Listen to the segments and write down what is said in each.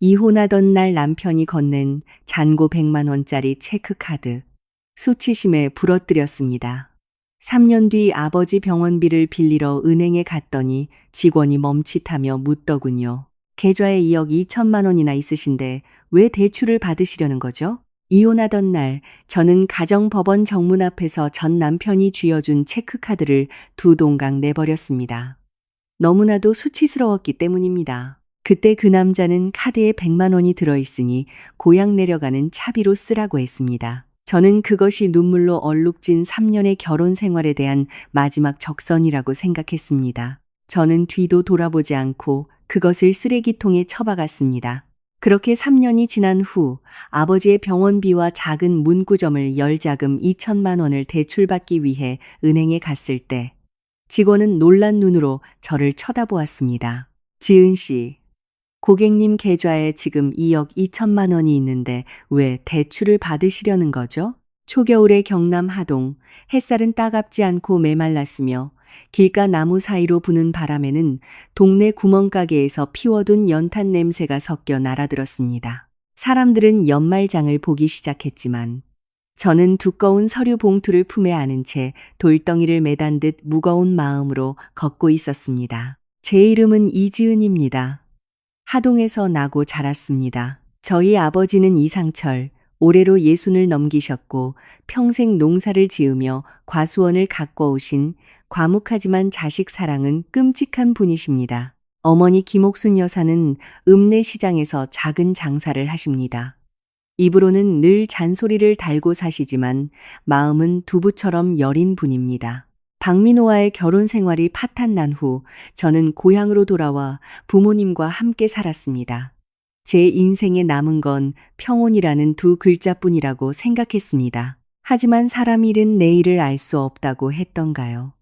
이혼하던 날 남편이 건넨 잔고 100만 원짜리 체크카드. 수치심에 부러뜨렸습니다. 3년 뒤 아버지 병원비를 빌리러 은행에 갔더니 직원이 멈칫하며 묻더군요. 계좌에 2억 2천만 원이나 있으신데 왜 대출을 받으시려는 거죠? 이혼하던 날 저는 가정법원 정문 앞에서 전 남편이 쥐어준 체크카드를 두 동강 내버렸습니다. 너무나도 수치스러웠기 때문입니다. 그때 그 남자는 카드에 100만 원이 들어있으니 고향 내려가는 차비로 쓰라고 했습니다. 저는 그것이 눈물로 얼룩진 3년의 결혼 생활에 대한 마지막 적선이라고 생각했습니다. 저는 뒤도 돌아보지 않고 그것을 쓰레기통에 처박았습니다. 그렇게 3년이 지난 후 아버지의 병원비와 작은 문구점을 열 자금 2천만 원을 대출받기 위해 은행에 갔을 때 직원은 놀란 눈으로 저를 쳐다보았습니다. 지은 씨, 고객님 계좌에 지금 2억 2천만 원이 있는데 왜 대출을 받으시려는 거죠? 초겨울의 경남 하동, 햇살은 따갑지 않고 메말랐으며 길가 나무 사이로 부는 바람에는 동네 구멍가게에서 피워둔 연탄 냄새가 섞여 날아들었습니다. 사람들은 연말장을 보기 시작했지만 저는 두꺼운 서류 봉투를 품에 안은 채 돌덩이를 매단 듯 무거운 마음으로 걷고 있었습니다. 제 이름은 이지은입니다. 하동에서 나고 자랐습니다. 저희 아버지는 이상철, 올해로 60을 넘기셨고 평생 농사를 지으며 과수원을 가꿔오신 과묵하지만 자식 사랑은 끔찍한 분이십니다. 어머니 김옥순 여사는 읍내시장에서 작은 장사를 하십니다. 입으로는 늘 잔소리를 달고 사시지만 마음은 두부처럼 여린 분입니다. 박민호와의 결혼 생활이 파탄 난 후 저는 고향으로 돌아와 부모님과 함께 살았습니다. 제 인생에 남은 건 평온이라는 두 글자뿐이라고 생각했습니다. 하지만 사람 일은 내일을 알 수 없다고 했던가요?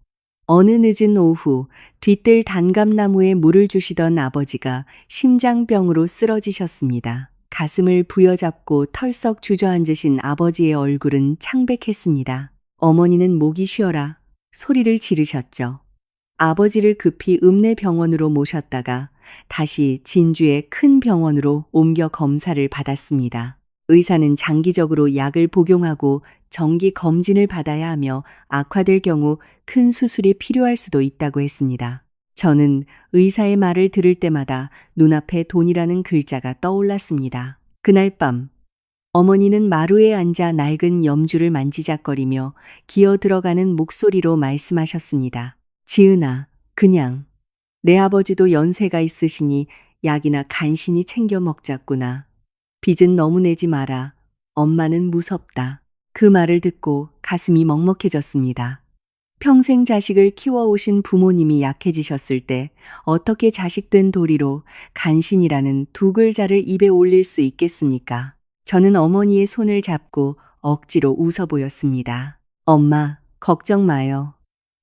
어느 늦은 오후 뒤뜰 단감나무에 물을 주시던 아버지가 심장병으로 쓰러지셨습니다. 가슴을 부여잡고 털썩 주저앉으신 아버지의 얼굴은 창백했습니다. 어머니는 목이 쉬어라 소리를 지르셨죠. 아버지를 급히 읍내병원으로 모셨다가 다시 진주의 큰 병원으로 옮겨 검사를 받았습니다. 의사는 장기적으로 약을 복용하고 정기 검진을 받아야 하며 악화될 경우 큰 수술이 필요할 수도 있다고 했습니다. 저는 의사의 말을 들을 때마다 눈앞에 돈이라는 글자가 떠올랐습니다. 그날 밤 어머니는 마루에 앉아 낡은 염주를 만지작거리며 기어 들어가는 목소리로 말씀하셨습니다. 지은아, 그냥 내 아버지도 연세가 있으시니 약이나 간신히 챙겨 먹자꾸나. 빚은 너무 내지 마라. 엄마는 무섭다. 그 말을 듣고 가슴이 먹먹해졌습니다. 평생 자식을 키워오신 부모님이 약해지셨을 때 어떻게 자식된 도리로 간신이라는 두 글자를 입에 올릴 수 있겠습니까? 저는 어머니의 손을 잡고 억지로 웃어 보였습니다. 엄마, 걱정 마요.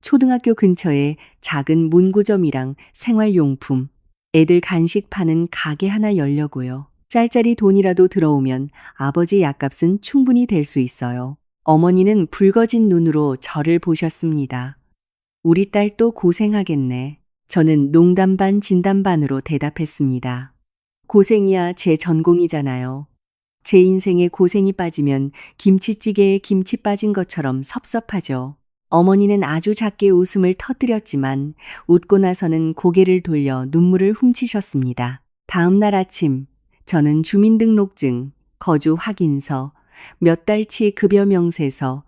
초등학교 근처에 작은 문구점이랑 생활용품, 애들 간식 파는 가게 하나 열려고요. 짤짤이 돈이라도 들어오면 아버지 약값은 충분히 될 수 있어요. 어머니는 붉어진 눈으로 저를 보셨습니다. 우리 딸 또 고생하겠네. 저는 농담 반 진담 반으로 대답했습니다. 고생이야 제 전공이잖아요. 제 인생에 고생이 빠지면 김치찌개에 김치 빠진 것처럼 섭섭하죠. 어머니는 아주 작게 웃음을 터뜨렸지만 웃고 나서는 고개를 돌려 눈물을 훔치셨습니다. 다음 날 아침 저는 주민등록증, 거주 확인서, 몇 달치 급여 명세서,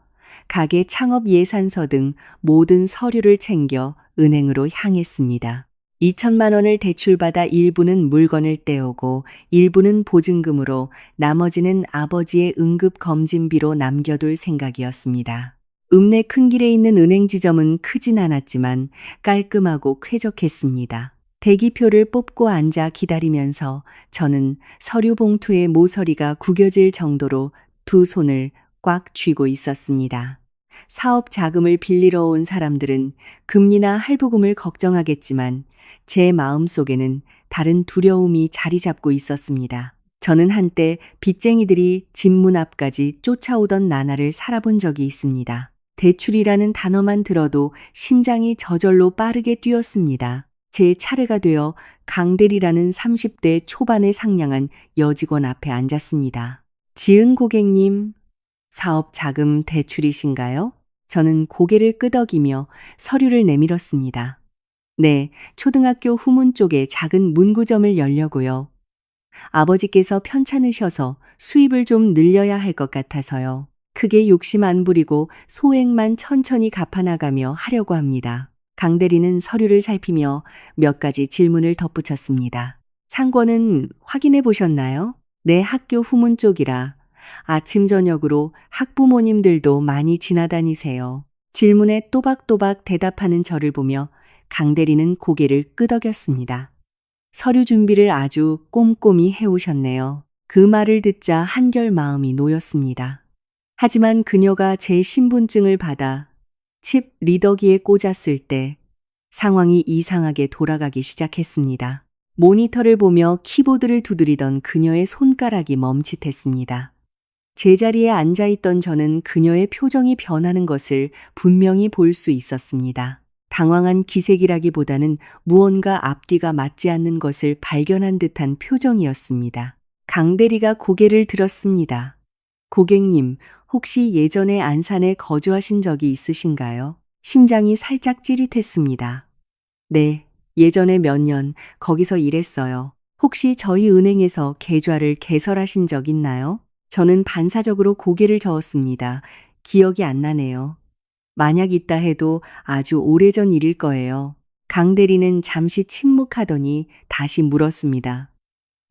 가게 창업 예산서 등 모든 서류를 챙겨 은행으로 향했습니다. 2천만 원을 대출받아 일부는 물건을 떼오고 일부는 보증금으로 나머지는 아버지의 응급검진비로 남겨둘 생각이었습니다. 읍내 큰 길에 있는 은행 지점은 크진 않았지만 깔끔하고 쾌적했습니다. 대기표를 뽑고 앉아 기다리면서 저는 서류 봉투의 모서리가 구겨질 정도로 두 손을 꽉 쥐고 있었습니다. 사업 자금을 빌리러 온 사람들은 금리나 할부금을 걱정하겠지만 제 마음속에는 다른 두려움이 자리 잡고 있었습니다. 저는 한때 빚쟁이들이 집 문 앞까지 쫓아오던 나날을 살아본 적이 있습니다. 대출이라는 단어만 들어도 심장이 저절로 빠르게 뛰었습니다. 제 차례가 되어 강대리라는 30대 초반의 상냥한 여직원 앞에 앉았습니다. 지은 고객님, 사업 자금 대출이신가요? 저는 고개를 끄덕이며 서류를 내밀었습니다. 네, 초등학교 후문 쪽에 작은 문구점을 열려고요. 아버지께서 편찮으셔서 수입을 좀 늘려야 할 것 같아서요. 크게 욕심 안 부리고 소액만 천천히 갚아나가며 하려고 합니다. 강 대리는 서류를 살피며 몇 가지 질문을 덧붙였습니다. 상권은 확인해 보셨나요? 내 학교 후문 쪽이라 아침 저녁으로 학부모님들도 많이 지나다니세요. 질문에 또박또박 대답하는 저를 보며 강 대리는 고개를 끄덕였습니다. 서류 준비를 아주 꼼꼼히 해오셨네요. 그 말을 듣자 한결 마음이 놓였습니다. 하지만 그녀가 제 신분증을 받아 칩 리더기에 꽂았을 때 상황이 이상하게 돌아가기 시작했습니다. 모니터를 보며 키보드를 두드리던 그녀의 손가락이 멈칫했습니다. 제자리에 앉아있던 저는 그녀의 표정이 변하는 것을 분명히 볼 수 있었습니다. 당황한 기색이라기보다는 무언가 앞뒤가 맞지 않는 것을 발견한 듯한 표정이었습니다. 강 대리가 고개를 들었습니다. 고객님, 혹시 예전에 안산에 거주하신 적이 있으신가요? 심장이 살짝 찌릿했습니다. 네, 예전에 몇 년 거기서 일했어요. 혹시 저희 은행에서 계좌를 개설하신 적 있나요? 저는 반사적으로 고개를 저었습니다. 기억이 안 나네요. 만약 있다 해도 아주 오래전 일일 거예요. 강 대리는 잠시 침묵하더니 다시 물었습니다.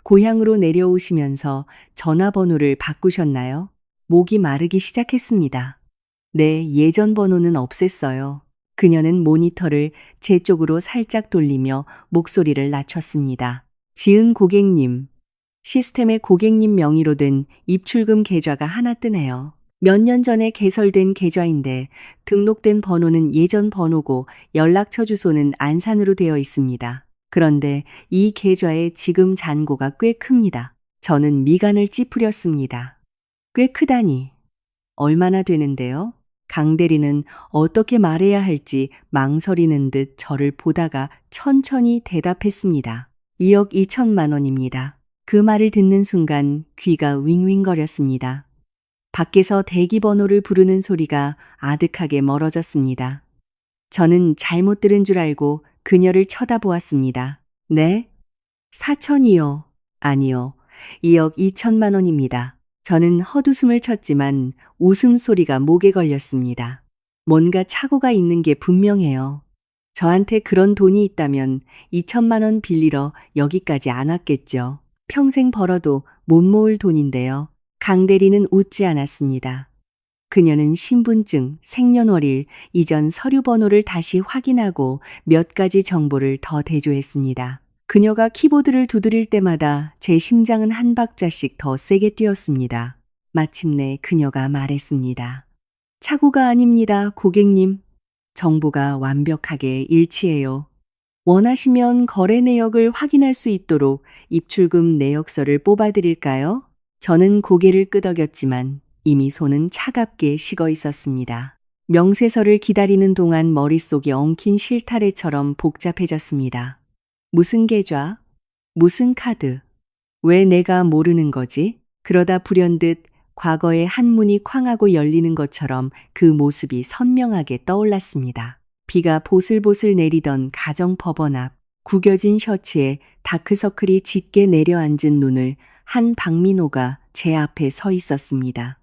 고향으로 내려오시면서 전화번호를 바꾸셨나요? 목이 마르기 시작했습니다. 네, 예전 번호는 없앴어요. 그녀는 모니터를 제 쪽으로 살짝 돌리며 목소리를 낮췄습니다. 지은 고객님, 시스템에 고객님 명의로 된 입출금 계좌가 하나 뜨네요. 몇 년 전에 개설된 계좌인데 등록된 번호는 예전 번호고 연락처 주소는 안산으로 되어 있습니다. 그런데 이 계좌에 지금 잔고가 꽤 큽니다. 저는 미간을 찌푸렸습니다. 꽤 크다니. 얼마나 되는데요? 강 대리는 어떻게 말해야 할지 망설이는 듯 저를 보다가 천천히 대답했습니다. 2억 2천만 원입니다. 그 말을 듣는 순간 귀가 윙윙거렸습니다. 밖에서 대기번호를 부르는 소리가 아득하게 멀어졌습니다. 저는 잘못 들은 줄 알고 그녀를 쳐다보았습니다. 네? 4천이요. 아니요. 2억 2천만 원입니다. 저는 헛웃음을 쳤지만 웃음소리가 목에 걸렸습니다. 뭔가 착오가 있는 게 분명해요. 저한테 그런 돈이 있다면 2천만 원 빌리러 여기까지 안 왔겠죠. 평생 벌어도 못 모을 돈인데요. 강 대리는 웃지 않았습니다. 그녀는 신분증, 생년월일, 이전 서류 번호를 다시 확인하고 몇 가지 정보를 더 대조했습니다. 그녀가 키보드를 두드릴 때마다 제 심장은 한 박자씩 더 세게 뛰었습니다. 마침내 그녀가 말했습니다. 착오가 아닙니다, 고객님. 정보가 완벽하게 일치해요. 원하시면 거래 내역을 확인할 수 있도록 입출금 내역서를 뽑아드릴까요? 저는 고개를 끄덕였지만 이미 손은 차갑게 식어 있었습니다. 명세서를 기다리는 동안 머릿속이 엉킨 실타래처럼 복잡해졌습니다. 무슨 계좌? 무슨 카드? 왜 내가 모르는 거지? 그러다 불현듯 과거의 한문이 쾅하고 열리는 것처럼 그 모습이 선명하게 떠올랐습니다. 비가 보슬보슬 내리던 가정법원 앞, 구겨진 셔츠에 다크서클이 짙게 내려앉은 눈을 한 박민호가 제 앞에 서 있었습니다.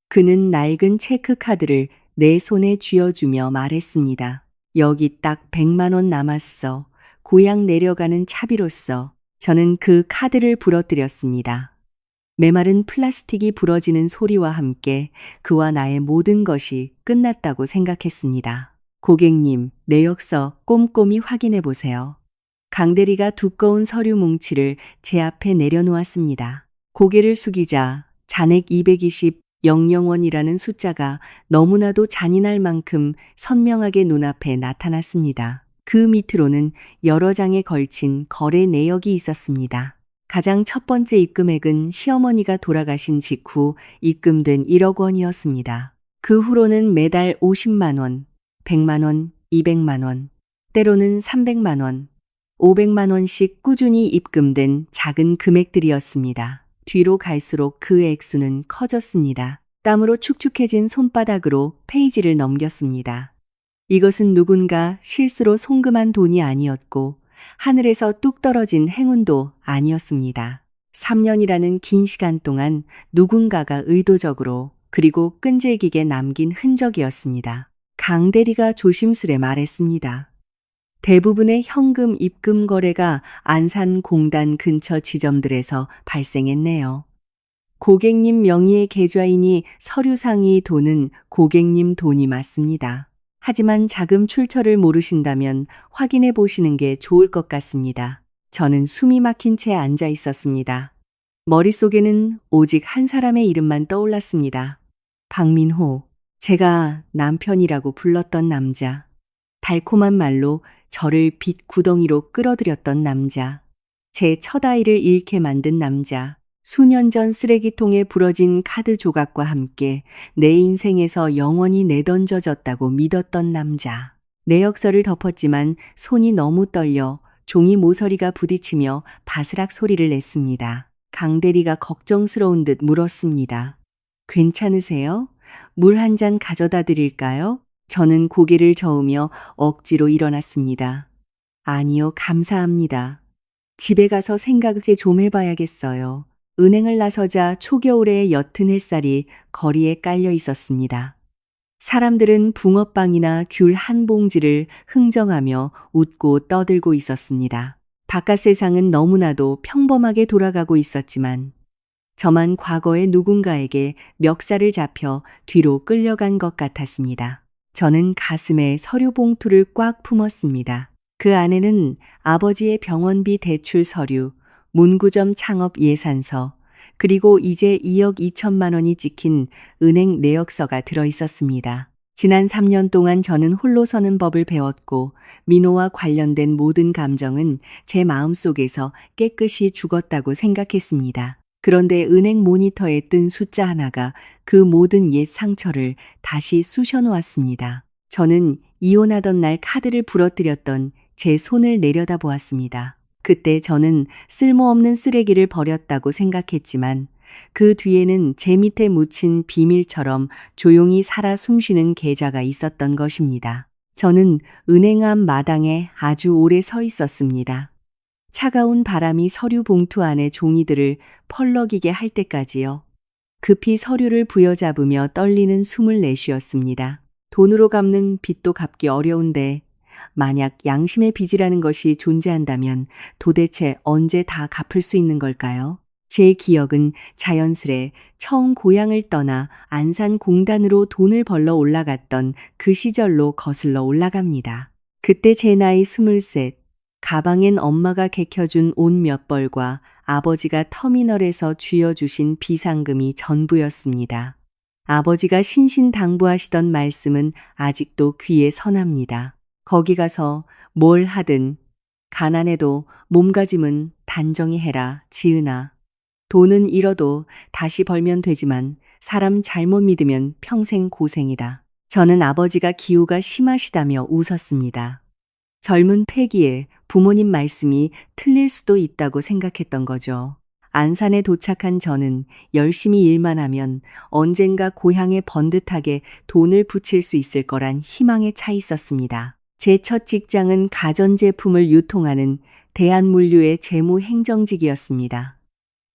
그는 낡은 체크카드를 내 손에 쥐어주며 말했습니다. 여기 딱 100만 원 남았어. 고향 내려가는 차비로서. 저는 그 카드를 부러뜨렸습니다. 메마른 플라스틱이 부러지는 소리와 함께 그와 나의 모든 것이 끝났다고 생각했습니다. 고객님, 내역서 꼼꼼히 확인해 보세요. 강 대리가 두꺼운 서류 뭉치를 제 앞에 내려놓았습니다. 고개를 숙이자 잔액 220 00원이라는 숫자가 너무나도 잔인할 만큼 선명하게 눈앞에 나타났습니다. 그 밑으로는 여러 장에 걸친 거래 내역이 있었습니다. 가장 첫 번째 입금액은 시어머니가 돌아가신 직후 입금된 1억 원이었습니다. 그 후로는 매달 50만 원, 100만 원, 200만 원, 때로는 300만 원, 500만 원씩 꾸준히 입금된 작은 금액들이었습니다. 뒤로 갈수록 그 액수는 커졌습니다. 땀으로 축축해진 손바닥으로 페이지를 넘겼습니다. 이것은 누군가 실수로 송금한 돈이 아니었고 하늘에서 뚝 떨어진 행운도 아니었습니다. 3년이라는 긴 시간 동안 누군가가 의도적으로 그리고 끈질기게 남긴 흔적이었습니다. 강 대리가 조심스레 말했습니다. 대부분의 현금 입금 거래가 안산공단 근처 지점들에서 발생했네요. 고객님 명의의 계좌이니 서류상의 돈은 고객님 돈이 맞습니다. 하지만 자금 출처를 모르신다면 확인해 보시는 게 좋을 것 같습니다. 저는 숨이 막힌 채 앉아 있었습니다. 머릿속에는 오직 한 사람의 이름만 떠올랐습니다. 박민호. 제가 남편이라고 불렀던 남자. 달콤한 말로 저를 빛 구덩이로 끌어들였던 남자. 제 첫 아이를 잃게 만든 남자. 수년 전 쓰레기통에 부러진 카드 조각과 함께 내 인생에서 영원히 내던져졌다고 믿었던 남자. 내역서를 덮었지만 손이 너무 떨려 종이 모서리가 부딪히며 바스락 소리를 냈습니다. 강 대리가 걱정스러운 듯 물었습니다. 괜찮으세요? 물 한 잔 가져다 드릴까요? 저는 고개를 저으며 억지로 일어났습니다. 아니요, 감사합니다. 집에 가서 생각을 좀 해봐야겠어요. 은행을 나서자 초겨울의 옅은 햇살이 거리에 깔려 있었습니다. 사람들은 붕어빵이나 귤 한 봉지를 흥정하며 웃고 떠들고 있었습니다. 바깥 세상은 너무나도 평범하게 돌아가고 있었지만 저만 과거의 누군가에게 멱살을 잡혀 뒤로 끌려간 것 같았습니다. 저는 가슴에 서류 봉투를 꽉 품었습니다. 그 안에는 아버지의 병원비 대출 서류, 문구점 창업 예산서, 그리고 이제 2억 2천만 원이 찍힌 은행 내역서가 들어 있었습니다. 지난 3년 동안 저는 홀로 서는 법을 배웠고 민호와 관련된 모든 감정은 제 마음속에서 깨끗이 죽었다고 생각했습니다. 그런데 은행 모니터에 뜬 숫자 하나가 그 모든 옛 상처를 다시 쑤셔놓았습니다. 저는 이혼하던 날 카드를 부러뜨렸던 제 손을 내려다보았습니다. 그때 저는 쓸모없는 쓰레기를 버렸다고 생각했지만 그 뒤에는 제 밑에 묻힌 비밀처럼 조용히 살아 숨쉬는 계좌가 있었던 것입니다. 저는 은행 앞 마당에 아주 오래 서 있었습니다. 차가운 바람이 서류 봉투 안에 종이들을 펄럭이게 할 때까지요. 급히 서류를 부여잡으며 떨리는 숨을 내쉬었습니다. 돈으로 갚는 빚도 갚기 어려운데 만약 양심의 빚이라는 것이 존재한다면 도대체 언제 다 갚을 수 있는 걸까요? 제 기억은 자연스레 처음 고향을 떠나 안산공단으로 돈을 벌러 올라갔던 그 시절로 거슬러 올라갑니다. 그때 제 나이 23, 가방엔 엄마가 개켜준 옷 몇 벌과 아버지가 터미널에서 쥐어주신 비상금이 전부였습니다. 아버지가 신신당부하시던 말씀은 아직도 귀에 선합니다. 거기 가서 뭘 하든 가난해도 몸가짐은 단정히 해라, 지은아. 돈은 잃어도 다시 벌면 되지만 사람 잘못 믿으면 평생 고생이다. 저는 아버지가 기우가 심하시다며 웃었습니다. 젊은 패기에 부모님 말씀이 틀릴 수도 있다고 생각했던 거죠. 안산에 도착한 저는 열심히 일만 하면 언젠가 고향에 번듯하게 돈을 붙일 수 있을 거란 희망에 차 있었습니다. 제 첫 직장은 가전제품을 유통하는 대한물류의 재무행정직이었습니다.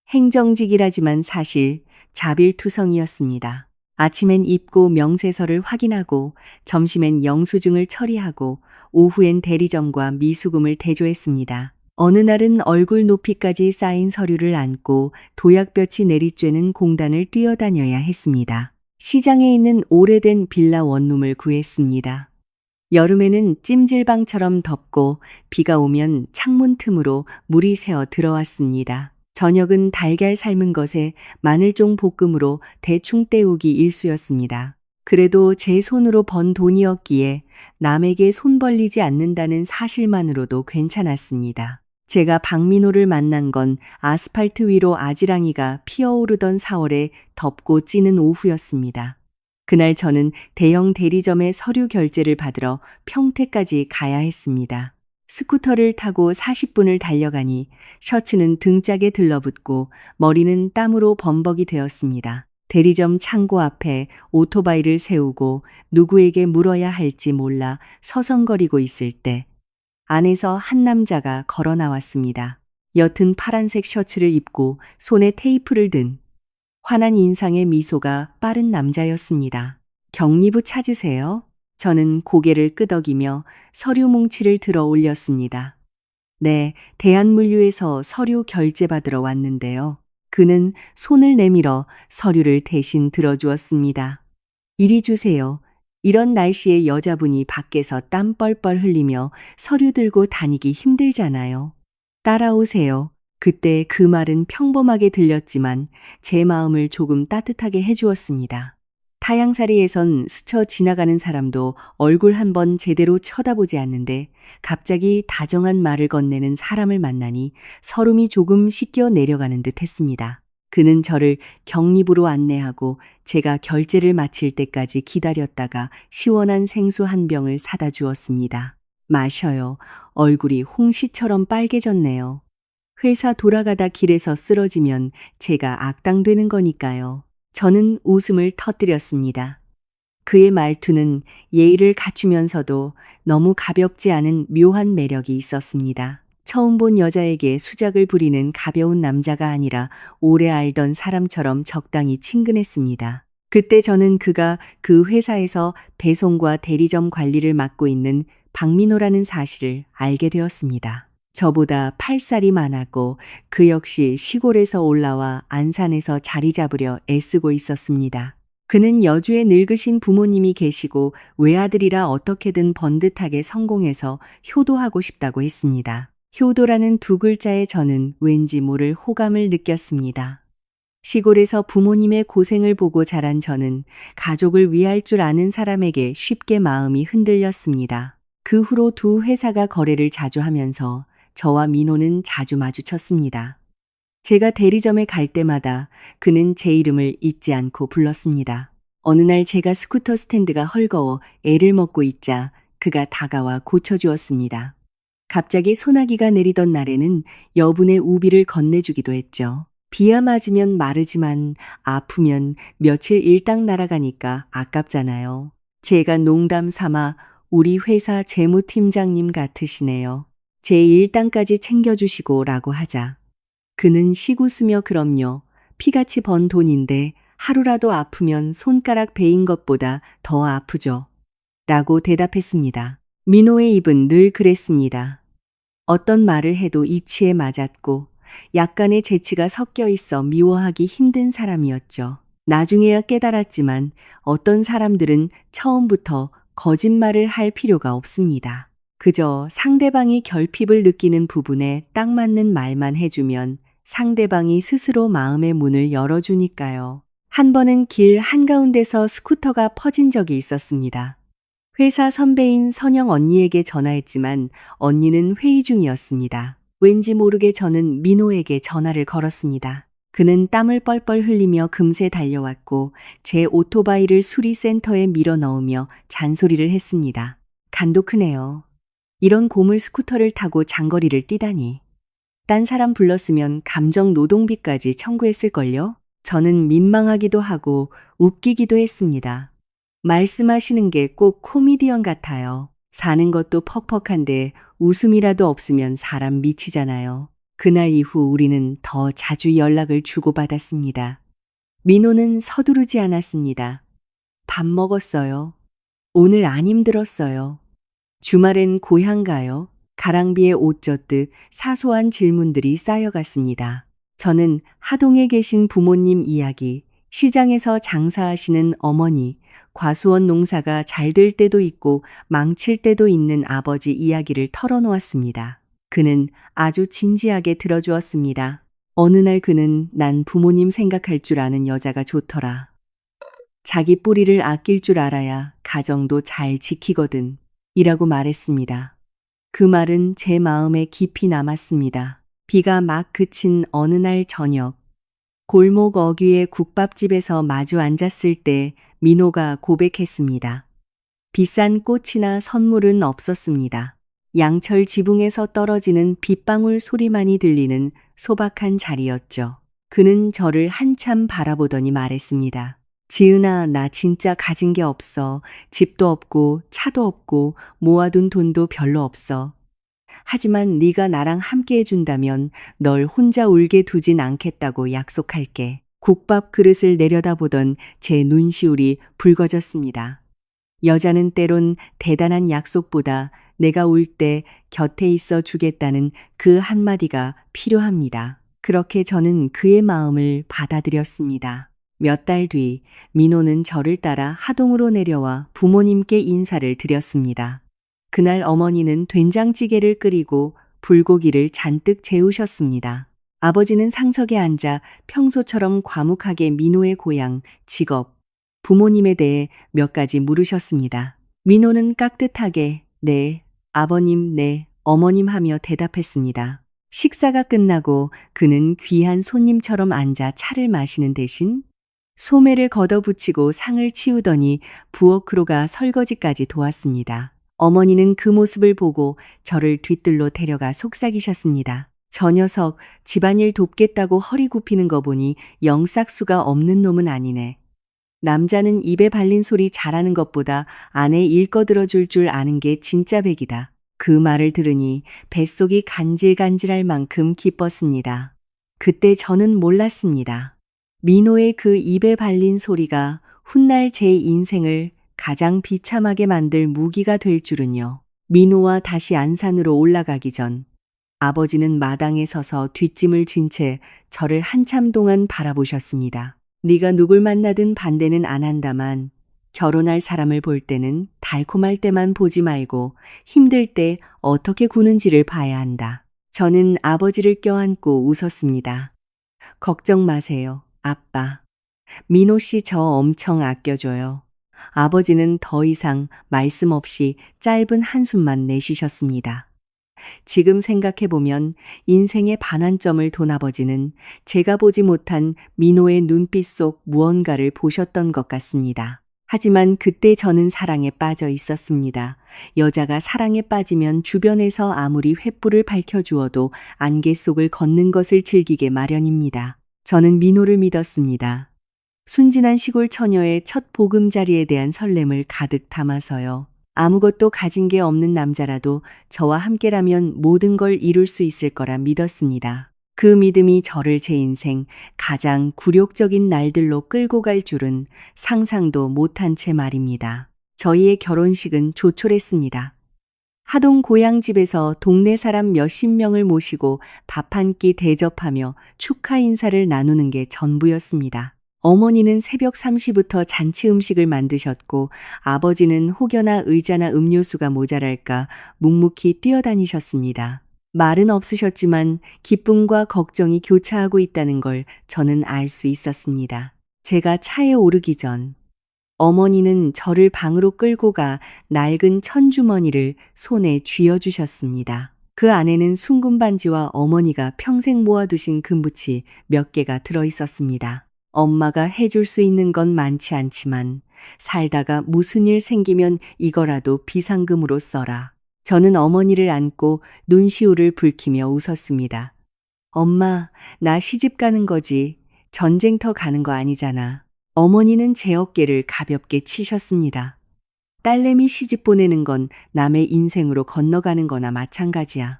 행정직이라지만 사실 자빌투성이었습니다. 아침엔 입고 명세서를 확인하고 점심엔 영수증을 처리하고 오후엔 대리점과 미수금을 대조했습니다. 어느 날은 얼굴 높이까지 쌓인 서류를 안고 도약볕이 내리쬐는 공단을 뛰어다녀야 했습니다. 시장에 있는 오래된 빌라 원룸을 구했습니다. 여름에는 찜질방처럼 덥고 비가 오면 창문 틈으로 물이 새어 들어왔습니다. 저녁은 달걀 삶은 것에 마늘종 볶음으로 대충 때우기 일쑤였습니다. 그래도 제 손으로 번 돈이었기에 남에게 손 벌리지 않는다는 사실만으로도 괜찮았습니다. 제가 박민호를 만난 건 아스팔트 위로 아지랑이가 피어오르던 4월의 덥고 찌는 오후였습니다. 그날 저는 대형 대리점에 서류 결제를 받으러 평택까지 가야 했습니다. 스쿠터를 타고 40분을 달려가니 셔츠는 등짝에 들러붙고 머리는 땀으로 범벅이 되었습니다. 대리점 창고 앞에 오토바이를 세우고 누구에게 물어야 할지 몰라 서성거리고 있을 때 안에서 한 남자가 걸어 나왔습니다. 옅은 파란색 셔츠를 입고 손에 테이프를 든 환한 인상의 미소가 빠른 남자였습니다. 격리부 찾으세요? 저는 고개를 끄덕이며 서류 뭉치를 들어 올렸습니다. 네, 대한물류에서 서류 결제받으러 왔는데요. 그는 손을 내밀어 서류를 대신 들어주었습니다. 이리 주세요. 이런 날씨에 여자분이 밖에서 땀 뻘뻘 흘리며 서류 들고 다니기 힘들잖아요. 따라오세요. 그때 그 말은 평범하게 들렸지만 제 마음을 조금 따뜻하게 해주었습니다. 타양사리에선 스쳐 지나가는 사람도 얼굴 한번 제대로 쳐다보지 않는데 갑자기 다정한 말을 건네는 사람을 만나니 서름이 조금 씻겨 내려가는 듯 했습니다. 그는 저를 격리부로 안내하고 제가 결제를 마칠 때까지 기다렸다가 시원한 생수 한 병을 사다 주었습니다. 마셔요. 얼굴이 홍시처럼 빨개졌네요. 회사 돌아가다 길에서 쓰러지면 제가 악당되는 거니까요. 저는 웃음을 터뜨렸습니다. 그의 말투는 예의를 갖추면서도 너무 가볍지 않은 묘한 매력이 있었습니다. 처음 본 여자에게 수작을 부리는 가벼운 남자가 아니라 오래 알던 사람처럼 적당히 친근했습니다. 그때 저는 그가 그 회사에서 배송과 대리점 관리를 맡고 있는 박민호라는 사실을 알게 되었습니다. 저보다 8살이 많았고 그 역시 시골에서 올라와 안산에서 자리 잡으려 애쓰고 있었습니다. 그는 여주에 늙으신 부모님이 계시고 외아들이라 어떻게든 번듯하게 성공해서 효도하고 싶다고 했습니다. 효도라는 두 글자에 저는 왠지 모를 호감을 느꼈습니다. 시골에서 부모님의 고생을 보고 자란 저는 가족을 위할 줄 아는 사람에게 쉽게 마음이 흔들렸습니다. 그 후로 두 회사가 거래를 자주 하면서 저와 민호는 자주 마주쳤습니다. 제가 대리점에 갈 때마다 그는 제 이름을 잊지 않고 불렀습니다. 어느 날 제가 스쿠터 스탠드가 헐거워 애를 먹고 있자 그가 다가와 고쳐주었습니다. 갑자기 소나기가 내리던 날에는 여분의 우비를 건네주기도 했죠. 비야 맞으면 마르지만 아프면 며칠 일당 날아가니까 아깝잖아요. 제가 농담 삼아 우리 회사 재무팀장님 같으시네요. 제 일당까지 챙겨주시고 라고 하자. 그는 시구쓰며 그럼요. 피같이 번 돈인데 하루라도 아프면 손가락 베인 것보다 더 아프죠. 라고 대답했습니다. 민호의 입은 늘 그랬습니다. 어떤 말을 해도 이치에 맞았고 약간의 재치가 섞여 있어 미워하기 힘든 사람이었죠. 나중에야 깨달았지만 어떤 사람들은 처음부터 거짓말을 할 필요가 없습니다. 그저 상대방이 결핍을 느끼는 부분에 딱 맞는 말만 해주면 상대방이 스스로 마음의 문을 열어주니까요. 한 번은 길 한가운데서 스쿠터가 퍼진 적이 있었습니다. 회사 선배인 선영 언니에게 전화했지만 언니는 회의 중이었습니다. 왠지 모르게 저는 민호에게 전화를 걸었습니다. 그는 땀을 뻘뻘 흘리며 금세 달려왔고 제 오토바이를 수리센터에 밀어 넣으며 잔소리를 했습니다. 간도 크네요. 이런 고물 스쿠터를 타고 장거리를 뛰다니. 딴 사람 불렀으면 감정 노동비까지 청구했을걸요? 저는 민망하기도 하고 웃기기도 했습니다. 말씀하시는 게 꼭 코미디언 같아요. 사는 것도 퍽퍽한데 웃음이라도 없으면 사람 미치잖아요. 그날 이후 우리는 더 자주 연락을 주고받았습니다. 민호는 서두르지 않았습니다. 밥 먹었어요. 오늘 안 힘들었어요. 주말엔 고향 가요. 가랑비에 옷 젖듯 사소한 질문들이 쌓여갔습니다. 저는 하동에 계신 부모님 이야기, 시장에서 장사하시는 어머니, 과수원 농사가 잘 될 때도 있고 망칠 때도 있는 아버지 이야기를 털어놓았습니다. 그는 아주 진지하게 들어주었습니다. 어느 날 그는 난 부모님 생각할 줄 아는 여자가 좋더라. 자기 뿌리를 아낄 줄 알아야 가정도 잘 지키거든. 이라고 말했습니다. 그 말은 제 마음에 깊이 남았습니다. 비가 막 그친 어느 날 저녁, 골목 어귀의 국밥집에서 마주 앉았을 때 민호가 고백했습니다. 비싼 꽃이나 선물은 없었습니다. 양철 지붕에서 떨어지는 빗방울 소리만이 들리는 소박한 자리였죠. 그는 저를 한참 바라보더니 말했습니다. 지은아, 나 진짜 가진 게 없어. 집도 없고 차도 없고 모아둔 돈도 별로 없어. 하지만 네가 나랑 함께 해준다면 널 혼자 울게 두진 않겠다고 약속할게. 국밥 그릇을 내려다보던 제 눈시울이 붉어졌습니다. 여자는 때론 대단한 약속보다 내가 울 때 곁에 있어 주겠다는 그 한마디가 필요합니다. 그렇게 저는 그의 마음을 받아들였습니다. 몇 달 뒤 민호는 저를 따라 하동으로 내려와 부모님께 인사를 드렸습니다. 그날 어머니는 된장찌개를 끓이고 불고기를 잔뜩 재우셨습니다. 아버지는 상석에 앉아 평소처럼 과묵하게 민호의 고향, 직업, 부모님에 대해 몇 가지 물으셨습니다. 민호는 깍듯하게 네, 아버님, 네, 어머님 하며 대답했습니다. 식사가 끝나고 그는 귀한 손님처럼 앉아 차를 마시는 대신 소매를 걷어붙이고 상을 치우더니 부엌으로 설거지까지 도왔습니다. 어머니는 그 모습을 보고 저를 뒤뜰로 데려가 속삭이셨습니다. 저 녀석 집안일 돕겠다고 허리 굽히는 거 보니 영싹수가 없는 놈은 아니네. 남자는 입에 발린 소리 잘하는 것보다 아내 일 거들어줄 줄 아는 게 진짜 백이다. 그 말을 들으니 뱃속이 간질간질할 만큼 기뻤습니다. 그때 저는 몰랐습니다. 민호의 그 입에 발린 소리가 훗날 제 인생을 가장 비참하게 만들 무기가 될 줄은요. 민호와 다시 안산으로 올라가기 전 아버지는 마당에 서서 뒷짐을 진 채 저를 한참 동안 바라보셨습니다. 네가 누굴 만나든 반대는 안 한다만 결혼할 사람을 볼 때는 달콤할 때만 보지 말고 힘들 때 어떻게 구는지를 봐야 한다. 저는 아버지를 껴안고 웃었습니다. 걱정 마세요, 아빠. 민호 씨 저 엄청 아껴줘요. 아버지는 더 이상 말씀 없이 짧은 한숨만 내쉬셨습니다. 지금 생각해보면 인생의 반환점을 돈 아버지는 제가 보지 못한 민호의 눈빛 속 무언가를 보셨던 것 같습니다. 하지만 그때 저는 사랑에 빠져 있었습니다. 여자가 사랑에 빠지면 주변에서 아무리 횃불을 밝혀주어도 안개 속을 걷는 것을 즐기게 마련입니다. 저는 민호를 믿었습니다. 순진한 시골 처녀의 첫 보금자리에 대한 설렘을 가득 담아서요. 아무것도 가진 게 없는 남자라도 저와 함께라면 모든 걸 이룰 수 있을 거라 믿었습니다. 그 믿음이 저를 제 인생 가장 굴욕적인 날들로 끌고 갈 줄은 상상도 못한 채 말입니다. 저희의 결혼식은 조촐했습니다. 하동 고향집에서 동네 사람 몇십 명을 모시고 밥 한 끼 대접하며 축하 인사를 나누는 게 전부였습니다. 어머니는 새벽 3시부터 잔치 음식을 만드셨고 아버지는 혹여나 의자나 음료수가 모자랄까 묵묵히 뛰어다니셨습니다. 말은 없으셨지만 기쁨과 걱정이 교차하고 있다는 걸 저는 알 수 있었습니다. 제가 차에 오르기 전 어머니는 저를 방으로 끌고 가 낡은 천주머니를 손에 쥐어주셨습니다. 그 안에는 숭근 반지와 어머니가 평생 모아두신 금붙이 몇 개가 들어있었습니다. 엄마가 해줄 수 있는 건 많지 않지만 살다가 무슨 일 생기면 이거라도 비상금으로 써라. 저는 어머니를 안고 눈시울을 붉히며 웃었습니다. 엄마, 나 시집 가는 거지. 전쟁터 가는 거 아니잖아. 어머니는 제 어깨를 가볍게 치셨습니다. 딸내미 시집 보내는 건 남의 인생으로 건너가는 거나 마찬가지야.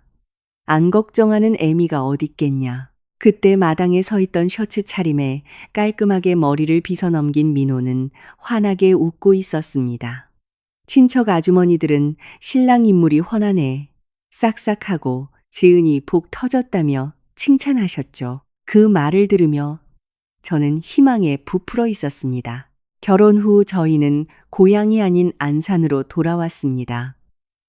안 걱정하는 애미가 어딨겠냐. 그때 마당에 서 있던 셔츠 차림에 깔끔하게 머리를 빗어넘긴 민호는 환하게 웃고 있었습니다. 친척 아주머니들은 신랑 인물이 훤하네, 싹싹하고 지은이 복 터졌다며 칭찬하셨죠. 그 말을 들으며 저는 희망에 부풀어 있었습니다. 결혼 후 저희는 고향이 아닌 안산으로 돌아왔습니다.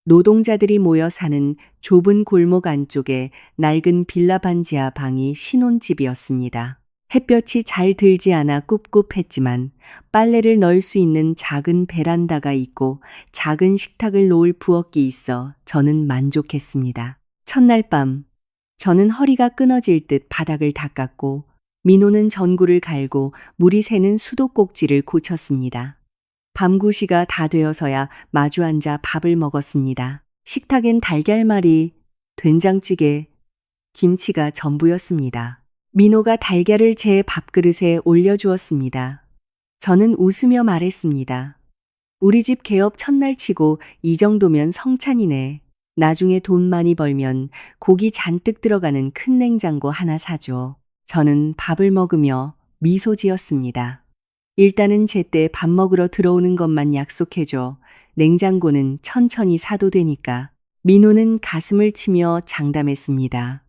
노동자들이 모여 사는 좁은 골목 안쪽에 낡은 빌라 반지하 방이 신혼집이었습니다. 햇볕이 잘 들지 않아 꿉꿉했지만 빨래를 넣을 수 있는 작은 베란다가 있고 작은 식탁을 놓을 부엌이 있어 저는 만족했습니다. 첫날 밤 저는 허리가 끊어질 듯 바닥을 닦았고 민호는 전구를 갈고 물이 새는 수도꼭지를 고쳤습니다. 밤 9시가 다 되어서야 마주 앉아 밥을 먹었습니다. 식탁엔 달걀말이, 된장찌개, 김치가 전부였습니다. 민호가 달걀을 제 밥그릇에 올려주었습니다. 저는 웃으며 말했습니다. 우리 집 개업 첫날 치고 이 정도면 성찬이네. 나중에 돈 많이 벌면 고기 잔뜩 들어가는 큰 냉장고 하나 사줘. 저는 밥을 먹으며 미소 지었습니다. 일단은 제때 밥 먹으러 들어오는 것만 약속해줘. 냉장고는 천천히 사도 되니까. 민호는 가슴을 치며 장담했습니다.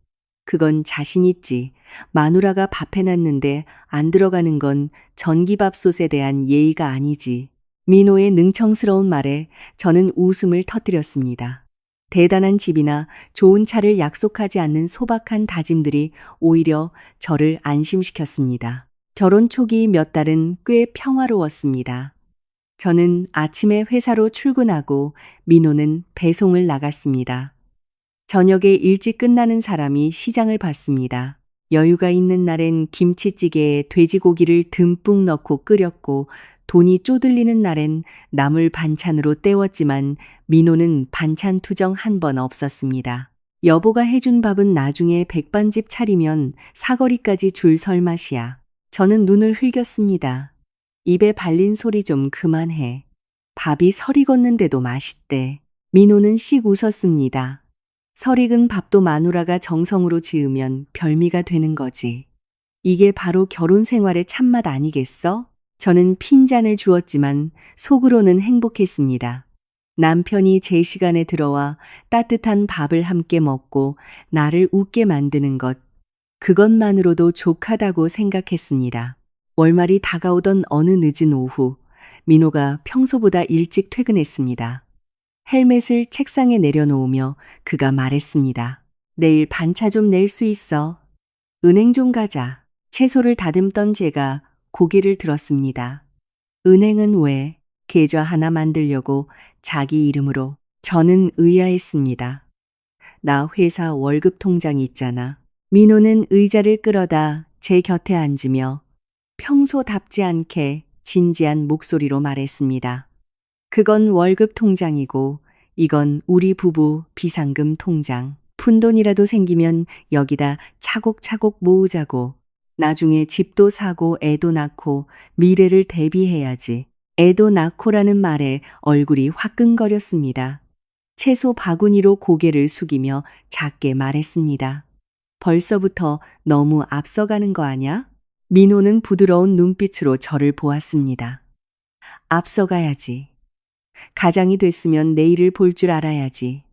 그건 자신 있지. 마누라가 밥 해놨는데 안 들어가는 건 전기밥솥에 대한 예의가 아니지. 민호의 능청스러운 말에 저는 웃음을 터뜨렸습니다. 대단한 집이나 좋은 차를 약속하지 않는 소박한 다짐들이 오히려 저를 안심시켰습니다. 결혼 초기 몇 달은 꽤 평화로웠습니다. 저는 아침에 회사로 출근하고 민호는 배송을 나갔습니다. 저녁에 일찍 끝나는 사람이 시장을 봤습니다. 여유가 있는 날엔 김치찌개에 돼지고기를 듬뿍 넣고 끓였고 돈이 쪼들리는 날엔 나물 반찬으로 때웠지만 민호는 반찬 투정 한 번 없었습니다. 여보가 해준 밥은 나중에 백반집 차리면 사거리까지 줄 설 맛이야. 저는 눈을 흘겼습니다. 입에 발린 소리 좀 그만해. 밥이 설 익었는데도 맛있대. 민호는 씩 웃었습니다. 설 익은 밥도 마누라가 정성으로 지으면 별미가 되는 거지. 이게 바로 결혼 생활의 참맛 아니겠어? 저는 핀잔을 주었지만 속으로는 행복했습니다. 남편이 제 시간에 들어와 따뜻한 밥을 함께 먹고 나를 웃게 만드는 것, 그것만으로도 족하다고 생각했습니다. 월말이 다가오던 어느 늦은 오후, 민호가 평소보다 일찍 퇴근했습니다. 헬멧을 책상에 내려놓으며 그가 말했습니다. 내일 반차 좀 낼 수 있어. 은행 좀 가자. 채소를 다듬던 제가 고개를 들었습니다. 은행은 왜? 계좌 하나 만들려고 자기 이름으로. 저는 의아했습니다. 나 회사 월급 통장이 있잖아. 민호는 의자를 끌어다 제 곁에 앉으며 평소답지 않게 진지한 목소리로 말했습니다. 그건 월급 통장이고 이건 우리 부부 비상금 통장. 푼돈이라도 생기면 여기다 차곡차곡 모으자고. 나중에 집도 사고 애도 낳고 미래를 대비해야지. 애도 낳고라는 말에 얼굴이 화끈거렸습니다. 채소 바구니로 고개를 숙이며 작게 말했습니다. 벌써부터 너무 앞서가는 거 아냐? 민호는 부드러운 눈빛으로 저를 보았습니다. 앞서가야지. 가장이 됐으면 내일을 볼 줄 알아야지.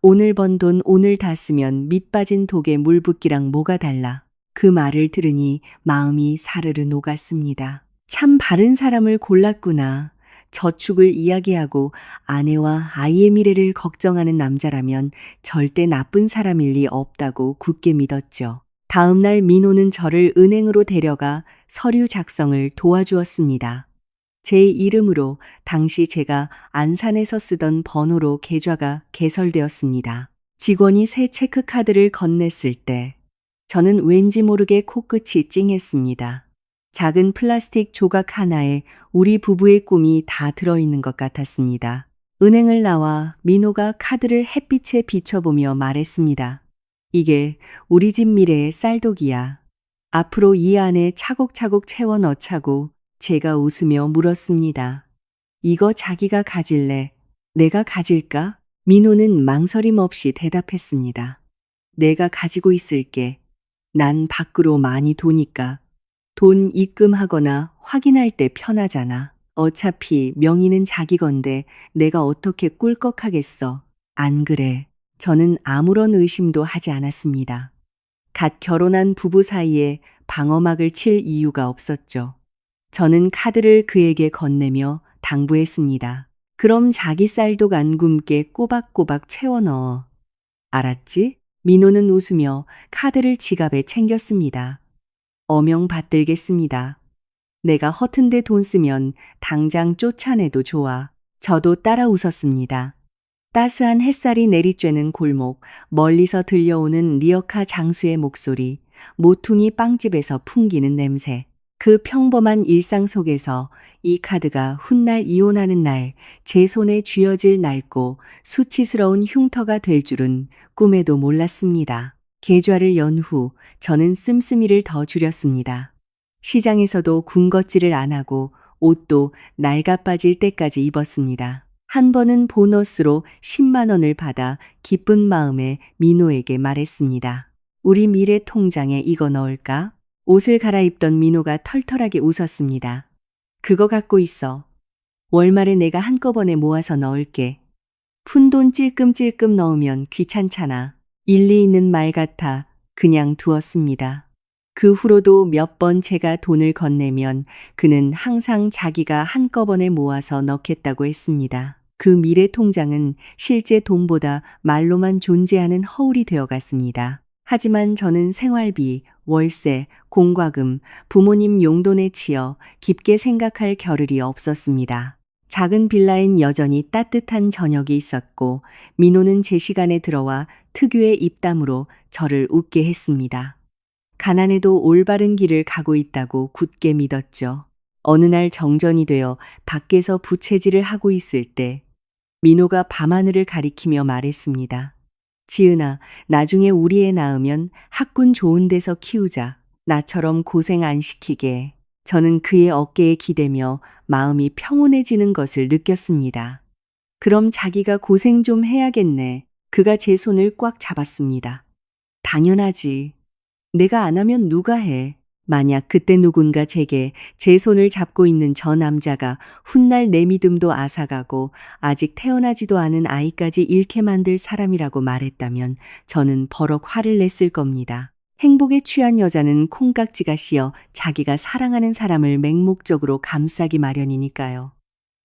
오늘 번 돈 오늘 다 쓰면 밑 빠진 독에 물 붓기랑 뭐가 달라. 그 말을 들으니 마음이 사르르 녹았습니다. 참 바른 사람을 골랐구나. 저축을 이야기하고 아내와 아이의 미래를 걱정하는 남자라면 절대 나쁜 사람일 리 없다고 굳게 믿었죠. 다음 날 민호는 저를 은행으로 데려가 서류 작성을 도와주었습니다. 제 이름으로 당시 제가 안산에서 쓰던 번호로 계좌가 개설되었습니다. 직원이 새 체크카드를 건넸을 때 저는 왠지 모르게 코끝이 찡했습니다. 작은 플라스틱 조각 하나에 우리 부부의 꿈이 다 들어있는 것 같았습니다. 은행을 나와 민호가 카드를 햇빛에 비춰보며 말했습니다. 이게 우리 집 미래의 쌀독이야. 앞으로 이 안에 차곡차곡 채워 넣자고. 제가 웃으며 물었습니다. 이거 자기가 가질래? 내가 가질까? 민호는 망설임 없이 대답했습니다. 내가 가지고 있을게. 난 밖으로 많이 도니까. 돈 입금하거나 확인할 때 편하잖아. 어차피 명의는 자기 건데 내가 어떻게 꿀꺽하겠어. 안 그래. 저는 아무런 의심도 하지 않았습니다. 갓 결혼한 부부 사이에 방어막을 칠 이유가 없었죠. 저는 카드를 그에게 건네며 당부했습니다. 그럼 자기 쌀독 안 굶게 꼬박꼬박 채워 넣어. 알았지? 민호는 웃으며 카드를 지갑에 챙겼습니다. 어명 받들겠습니다. 내가 허튼데 돈 쓰면 당장 쫓아내도 좋아. 저도 따라 웃었습니다. 따스한 햇살이 내리쬐는 골목, 멀리서 들려오는 리어카 장수의 목소리, 모퉁이 빵집에서 풍기는 냄새. 그 평범한 일상 속에서 이 카드가 훗날 이혼하는 날 제 손에 쥐어질 낡고 수치스러운 흉터가 될 줄은 꿈에도 몰랐습니다. 계좌를 연 후 저는 씀씀이를 더 줄였습니다. 시장에서도 군것질을 안 하고 옷도 낡아 빠질 때까지 입었습니다. 한 번은 보너스로 10만 원을 받아 기쁜 마음에 민호에게 말했습니다. 우리 미래 통장에 이거 넣을까? 옷을 갈아입던 민호가 털털하게 웃었습니다. 그거 갖고 있어. 월말에 내가 한꺼번에 모아서 넣을게. 푼돈 찔끔찔끔 넣으면 귀찮잖아. 일리 있는 말 같아 그냥 두었습니다. 그 후로도 몇 번 제가 돈을 건네면 그는 항상 자기가 한꺼번에 모아서 넣겠다고 했습니다. 그 미래 통장은 실제 돈보다 말로만 존재하는 허울이 되어 갔습니다. 하지만 저는 생활비, 월세, 공과금, 부모님 용돈에 치여 깊게 생각할 겨를이 없었습니다. 작은 빌라엔 여전히 따뜻한 저녁이 있었고 민호는 제 시간에 들어와 특유의 입담으로 저를 웃게 했습니다. 가난해도 올바른 길을 가고 있다고 굳게 믿었죠. 어느 날 정전이 되어 밖에서 부채질을 하고 있을 때 민호가 밤하늘을 가리키며 말했습니다. 지은아, 나중에 우리 애 낳으면 학군 좋은 데서 키우자. 나처럼 고생 안 시키게. 저는 그의 어깨에 기대며 마음이 평온해지는 것을 느꼈습니다. 그럼 자기가 고생 좀 해야겠네. 그가 제 손을 꽉 잡았습니다. 당연하지. 내가 안 하면 누가 해. 만약 그때 누군가 제게 제 손을 잡고 있는 저 남자가 훗날 내 믿음도 앗아가고 아직 태어나지도 않은 아이까지 잃게 만들 사람이라고 말했다면 저는 버럭 화를 냈을 겁니다. 행복에 취한 여자는 콩깍지가 씌어 자기가 사랑하는 사람을 맹목적으로 감싸기 마련이니까요.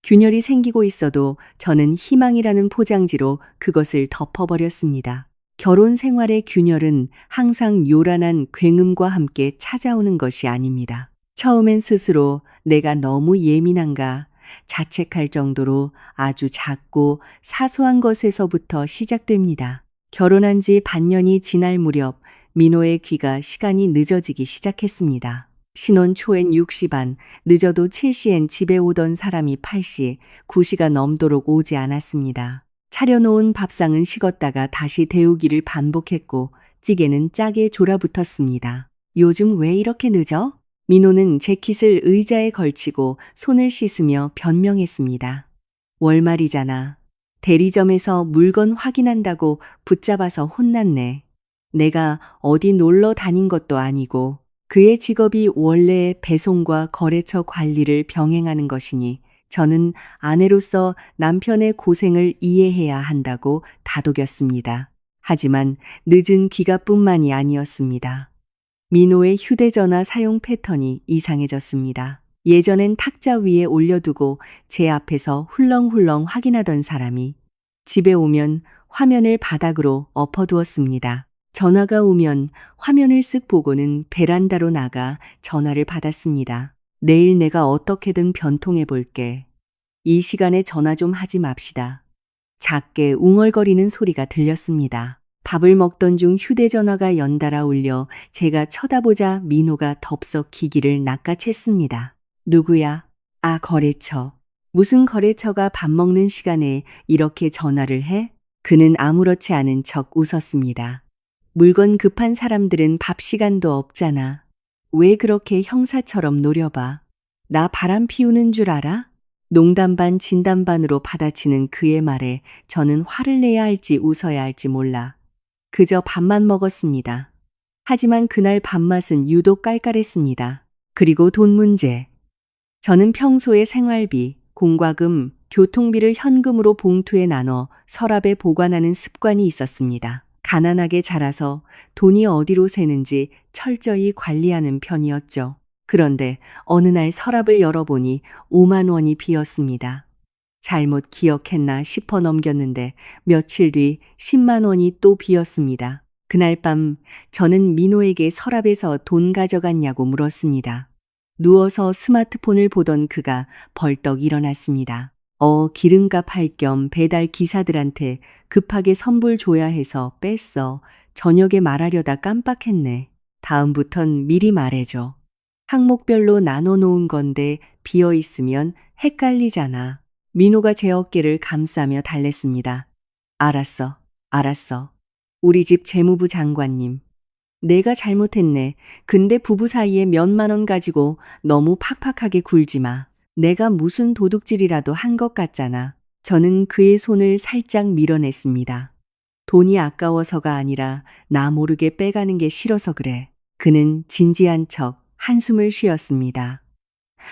균열이 생기고 있어도 저는 희망이라는 포장지로 그것을 덮어버렸습니다. 결혼 생활의 균열은 항상 요란한 굉음과 함께 찾아오는 것이 아닙니다. 처음엔 스스로 내가 너무 예민한가 자책할 정도로 아주 작고 사소한 것에서부터 시작됩니다. 결혼한 지 반년이 지날 무렵 민호의 귀가 시간이 늦어지기 시작했습니다. 신혼 초엔 6시 반, 늦어도 7시엔 집에 오던 사람이 8시, 9시가 넘도록 오지 않았습니다. 차려놓은 밥상은 식었다가 다시 데우기를 반복했고 찌개는 짜게 졸아붙었습니다. 요즘 왜 이렇게 늦어? 민호는 재킷을 의자에 걸치고 손을 씻으며 변명했습니다. 월말이잖아. 대리점에서 물건 확인한다고 붙잡아서 혼났네. 내가 어디 놀러 다닌 것도 아니고 그의 직업이 원래 배송과 거래처 관리를 병행하는 것이니 저는 아내로서 남편의 고생을 이해해야 한다고 다독였습니다. 하지만 늦은 귀가뿐만이 아니었습니다. 민호의 휴대전화 사용 패턴이 이상해졌습니다. 예전엔 탁자 위에 올려두고 제 앞에서 훌렁훌렁 확인하던 사람이 집에 오면 화면을 바닥으로 엎어두었습니다. 전화가 오면 화면을 쓱 보고는 베란다로 나가 전화를 받았습니다. 내일 내가 어떻게든 변통해 볼게. 이 시간에 전화 좀 하지 맙시다. 작게 웅얼거리는 소리가 들렸습니다. 밥을 먹던 중 휴대전화가 연달아 울려 제가 쳐다보자 민호가 덥석 기기를 낚아챘습니다. 누구야? 아, 거래처. 무슨 거래처가 밥 먹는 시간에 이렇게 전화를 해? 그는 아무렇지 않은 척 웃었습니다. 물건 급한 사람들은 밥 시간도 없잖아. 왜 그렇게 형사처럼 노려봐? 나 바람 피우는 줄 알아? 농담 반 진담 반으로 받아치는 그의 말에 저는 화를 내야 할지 웃어야 할지 몰라. 그저 밥만 먹었습니다. 하지만 그날 밥맛은 유독 깔깔했습니다. 그리고 돈 문제. 저는 평소에 생활비, 공과금, 교통비를 현금으로 봉투에 나눠 서랍에 보관하는 습관이 있었습니다. 가난하게 자라서 돈이 어디로 새는지 철저히 관리하는 편이었죠. 그런데 어느 날 서랍을 열어보니 5만 원이 비었습니다. 잘못 기억했나 싶어 넘겼는데 며칠 뒤 10만 원이 또 비었습니다. 그날 밤 저는 민호에게 서랍에서 돈 가져갔냐고 물었습니다. 누워서 스마트폰을 보던 그가 벌떡 일어났습니다. 기름값 할 겸 배달 기사들한테 급하게 선불 줘야 해서 뺐어. 저녁에 말하려다 깜빡했네. 다음부턴 미리 말해줘. 항목별로 나눠 놓은 건데 비어 있으면 헷갈리잖아. 민호가 제 어깨를 감싸며 달랬습니다. 알았어, 알았어. 우리 집 재무부 장관님. 내가 잘못했네. 근데 부부 사이에 몇만 원 가지고 너무 팍팍하게 굴지 마. 내가 무슨 도둑질이라도 한 것 같잖아. 저는 그의 손을 살짝 밀어냈습니다. 돈이 아까워서가 아니라 나 모르게 빼가는 게 싫어서 그래. 그는 진지한 척 한숨을 쉬었습니다.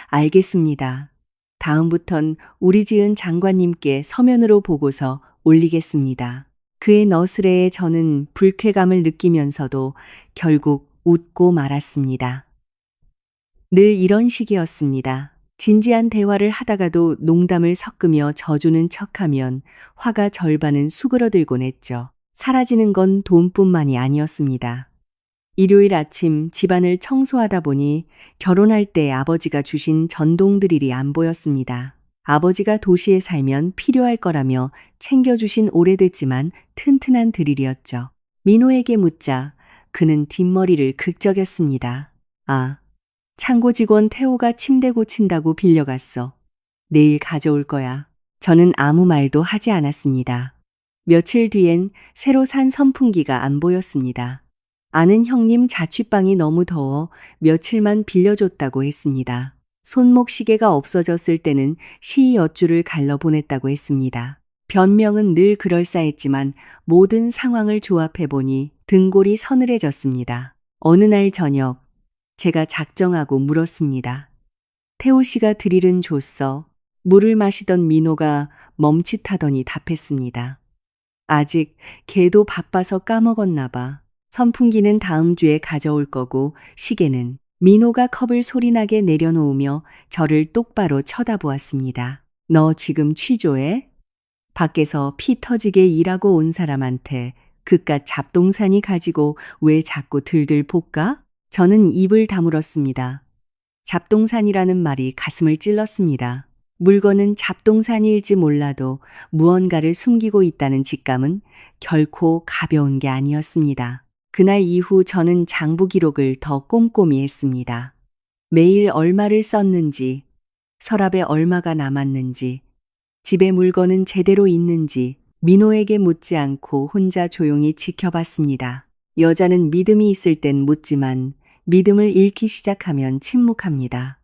알겠습니다. 다음부턴 우리 지은 장관님께 서면으로 보고서 올리겠습니다. 그의 너스레에 저는 불쾌감을 느끼면서도 결국 웃고 말았습니다. 늘 이런 식이었습니다. 진지한 대화를 하다가도 농담을 섞으며 져주는 척하면 화가 절반은 수그러들곤 했죠. 사라지는 건 돈뿐만이 아니었습니다. 일요일 아침 집안을 청소하다 보니 결혼할 때 아버지가 주신 전동 드릴이 안 보였습니다. 아버지가 도시에 살면 필요할 거라며 챙겨주신 오래됐지만 튼튼한 드릴이었죠. 민호에게 묻자 그는 뒷머리를 긁적였습니다. 아, 창고 직원 태호가 침대 고친다고 빌려갔어. 내일 가져올 거야. 저는 아무 말도 하지 않았습니다. 며칠 뒤엔 새로 산 선풍기가 안 보였습니다. 아는 형님 자취방이 너무 더워 며칠만 빌려줬다고 했습니다. 손목 시계가 없어졌을 때는 시이 엿줄을 갈러 보냈다고 했습니다. 변명은 늘 그럴싸했지만 모든 상황을 조합해보니 등골이 서늘해졌습니다. 어느 날 저녁 제가 작정하고 물었습니다. 태호 씨가 드릴은 줬어. 물을 마시던 민호가 멈칫하더니 답했습니다. 아직 걔도 바빠서 까먹었나 봐. 선풍기는 다음 주에 가져올 거고 시계는 민호가 컵을 소리나게 내려놓으며 저를 똑바로 쳐다보았습니다. 너 지금 취조해? 밖에서 피 터지게 일하고 온 사람한테 그깟 잡동사니 가지고 왜 자꾸 들들 볶아? 저는 입을 다물었습니다. 잡동사니라는 말이 가슴을 찔렀습니다. 물건은 잡동사니일지 몰라도 무언가를 숨기고 있다는 직감은 결코 가벼운 게 아니었습니다. 그날 이후 저는 장부 기록을 더 꼼꼼히 했습니다. 매일 얼마를 썼는지, 서랍에 얼마가 남았는지, 집에 물건은 제대로 있는지 민호에게 묻지 않고 혼자 조용히 지켜봤습니다. 여자는 믿음이 있을 땐 묻지만 믿음을 잃기 시작하면 침묵합니다.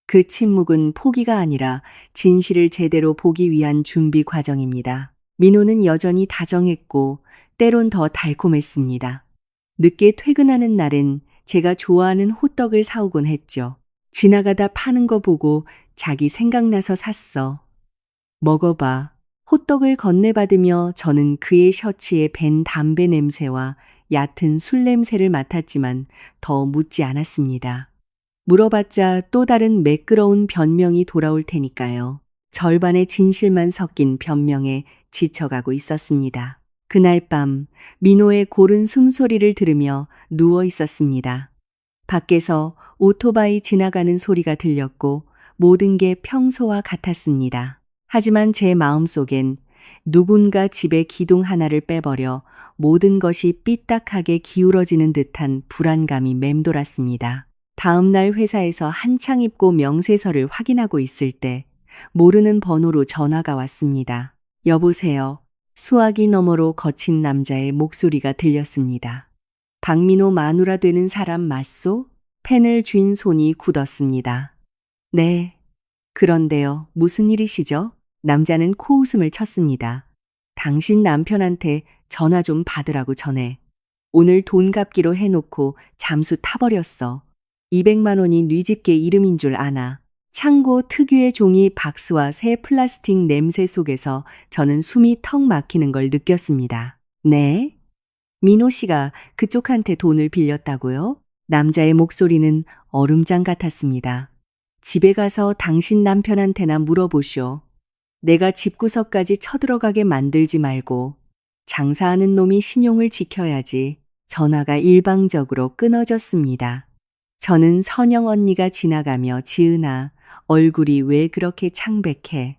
그 침묵은 포기가 아니라 진실을 제대로 보기 위한 준비 과정입니다. 민호는 여전히 다정했고 때론 더 달콤했습니다. 늦게 퇴근하는 날엔 제가 좋아하는 호떡을 사오곤 했죠. 지나가다 파는 거 보고 자기 생각나서 샀어. 먹어봐. 호떡을 건네받으며 저는 그의 셔츠에 밴 담배 냄새와 얕은 술 냄새를 맡았지만 더 묻지 않았습니다. 물어봤자 또 다른 매끄러운 변명이 돌아올 테니까요. 절반의 진실만 섞인 변명에 지쳐가고 있었습니다. 그날 밤 민호의 고른 숨소리를 들으며 누워 있었습니다. 밖에서 오토바이 지나가는 소리가 들렸고 모든 게 평소와 같았습니다. 하지만 제 마음속엔 누군가 집의 기둥 하나를 빼버려 모든 것이 삐딱하게 기울어지는 듯한 불안감이 맴돌았습니다. 다음 날 회사에서 한창 입고 명세서를 확인하고 있을 때 모르는 번호로 전화가 왔습니다. 여보세요. 수화기 너머로 거친 남자의 목소리가 들렸습니다. 박민호 마누라 되는 사람 맞소? 펜을 쥔 손이 굳었습니다. 네. 그런데요, 무슨 일이시죠? 남자는 코웃음을 쳤습니다. 당신 남편한테 전화 좀 받으라고 전해. 오늘 돈 갚기로 해놓고 잠수 타버렸어. 200만 원이 네 집게 이름인 줄 아나. 창고 특유의 종이 박스와 새 플라스틱 냄새 속에서 저는 숨이 턱 막히는 걸 느꼈습니다. 네? 민호 씨가 그쪽한테 돈을 빌렸다고요? 남자의 목소리는 얼음장 같았습니다. 집에 가서 당신 남편한테나 물어보쇼. 내가 집구석까지 쳐들어가게 만들지 말고 장사하는 놈이 신용을 지켜야지. 전화가 일방적으로 끊어졌습니다. 저는 선영 언니가 지나가며 지은아, 얼굴이 왜 그렇게 창백해?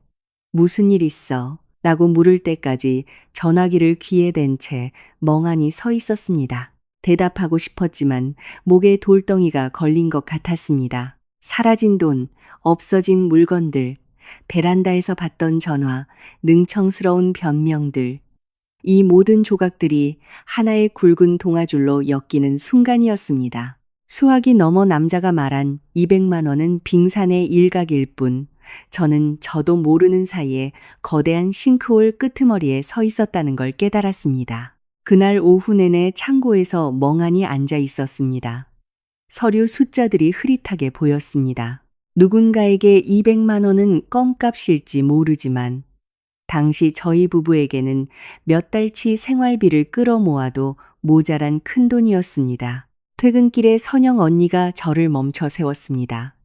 무슨 일 있어? 라고 물을 때까지 전화기를 귀에 댄 채 멍하니 서 있었습니다. 대답하고 싶었지만 목에 돌덩이가 걸린 것 같았습니다. 사라진 돈, 없어진 물건들, 베란다에서 받던 전화, 능청스러운 변명들. 이 모든 조각들이 하나의 굵은 동아줄로 엮이는 순간이었습니다. 수학이 넘어 남자가 말한 200만 원은 빙산의 일각일 뿐, 저는 저도 모르는 사이에 거대한 싱크홀 끄트머리에 서 있었다는 걸 깨달았습니다. 그날 오후 내내 창고에서 멍하니 앉아 있었습니다. 서류 숫자들이 흐릿하게 보였습니다. 누군가에게 200만 원은 껌값일지 모르지만 당시 저희 부부에게는 몇 달치 생활비를 끌어모아도 모자란 큰돈이었습니다. 퇴근길에 선영 언니가 저를 멈춰 세웠습니다.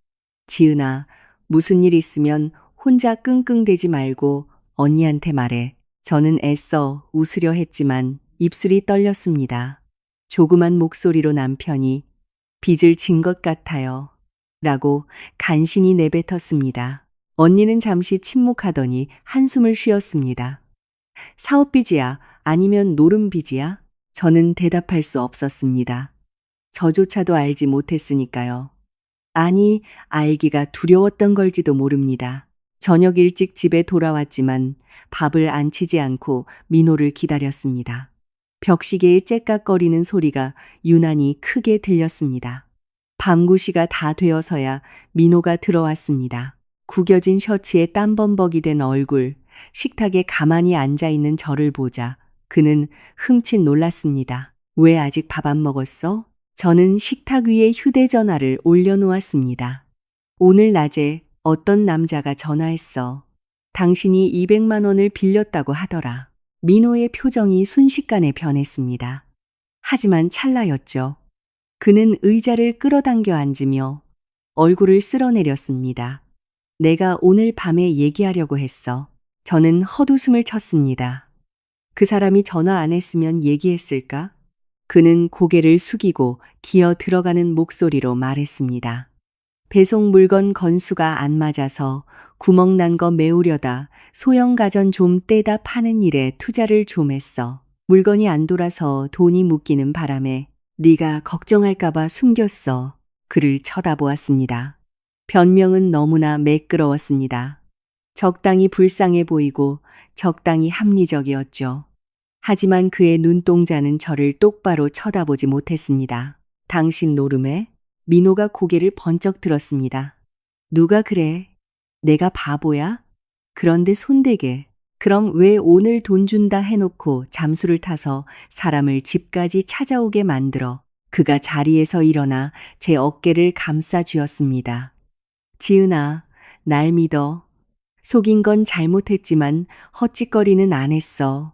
지은아, 무슨 일 있으면 혼자 끙끙대지 말고 언니한테 말해. 저는 애써 웃으려 했지만 입술이 떨렸습니다. 조그만 목소리로 남편이 빚을 진 것 같아요. 라고 간신히 내뱉었습니다. 언니는 잠시 침묵하더니 한숨을 쉬었습니다. 사업빚이야? 아니면 노름빚이야? 저는 대답할 수 없었습니다. 저조차도 알지 못했으니까요. 아니, 알기가 두려웠던 걸지도 모릅니다. 저녁 일찍 집에 돌아왔지만 밥을 안 치지 않고 민호를 기다렸습니다. 벽시계의 째깍거리는 소리가 유난히 크게 들렸습니다. 밤 9시가 다 되어서야 민호가 들어왔습니다. 구겨진 셔츠에 땀범벅이 된 얼굴, 식탁에 가만히 앉아있는 저를 보자 그는 흠칫 놀랐습니다. 왜 아직 밥 안 먹었어? 저는 식탁 위에 휴대전화를 올려놓았습니다. 오늘 낮에 어떤 남자가 전화했어. 당신이 200만 원을 빌렸다고 하더라. 민호의 표정이 순식간에 변했습니다. 하지만 찰나였죠. 그는 의자를 끌어당겨 앉으며 얼굴을 쓸어내렸습니다. 내가 오늘 밤에 얘기하려고 했어. 저는 헛웃음을 쳤습니다. 그 사람이 전화 안 했으면 얘기했을까? 그는 고개를 숙이고 기어 들어가는 목소리로 말했습니다. 배송 물건 건수가 안 맞아서 구멍 난 거 메우려다 소형 가전 좀 떼다 파는 일에 투자를 좀 했어. 물건이 안 돌아서 돈이 묶이는 바람에 네가 걱정할까 봐 숨겼어. 그를 쳐다보았습니다. 변명은 너무나 매끄러웠습니다. 적당히 불쌍해 보이고 적당히 합리적이었죠. 하지만 그의 눈동자는 저를 똑바로 쳐다보지 못했습니다. 당신 노름에? 민호가 고개를 번쩍 들었습니다. 누가 그래? 내가 바보야? 그런데 손대게. 그럼 왜 오늘 돈 준다 해놓고 잠수를 타서 사람을 집까지 찾아오게 만들어? 그가 자리에서 일어나 제 어깨를 감싸 쥐었습니다. 지은아, 날 믿어. 속인 건 잘못했지만 헛짓거리는 안 했어.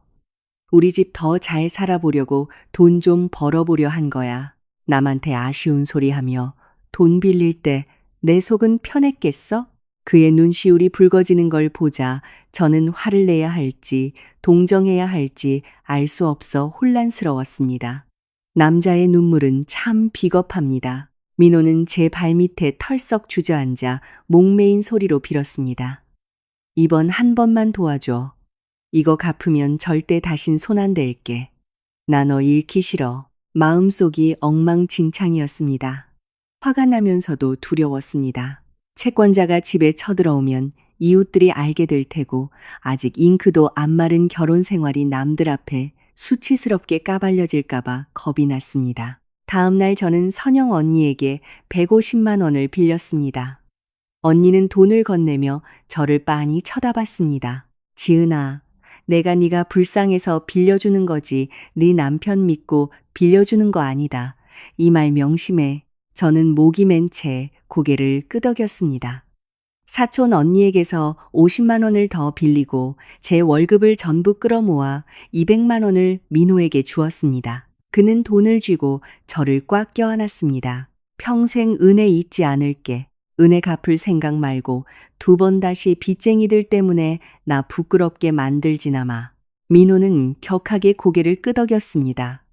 우리 집 더 잘 살아보려고 돈 좀 벌어보려 한 거야. 남한테 아쉬운 소리 하며 돈 빌릴 때 내 속은 편했겠어? 그의 눈시울이 붉어지는 걸 보자 저는 화를 내야 할지 동정해야 할지 알 수 없어 혼란스러웠습니다. 남자의 눈물은 참 비겁합니다. 민호는 제 발밑에 털썩 주저앉아 목매인 소리로 빌었습니다. 이번 한 번만 도와줘. 이거 갚으면 절대 다신 손 안 댈게. 나 너 잃기 싫어. 마음속이 엉망진창이었습니다. 화가 나면서도 두려웠습니다. 채권자가 집에 쳐들어오면 이웃들이 알게 될 테고 아직 잉크도 안 마른 결혼 생활이 남들 앞에 수치스럽게 까발려질까봐 겁이 났습니다. 다음 날 저는 선영 언니에게 150만 원을 빌렸습니다. 언니는 돈을 건네며 저를 빤히 쳐다봤습니다. 지은아, 내가 네가 불쌍해서 빌려주는 거지 네 남편 믿고 빌려주는 거 아니다. 이 말 명심해. 저는 목이 맨 채 고개를 끄덕였습니다. 사촌 언니에게서 50만 원을 더 빌리고 제 월급을 전부 끌어모아 200만 원을 민호에게 주었습니다. 그는 돈을 쥐고 저를 꽉 껴안았습니다. 평생 은혜 잊지 않을게. 은혜 갚을 생각 말고 2번 다시 빚쟁이들 때문에 나 부끄럽게 만들지나 마. 민호는 격하게 고개를 끄덕였습니다.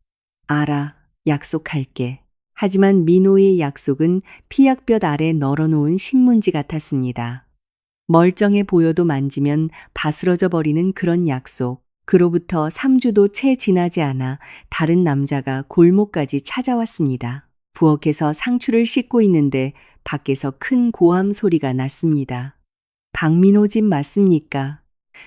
알아, 약속할게. 하지만 민호의 약속은 피약볕 아래 널어놓은 신문지 같았습니다. 멀쩡해 보여도 만지면 바스러져 버리는 그런 약속. 그로부터 3주도 채 지나지 않아 다른 남자가 골목까지 찾아왔습니다. 부엌에서 상추를 씻고 있는데 밖에서 큰 고함 소리가 났습니다. 박민호 집 맞습니까?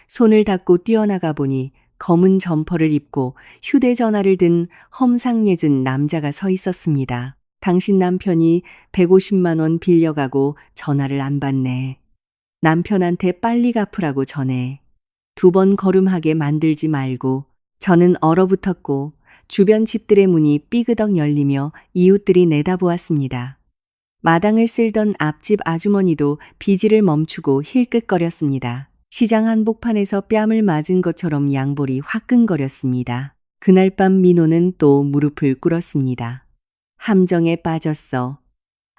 손을 닦고 뛰어나가 보니 검은 점퍼를 입고 휴대전화를 든 험상궂은 남자가 서 있었습니다. 당신 남편이 150만 원 빌려가고 전화를 안 받네. 남편한테 빨리 갚으라고 전해. 2번 거름하게 만들지 말고. 저는 얼어붙었고 주변 집들의 문이 삐그덕 열리며 이웃들이 내다보았습니다. 마당을 쓸던 앞집 아주머니도 비지를 멈추고 힐끗거렸습니다. 시장 한복판에서 뺨을 맞은 것처럼 양볼이 화끈거렸습니다. 그날 밤 민호는 또 무릎을 꿇었습니다. 함정에 빠졌어.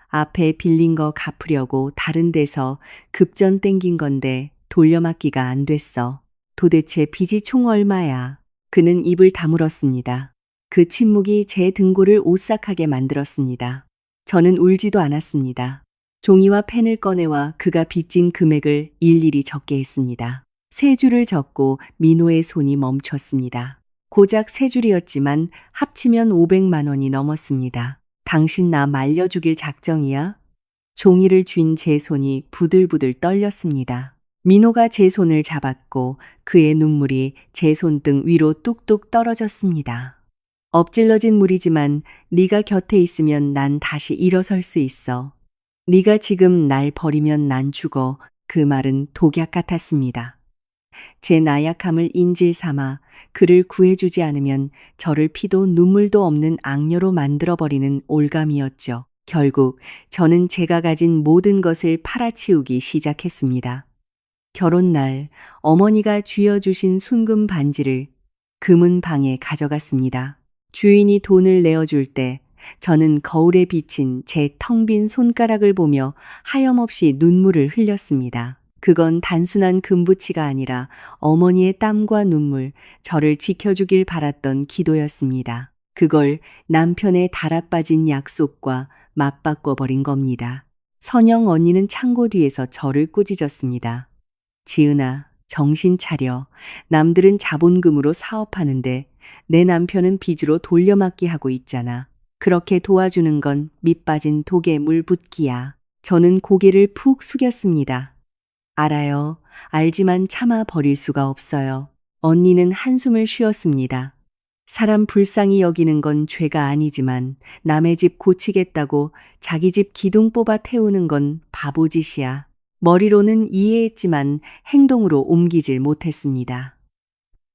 앞에 빌린 거 갚으려고 다른 데서 급전 땡긴 건데 돌려막기가 안 됐어. 도대체 빚이 총 얼마야? 그는 입을 다물었습니다. 그 침묵이 제 등골을 오싹하게 만들었습니다. 저는 울지도 않았습니다. 종이와 펜을 꺼내와 그가 빚진 금액을 일일이 적게 했습니다. 3줄을 적고 민호의 손이 멈췄습니다. 고작 3줄이었지만 합치면 500만 원이 넘었습니다. 당신 나 말려 죽일 작정이야? 종이를 쥔 제 손이 부들부들 떨렸습니다. 민호가 제 손을 잡았고 그의 눈물이 제 손등 위로 뚝뚝 떨어졌습니다. 엎질러진 물이지만 네가 곁에 있으면 난 다시 일어설 수 있어. 네가 지금 날 버리면 난 죽어. 그 말은 독약 같았습니다. 제 나약함을 인질 삼아 그를 구해주지 않으면 저를 피도 눈물도 없는 악녀로 만들어버리는 올감이었죠. 결국 저는 제가 가진 모든 것을 팔아치우기 시작했습니다. 결혼날 어머니가 쥐어주신 순금 반지를 금은 방에 가져갔습니다. 주인이 돈을 내어줄 때 저는 거울에 비친 제 텅 빈 손가락을 보며 하염없이 눈물을 흘렸습니다. 그건 단순한 금부치가 아니라 어머니의 땀과 눈물, 저를 지켜주길 바랐던 기도였습니다. 그걸 남편의 달아빠진 약속과 맞바꿔버린 겁니다. 선영 언니는 창고 뒤에서 저를 꾸짖었습니다. 지은아, 정신 차려. 남들은 자본금으로 사업하는데 내 남편은 빚으로 돌려막기 하고 있잖아. 그렇게 도와주는 건 밑빠진 독에 물 붓기야. 저는 고개를 푹 숙였습니다. 알아요. 알지만 참아 버릴 수가 없어요. 언니는 한숨을 쉬었습니다. 사람 불쌍히 여기는 건 죄가 아니지만 남의 집 고치겠다고 자기 집 기둥 뽑아 태우는 건 바보짓이야. 머리로는 이해했지만 행동으로 옮기질 못했습니다.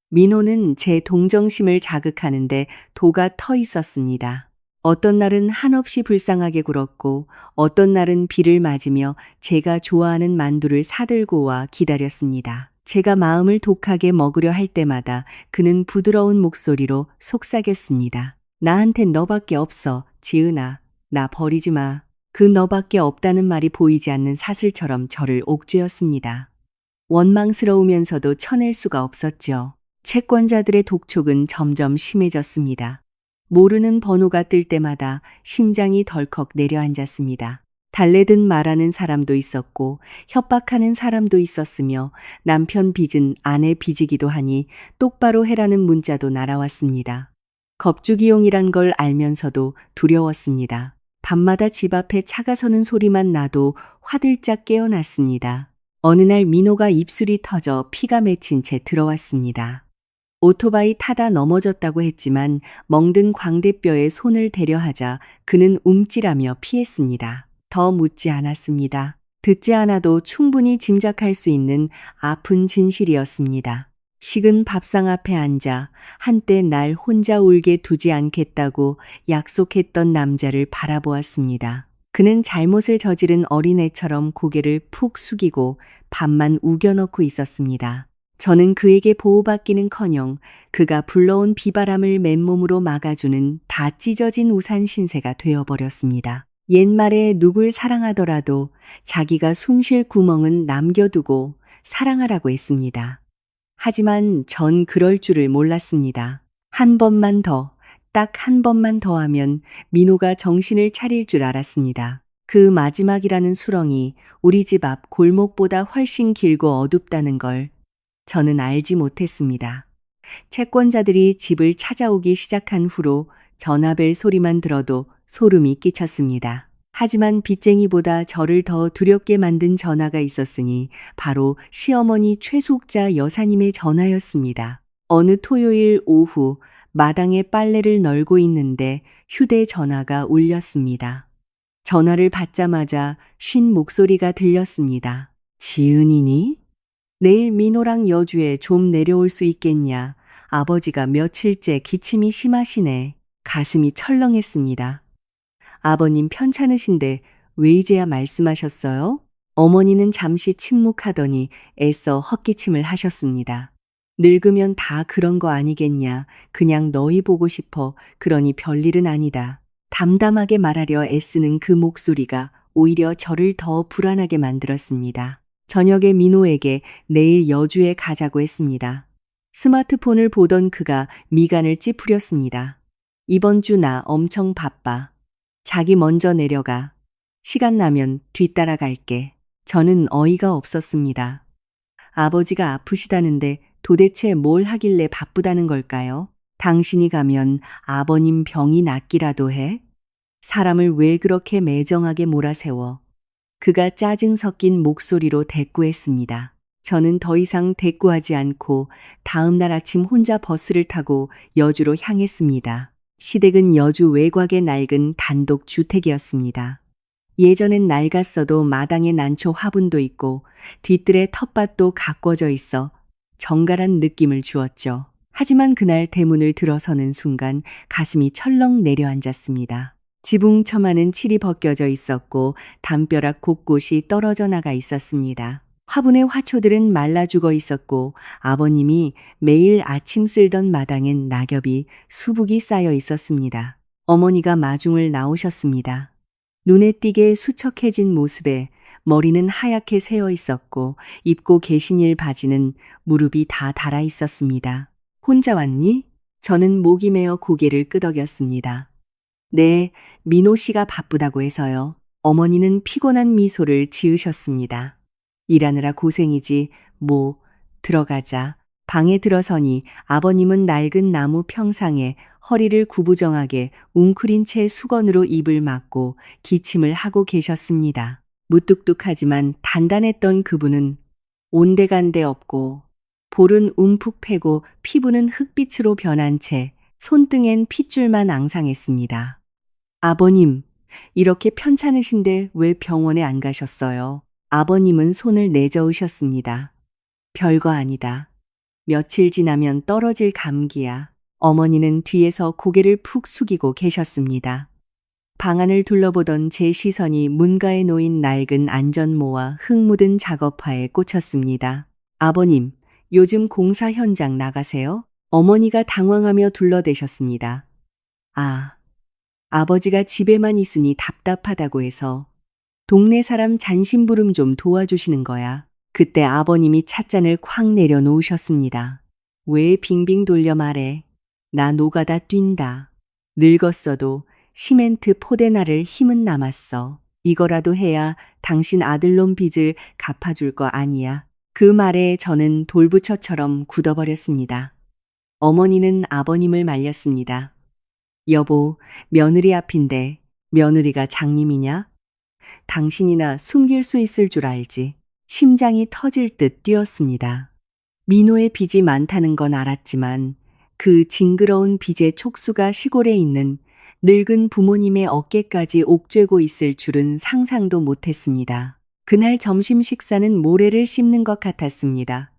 민호는 제 동정심을 자극하는데 도가 터 있었습니다. 어떤 날은 한없이 불쌍하게 굴었고 어떤 날은 비를 맞으며 제가 좋아하는 만두를 사들고 와 기다렸습니다. 제가 마음을 독하게 먹으려 할 때마다 그는 부드러운 목소리로 속삭였습니다. 나한텐 너밖에 없어, 지은아. 나 버리지 마. 그 너밖에 없다는 말이 보이지 않는 사슬처럼 저를 옥죄었습니다. 원망스러우면서도 쳐낼 수가 없었죠. 채권자들의 독촉은 점점 심해졌습니다. 모르는 번호가 뜰 때마다 심장이 덜컥 내려앉았습니다. 달래듯 말하는 사람도 있었고 협박하는 사람도 있었으며 남편 빚은 아내 빚이기도 하니 똑바로 해라는 문자도 날아왔습니다. 겁주기용이란 걸 알면서도 두려웠습니다. 밤마다 집 앞에 차가 서는 소리만 나도 화들짝 깨어났습니다. 어느 날 민호가 입술이 터져 피가 맺힌 채 들어왔습니다. 오토바이 타다 넘어졌다고 했지만 멍든 광대뼈에 손을 대려 하자 그는 움찔하며 피했습니다. 더 묻지 않았습니다. 듣지 않아도 충분히 짐작할 수 있는 아픈 진실이었습니다. 식은 밥상 앞에 앉아 한때 날 혼자 울게 두지 않겠다고 약속했던 남자를 바라보았습니다. 그는 잘못을 저지른 어린애처럼 고개를 푹 숙이고 밥만 우겨넣고 있었습니다. 저는 그에게 보호받기는커녕 그가 불러온 비바람을 맨몸으로 막아주는 다 찢어진 우산 신세가 되어버렸습니다. 옛말에 누굴 사랑하더라도 자기가 숨쉴 구멍은 남겨두고 사랑하라고 했습니다. 하지만 전 그럴 줄을 몰랐습니다. 한 번만 더, 딱 한 번만 더 하면 민호가 정신을 차릴 줄 알았습니다. 그 마지막이라는 수렁이 우리 집 앞 골목보다 훨씬 길고 어둡다는 걸 저는 알지 못했습니다. 채권자들이 집을 찾아오기 시작한 후로 전화벨 소리만 들어도 소름이 끼쳤습니다. 하지만 빚쟁이보다 저를 더 두렵게 만든 전화가 있었으니 바로 시어머니 최숙자 여사님의 전화였습니다. 어느 토요일 오후 마당에 빨래를 널고 있는데 휴대전화가 울렸습니다. 전화를 받자마자 쉰 목소리가 들렸습니다. 지은이니? 내일 민호랑 여주에 좀 내려올 수 있겠냐? 아버지가 며칠째 기침이 심하시네. 가슴이 철렁했습니다. 아버님 편찮으신데 왜 이제야 말씀하셨어요? 어머니는 잠시 침묵하더니 애써 헛기침을 하셨습니다. 늙으면 다 그런 거 아니겠냐. 그냥 너희 보고 싶어. 그러니 별일은 아니다. 담담하게 말하려 애쓰는 그 목소리가 오히려 저를 더 불안하게 만들었습니다. 저녁에 민호에게 내일 여주에 가자고 했습니다. 스마트폰을 보던 그가 미간을 찌푸렸습니다. 이번 주 나 엄청 바빠. 자기 먼저 내려가. 시간 나면 뒤따라 갈게. 저는 어이가 없었습니다. 아버지가 아프시다는데 도대체 뭘 하길래 바쁘다는 걸까요? 당신이 가면 아버님 병이 낫기라도 해? 사람을 왜 그렇게 매정하게 몰아세워? 그가 짜증 섞인 목소리로 대꾸했습니다. 저는 더 이상 대꾸하지 않고 다음 날 아침 혼자 버스를 타고 여주로 향했습니다. 시댁은 여주 외곽의 낡은 단독 주택이었습니다. 예전엔 낡았어도 마당에 난초 화분도 있고 뒤뜰에 텃밭도 가꿔져 있어 정갈한 느낌을 주었죠. 하지만 그날 대문을 들어서는 순간 가슴이 철렁 내려앉았습니다. 지붕 처마는 칠이 벗겨져 있었고 담벼락 곳곳이 떨어져 나가 있었습니다. 화분의 화초들은 말라 죽어 있었고 아버님이 매일 아침 쓸던 마당엔 낙엽이 수북이 쌓여 있었습니다. 어머니가 마중을 나오셨습니다. 눈에 띄게 수척해진 모습에 머리는 하얗게 새어 있었고 입고 계신 일 바지는 무릎이 다 닳아 있었습니다. 혼자 왔니? 저는 목이 메어 고개를 끄덕였습니다. 네, 민호 씨가 바쁘다고 해서요. 어머니는 피곤한 미소를 지으셨습니다. 일하느라 고생이지, 뭐, 들어가자. 방에 들어서니 아버님은 낡은 나무 평상에 허리를 구부정하게 웅크린 채 수건으로 입을 막고 기침을 하고 계셨습니다. 무뚝뚝하지만 단단했던 그분은 온데간데 없고 볼은 움푹 패고 피부는 흑빛으로 변한 채 손등엔 핏줄만 앙상했습니다. 아버님, 이렇게 편찮으신데 왜 병원에 안 가셨어요? 아버님은 손을 내저으셨습니다. 별거 아니다. 며칠 지나면 떨어질 감기야. 어머니는 뒤에서 고개를 푹 숙이고 계셨습니다. 방안을 둘러보던 제 시선이 문가에 놓인 낡은 안전모와 흙 묻은 작업화에 꽂혔습니다. 아버님, 요즘 공사 현장 나가세요? 어머니가 당황하며 둘러대셨습니다. 아, 아버지가 집에만 있으니 답답하다고 해서 동네 사람 잔심부름 좀 도와주시는 거야. 그때 아버님이 찻잔을 콱 내려놓으셨습니다. 왜 빙빙 돌려 말해. 나 노가다 뛴다. 늙었어도 시멘트 포대나를 힘은 남았어. 이거라도 해야 당신 아들놈 빚을 갚아줄 거 아니야. 그 말에 저는 돌부처처럼 굳어버렸습니다. 어머니는 아버님을 말렸습니다. 여보, 며느리 앞인데 며느리가 장님이냐? 당신이나 숨길 수 있을 줄 알지. 심장이 터질 듯 뛰었습니다. 민호의 빚이 많다는 건 알았지만 그 징그러운 빚의 촉수가 시골에 있는 늙은 부모님의 어깨까지 옥죄고 있을 줄은 상상도 못했습니다. 그날 점심 식사는 모래를 씹는 것 같았습니다.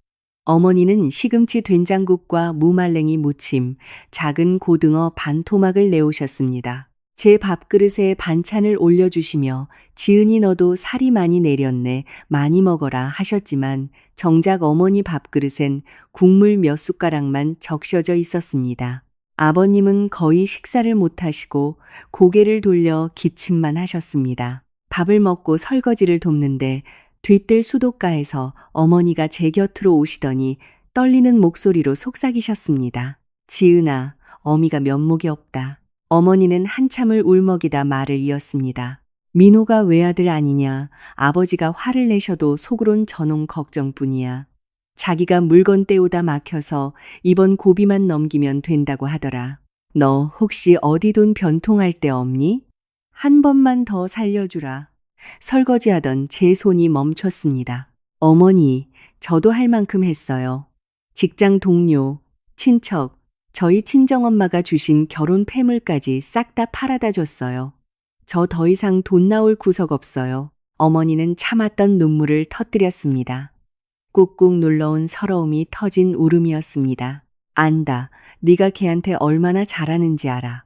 어머니는 시금치 된장국과 무말랭이 무침, 작은 고등어 반 토막을 내오셨습니다. 제 밥그릇에 반찬을 올려주시며 지은이 너도 살이 많이 내렸네, 많이 먹어라 하셨지만 정작 어머니 밥그릇엔 국물 몇 숟가락만 적셔져 있었습니다. 아버님은 거의 식사를 못하시고 고개를 돌려 기침만 하셨습니다. 밥을 먹고 설거지를 돕는데 뒤뜰 수도가에서 어머니가 제 곁으로 오시더니 떨리는 목소리로 속삭이셨습니다. 지은아, 어미가 면목이 없다. 어머니는 한참을 울먹이다 말을 이었습니다. 민호가 외아들 아니냐. 아버지가 화를 내셔도 속으론 저놈 걱정뿐이야. 자기가 물건 떼오다 막혀서 이번 고비만 넘기면 된다고 하더라. 너 혹시 어디 돈 변통할 데 없니? 한 번만 더 살려주라. 설거지하던 제 손이 멈췄습니다. 어머니, 저도 할 만큼 했어요. 직장 동료, 친척, 저희 친정엄마가 주신 결혼 폐물까지 싹 다 팔아다 줬어요. 저 더 이상 돈 나올 구석 없어요. 어머니는 참았던 눈물을 터뜨렸습니다. 꾹꾹 눌러온 서러움이 터진 울음이었습니다. 안다. 네가 걔한테 얼마나 잘하는지 알아.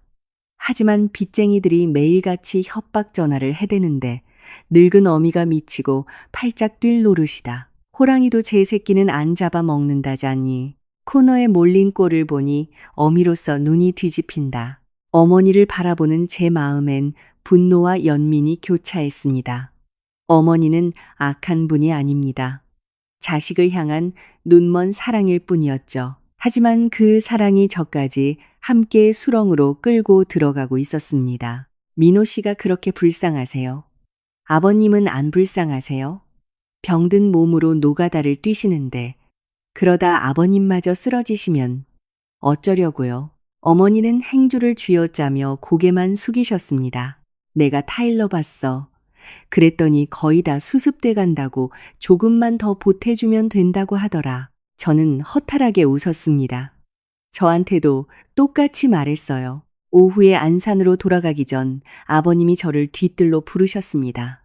하지만 빚쟁이들이 매일같이 협박 전화를 해대는데 늙은 어미가 미치고 팔짝 뛸 노릇이다. 호랑이도 제 새끼는 안 잡아먹는다자니. 코너에 몰린 꼴을 보니 어미로서 눈이 뒤집힌다. 어머니를 바라보는 제 마음엔 분노와 연민이 교차했습니다. 어머니는 악한 분이 아닙니다. 자식을 향한 눈먼 사랑일 뿐이었죠. 하지만 그 사랑이 저까지 함께 수렁으로 끌고 들어가고 있었습니다. 민호 씨가 그렇게 불쌍하세요? 아버님은 안 불쌍하세요? 병든 몸으로 노가다를 뛰시는데 그러다 아버님마저 쓰러지시면 어쩌려고요? 어머니는 행주를 쥐어짜며 고개만 숙이셨습니다. 내가 타일러 봤어. 그랬더니 거의 다 수습돼 간다고 조금만 더 보태주면 된다고 하더라. 저는 허탈하게 웃었습니다. 저한테도 똑같이 말했어요. 오후에 안산으로 돌아가기 전 아버님이 저를 뒤뜰로 부르셨습니다.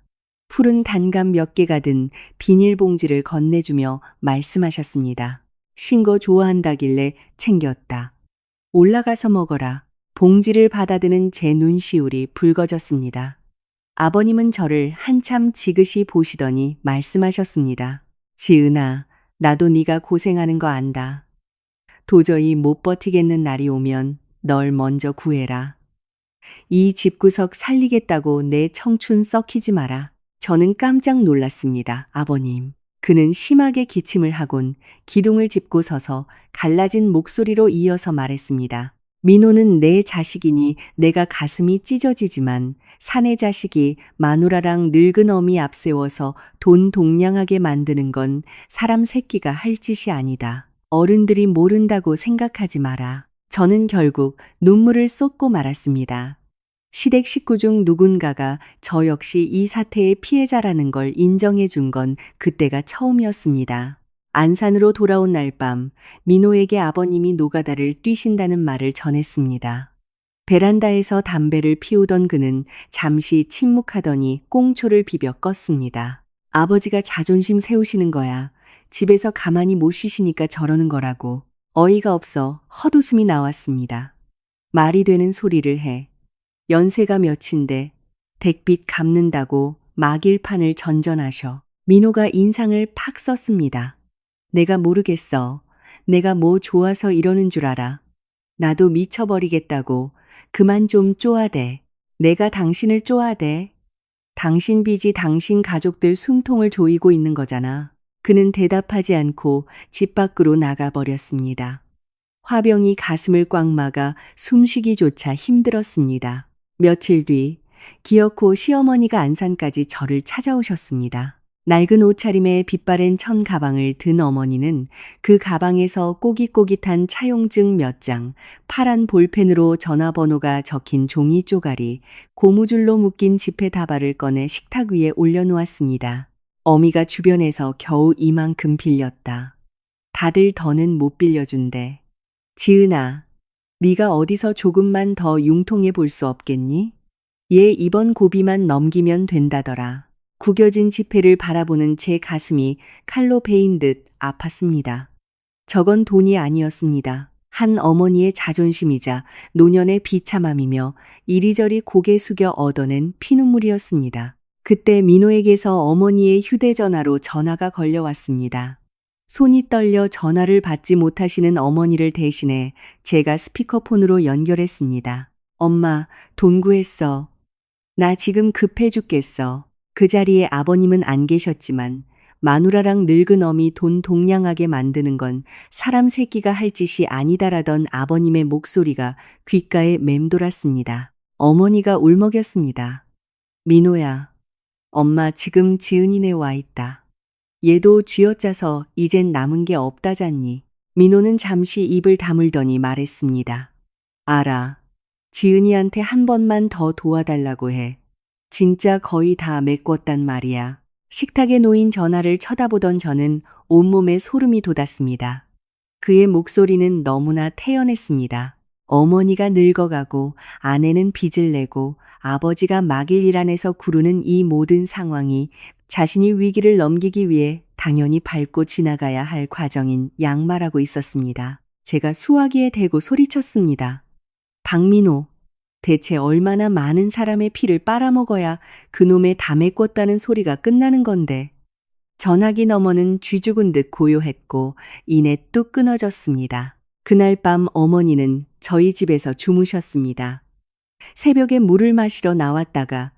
푸른 단감 몇 개가 든 비닐봉지를 건네주며 말씀하셨습니다. 신 거 좋아한다길래 챙겼다. 올라가서 먹어라. 봉지를 받아드는 제 눈시울이 붉어졌습니다. 아버님은 저를 한참 지그시 보시더니 말씀하셨습니다. 지은아, 나도 네가 고생하는 거 안다. 도저히 못 버티겠는 날이 오면 널 먼저 구해라. 이 집구석 살리겠다고 내 청춘 썩히지 마라. 저는 깜짝 놀랐습니다. 아버님. 그는 심하게 기침을 하곤 기둥을 짚고 서서 갈라진 목소리로 이어서 말했습니다. 민호는 내 자식이니 내가 가슴이 찢어지지만 사내 자식이 마누라랑 늙은 어미 앞세워서 돈 동냥하게 만드는 건 사람 새끼가 할 짓이 아니다. 어른들이 모른다고 생각하지 마라. 저는 결국 눈물을 쏟고 말았습니다. 시댁 식구 중 누군가가 저 역시 이 사태의 피해자라는 걸 인정해 준 건 그때가 처음이었습니다. 안산으로 돌아온 날 밤 민호에게 아버님이 노가다를 뛰신다는 말을 전했습니다. 베란다에서 담배를 피우던 그는 잠시 침묵하더니 꽁초를 비벼 껐습니다. 아버지가 자존심 세우시는 거야. 집에서 가만히 못 쉬시니까 저러는 거라고. 어이가 없어 헛웃음이 나왔습니다. 말이 되는 소리를 해. 연세가 몇인데 댁빚 갚는다고 막일판을 전전하셔. 민호가 인상을 팍 썼습니다. 내가 모르겠어. 내가 뭐 좋아서 이러는 줄 알아. 나도 미쳐버리겠다고. 그만 좀 쪼아대. 내가 당신을 쪼아대. 당신 빚이 당신 가족들 숨통을 조이고 있는 거잖아. 그는 대답하지 않고 집 밖으로 나가버렸습니다. 화병이 가슴을 꽉 막아 숨쉬기조차 힘들었습니다. 며칠 뒤 기어코 시어머니가 안산까지 저를 찾아오셨습니다. 낡은 옷차림에 빛바랜 천 가방을 든 어머니는 그 가방에서 꼬깃꼬깃한 차용증 몇 장, 파란 볼펜으로 전화번호가 적힌 종이 쪼가리, 고무줄로 묶인 지폐 다발을 꺼내 식탁 위에 올려놓았습니다. 어미가 주변에서 겨우 이만큼 빌렸다. 다들 더는 못 빌려준대. 지은아, 네가 어디서 조금만 더 융통해 볼 수 없겠니? 얘 이번 고비만 넘기면 된다더라. 구겨진 지폐를 바라보는 제 가슴이 칼로 베인 듯 아팠습니다. 저건 돈이 아니었습니다. 한 어머니의 자존심이자 노년의 비참함이며 이리저리 고개 숙여 얻어낸 피눈물이었습니다. 그때 민호에게서 어머니의 휴대전화로 전화가 걸려왔습니다. 손이 떨려 전화를 받지 못하시는 어머니를 대신해 제가 스피커폰으로 연결했습니다. 엄마, 돈 구했어. 나 지금 급해 죽겠어. 그 자리에 아버님은 안 계셨지만 마누라랑 늙은 어미 돈 동냥하게 만드는 건 사람 새끼가 할 짓이 아니다라던 아버님의 목소리가 귓가에 맴돌았습니다. 어머니가 울먹였습니다. 민호야, 엄마 지금 지은이네 와 있다. 얘도 쥐어짜서 이젠 남은 게 없다잖니. 민호는 잠시 입을 다물더니 말했습니다. 알아. 지은이한테 한 번만 더 도와달라고 해. 진짜 거의 다 메꿨단 말이야. 식탁에 놓인 전화를 쳐다보던 저는 온몸에 소름이 돋았습니다. 그의 목소리는 너무나 태연했습니다. 어머니가 늙어가고 아내는 빚을 내고 아버지가 막일 일 안에서 구르는 이 모든 상황이 자신이 위기를 넘기기 위해 당연히 밟고 지나가야 할 과정인 양말하고 있었습니다. 제가 수화기에 대고 소리쳤습니다. 박민호, 대체 얼마나 많은 사람의 피를 빨아먹어야 그놈의 다 메꿨다는 소리가 끝나는 건데. 전화기 너머는 쥐 죽은 듯 고요했고 이내 뚝 끊어졌습니다. 그날 밤 어머니는 저희 집에서 주무셨습니다. 새벽에 물을 마시러 나왔다가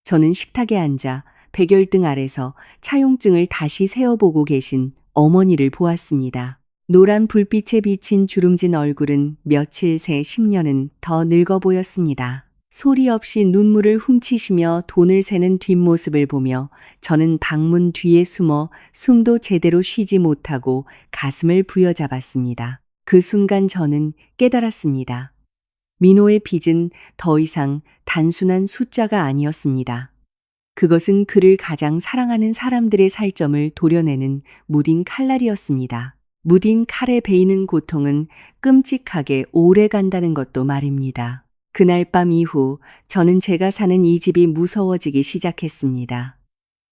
저는 식탁에 앉아 백열등 아래서 차용증을 다시 세어보고 계신 어머니를 보았습니다. 노란 불빛에 비친 주름진 얼굴은 며칠 새 10년은 더 늙어 보였습니다. 소리 없이 눈물을 훔치시며 돈을 세는 뒷모습을 보며 저는 방문 뒤에 숨어 숨도 제대로 쉬지 못하고 가슴을 부여잡았습니다. 그 순간 저는 깨달았습니다. 민호의 빚은 더 이상 단순한 숫자가 아니었습니다. 그것은 그를 가장 사랑하는 사람들의 살점을 도려내는 무딘 칼날이었습니다. 무딘 칼에 베이는 고통은 끔찍하게 오래 간다는 것도 말입니다. 그날 밤 이후 저는 제가 사는 이 집이 무서워지기 시작했습니다.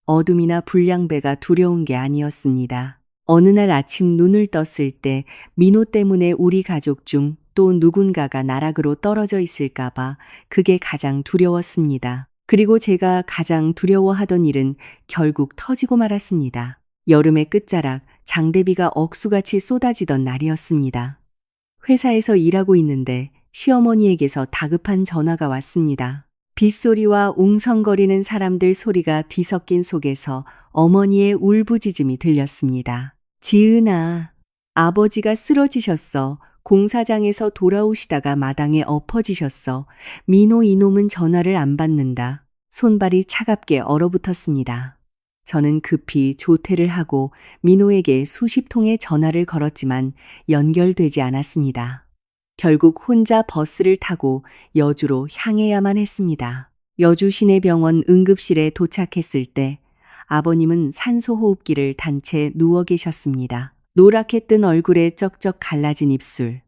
어둠이나 불량배가 두려운 게 아니었습니다. 어느 날 아침 눈을 떴을 때 민호 때문에 우리 가족 중 또 누군가가 나락으로 떨어져 있을까봐 그게 가장 두려웠습니다. 그리고 제가 가장 두려워하던 일은 결국 터지고 말았습니다. 여름의 끝자락 장대비가 억수같이 쏟아지던 날이었습니다. 회사에서 일하고 있는데 시어머니에게서 다급한 전화가 왔습니다. 빗소리와 웅성거리는 사람들 소리가 뒤섞인 속에서 어머니의 울부짖음이 들렸습니다. 지은아, 아버지가 쓰러지셨어. 공사장에서 돌아오시다가 마당에 엎어지셨어. 민호 이놈은 전화를 안 받는다. 손발이 차갑게 얼어붙었습니다. 저는 급히 조퇴를 하고 민호에게 수십 통의 전화를 걸었지만 연결되지 않았습니다. 결국 혼자 버스를 타고 여주로 향해야만 했습니다. 여주 시내병원 응급실에 도착했을 때 아버님은 산소호흡기를 단 채 누워 계셨습니다. 노랗게 뜬 얼굴에 쩍쩍 갈라진 입술,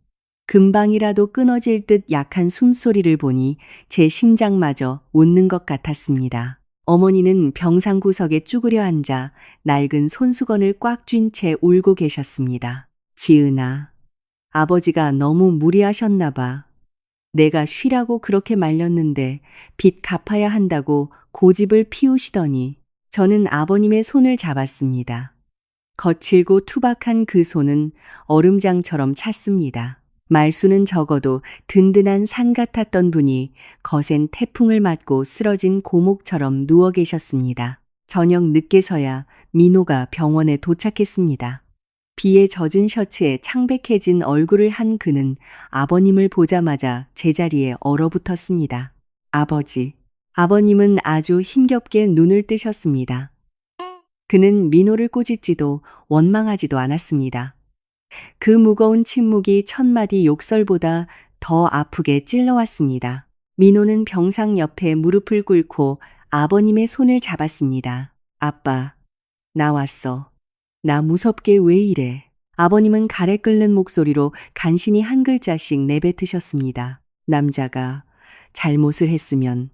금방이라도 끊어질 듯 약한 숨소리를 보니 제 심장마저 웃는 것 같았습니다. 어머니는 병상 구석에 쭈그려 앉아 낡은 손수건을 꽉 쥔 채 울고 계셨습니다. 지은아, 아버지가 너무 무리하셨나 봐. 내가 쉬라고 그렇게 말렸는데 빚 갚아야 한다고 고집을 피우시더니. 저는 아버님의 손을 잡았습니다. 거칠고 투박한 그 손은 얼음장처럼 찼습니다. 말수는 적어도 든든한 산 같았던 분이 거센 태풍을 맞고 쓰러진 고목처럼 누워 계셨습니다. 저녁 늦게서야 민호가 병원에 도착했습니다. 비에 젖은 셔츠에 창백해진 얼굴을 한 그는 아버님을 보자마자 제자리에 얼어붙었습니다. 아버지. 아버님은 아주 힘겹게 눈을 뜨셨습니다. 그는 민호를 꾸짖지도 원망하지도 않았습니다. 그 무거운 침묵이 천마디 욕설보다 더 아프게 찔러왔습니다. 민호는 병상 옆에 무릎을 꿇고 아버님의 손을 잡았습니다. 아빠, 나 왔어. 나 무섭게 왜 이래? 아버님은 가래 끓는 목소리로 간신히 한 글자씩 내뱉으셨습니다. 남자가 잘못을 했으면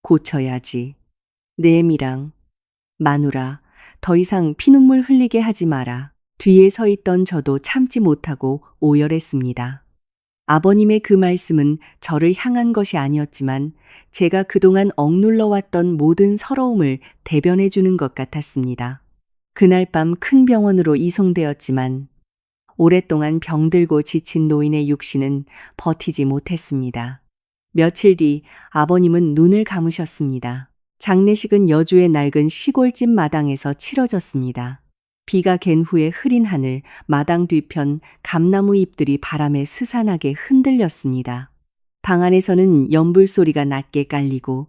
고쳐야지. 내미랑 마누라, 더 이상 피눈물 흘리게 하지 마라. 뒤에 서 있던 저도 참지 못하고 오열했습니다. 아버님의 그 말씀은 저를 향한 것이 아니었지만 제가 그동안 억눌러왔던 모든 서러움을 대변해 주는 것 같았습니다. 그날 밤 큰 병원으로 이송되었지만 오랫동안 병들고 지친 노인의 육신은 버티지 못했습니다. 며칠 뒤 아버님은 눈을 감으셨습니다. 장례식은 여주의 낡은 시골집 마당에서 치러졌습니다. 비가 갠 후에 흐린 하늘, 마당 뒤편 감나무 잎들이 바람에 스산하게 흔들렸습니다. 방 안에서는 연불 소리가 낮게 깔리고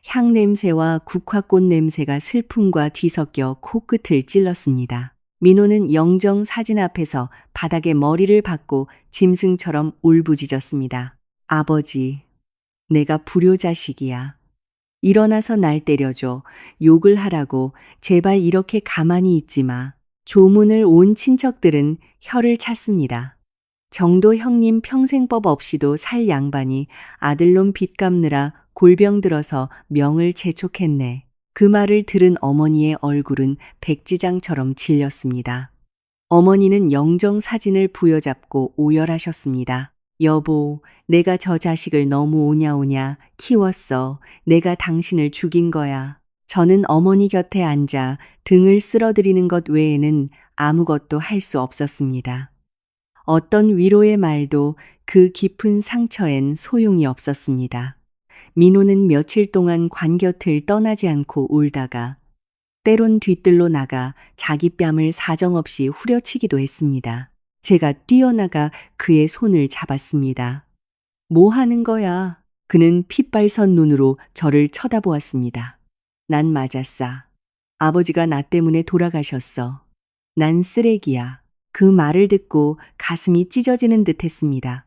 향 냄새와 국화꽃 냄새가 슬픔과 뒤섞여 코끝을 찔렀습니다. 민호는 영정 사진 앞에서 바닥에 머리를 박고 짐승처럼 울부짖었습니다. 아버지, 내가 불효자식이야. 일어나서 날 때려줘. 욕을 하라고. 제발 이렇게 가만히 있지 마. 조문을 온 친척들은 혀를 찼습니다. 정도 형님 평생법 없이도 살 양반이 아들놈 빚 갚느라 골병 들어서 명을 재촉했네. 그 말을 들은 어머니의 얼굴은 백지장처럼 질렸습니다. 어머니는 영정 사진을 부여잡고 오열하셨습니다. 여보, 내가 저 자식을 너무 오냐오냐 키웠어. 내가 당신을 죽인 거야. 저는 어머니 곁에 앉아 등을 쓸어드리는 것 외에는 아무것도 할 수 없었습니다. 어떤 위로의 말도 그 깊은 상처엔 소용이 없었습니다. 민호는 며칠 동안 관 곁을 떠나지 않고 울다가 때론 뒤뜰로 나가 자기 뺨을 사정없이 후려치기도 했습니다. 제가 뛰어나가 그의 손을 잡았습니다. 뭐 하는 거야? 그는 핏발선 눈으로 저를 쳐다보았습니다. 난 맞았어. 아버지가 나 때문에 돌아가셨어. 난 쓰레기야. 그 말을 듣고 가슴이 찢어지는 듯 했습니다.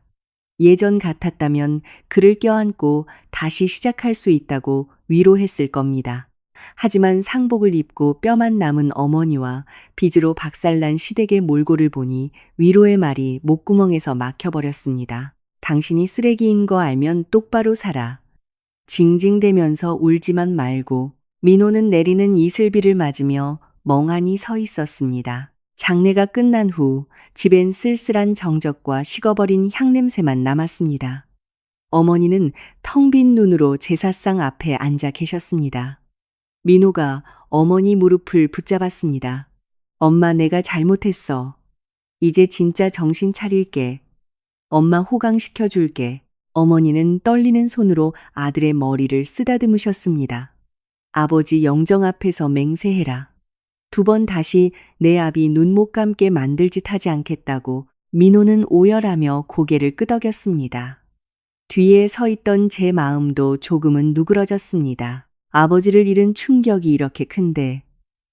예전 같았다면 그를 껴안고 다시 시작할 수 있다고 위로했을 겁니다. 하지만 상복을 입고 뼈만 남은 어머니와 빚으로 박살난 시댁의 몰골을 보니 위로의 말이 목구멍에서 막혀버렸습니다. 당신이 쓰레기인 거 알면 똑바로 살아. 징징대면서 울지만 말고. 민호는 내리는 이슬비를 맞으며 멍하니 서 있었습니다. 장례가 끝난 후 집엔 쓸쓸한 정적과 식어버린 향냄새만 남았습니다. 어머니는 텅 빈 눈으로 제사상 앞에 앉아 계셨습니다. 민호가 어머니 무릎을 붙잡았습니다. 엄마, 내가 잘못했어. 이제 진짜 정신 차릴게. 엄마 호강시켜 줄게. 어머니는 떨리는 손으로 아들의 머리를 쓰다듬으셨습니다. 아버지 영정 앞에서 맹세해라. 2번 다시 내 아비 눈 못 감게 만들 짓 하지 않겠다고. 민호는 오열하며 고개를 끄덕였습니다. 뒤에 서 있던 제 마음도 조금은 누그러졌습니다. 아버지를 잃은 충격이 이렇게 큰데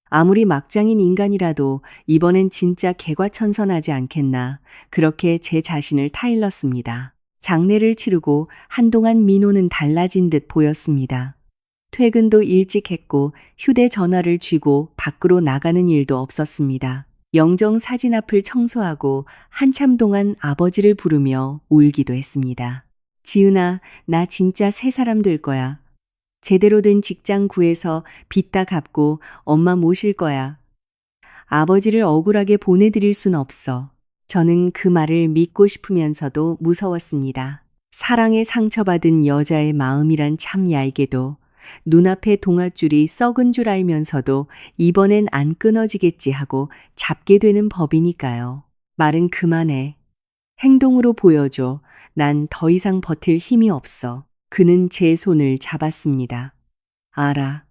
아무리 막장인 인간이라도 이번엔 진짜 개과천선하지 않겠나, 그렇게 제 자신을 타일렀습니다. 장례를 치르고 한동안 민호는 달라진 듯 보였습니다. 퇴근도 일찍 했고 휴대전화를 쥐고 밖으로 나가는 일도 없었습니다. 영정 사진 앞을 청소하고 한참 동안 아버지를 부르며 울기도 했습니다. 지은아, 나 진짜 새 사람 될 거야. 제대로 된 직장 구해서 빚 다 갚고 엄마 모실 거야. 아버지를 억울하게 보내드릴 순 없어. 저는 그 말을 믿고 싶으면서도 무서웠습니다. 사랑에 상처받은 여자의 마음이란 참 얄게도 눈앞에 동아줄이 썩은 줄 알면서도 이번엔 안 끊어지겠지 하고 잡게 되는 법이니까요. 말은 그만해. 행동으로 보여줘. 난 더 이상 버틸 힘이 없어. 그는 제 손을 잡았습니다. 알아.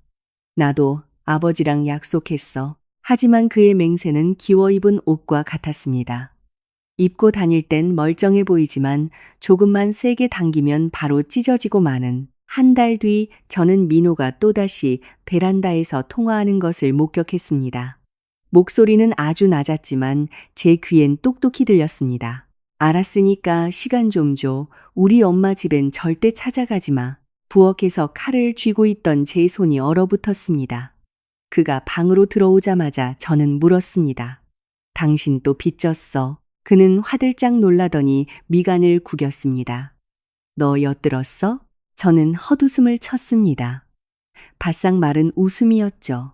나도 아버지랑 약속했어. 하지만 그의 맹세는 기워 입은 옷과 같았습니다. 입고 다닐 땐 멀쩡해 보이지만 조금만 세게 당기면 바로 찢어지고 마는. 한 달 뒤 저는 민호가 또다시 베란다에서 통화하는 것을 목격했습니다. 목소리는 아주 낮았지만 제 귀엔 똑똑히 들렸습니다. 알았으니까 시간 좀 줘. 우리 엄마 집엔 절대 찾아가지 마. 부엌에서 칼을 쥐고 있던 제 손이 얼어붙었습니다. 그가 방으로 들어오자마자 저는 물었습니다. 당신 또 빚졌어. 그는 화들짝 놀라더니 미간을 구겼습니다. 너 엿들었어? 저는 헛웃음을 쳤습니다. 바싹 마른 웃음이었죠.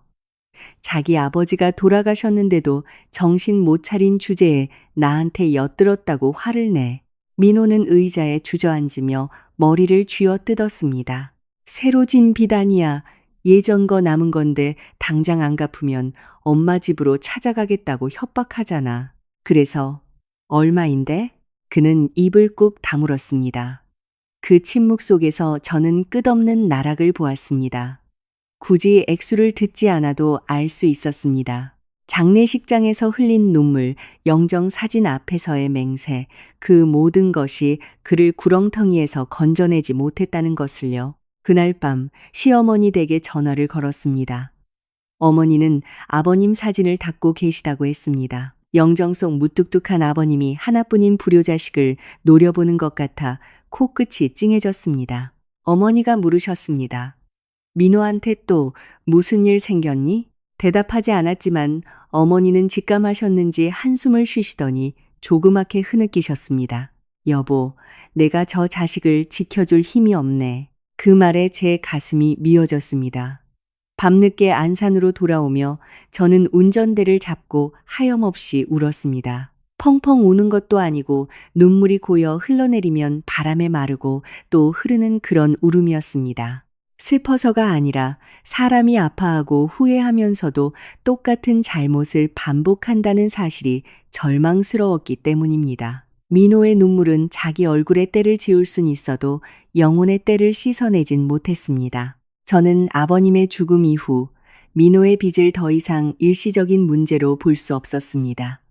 자기 아버지가 돌아가셨는데도 정신 못 차린 주제에 나한테 엿들었다고 화를 내. 민호는 의자에 주저앉으며 머리를 쥐어뜯었습니다. 새로 진 빚 아니야. 예전 거 남은 건데 당장 안 갚으면 엄마 집으로 찾아가겠다고 협박하잖아. 그래서 얼마인데? 그는 입을 꾹 다물었습니다. 그 침묵 속에서 저는 끝없는 나락을 보았습니다. 굳이 액수를 듣지 않아도 알 수 있었습니다. 장례식장에서 흘린 눈물, 영정 사진 앞에서의 맹세, 그 모든 것이 그를 구렁텅이에서 건져내지 못했다는 것을요. 그날 밤 시어머니 댁에 전화를 걸었습니다. 어머니는 아버님 사진을 닫고 계시다고 했습니다. 영정 속 무뚝뚝한 아버님이 하나뿐인 불효자식을 노려보는 것 같아 코끝이 찡해졌습니다. 어머니가 물으셨습니다. 민호한테 또 무슨 일 생겼니? 대답하지 않았지만 어머니는 직감하셨는지 한숨을 쉬시더니 조그맣게 흐느끼셨습니다. 여보, 내가 저 자식을 지켜줄 힘이 없네. 그 말에 제 가슴이 미어졌습니다. 밤늦게 안산으로 돌아오며 저는 운전대를 잡고 하염없이 울었습니다. 펑펑 우는 것도 아니고 눈물이 고여 흘러내리면 바람에 마르고 또 흐르는 그런 울음이었습니다. 슬퍼서가 아니라 사람이 아파하고 후회하면서도 똑같은 잘못을 반복한다는 사실이 절망스러웠기 때문입니다. 민호의 눈물은 자기 얼굴에 때를 지울 순 있어도 영혼의 때를 씻어내진 못했습니다. 저는 아버님의 죽음 이후 민호의 빚을 더 이상 일시적인 문제로 볼 수 없었습니다.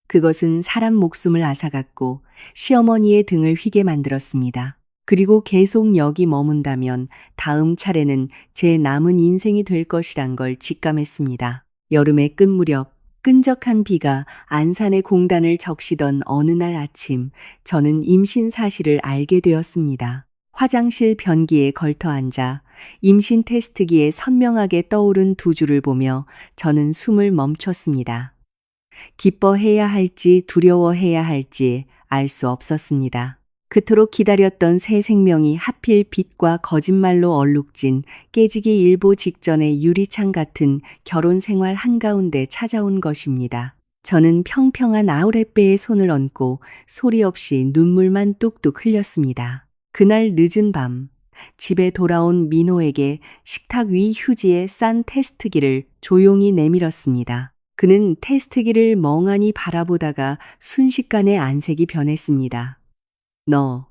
그것은 사람 목숨을 앗아갔고 시어머니의 등을 휘게 만들었습니다. 그리고 계속 여기 머문다면 다음 차례는 제 남은 인생이 될 것이란 걸 직감했습니다. 여름의 끝 무렵 끈적한 비가 안산의 공단을 적시던 어느 날 아침 저는 임신 사실을 알게 되었습니다. 화장실 변기에 걸터 앉아 임신 테스트기에 선명하게 떠오른 두 줄을 보며 저는 숨을 멈췄습니다. 기뻐해야 할지 두려워해야 할지 알 수 없었습니다. 그토록 기다렸던 새 생명이 하필 빚과 거짓말로 얼룩진 깨지기 일보 직전의 유리창 같은 결혼 생활 한가운데 찾아온 것입니다. 저는 평평한 아우렛배에 손을 얹고 소리 없이 눈물만 뚝뚝 흘렸습니다. 그날 늦은 밤 집에 돌아온 민호에게 식탁 위 휴지에 싼 테스트기를 조용히 내밀었습니다. 그는 테스트기를 멍하니 바라보다가 순식간에 안색이 변했습니다. 너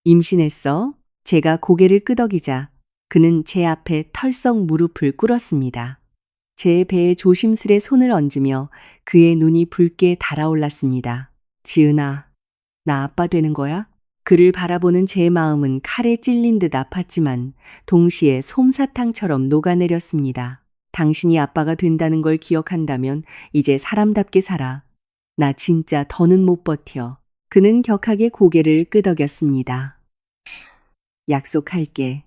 임신했어? 제가 고개를 끄덕이자 그는 제 앞에 털썩 무릎을 꿇었습니다. 제 배에 조심스레 손을 얹으며 그의 눈이 붉게 달아올랐습니다. 지은아, 나 아빠 되는 거야? 그를 바라보는 제 마음은 칼에 찔린 듯 아팠지만 동시에 솜사탕처럼 녹아내렸습니다. 당신이 아빠가 된다는 걸 기억한다면 이제 사람답게 살아. 나 진짜 더는 못 버텨. 그는 격하게 고개를 끄덕였습니다. 약속할게.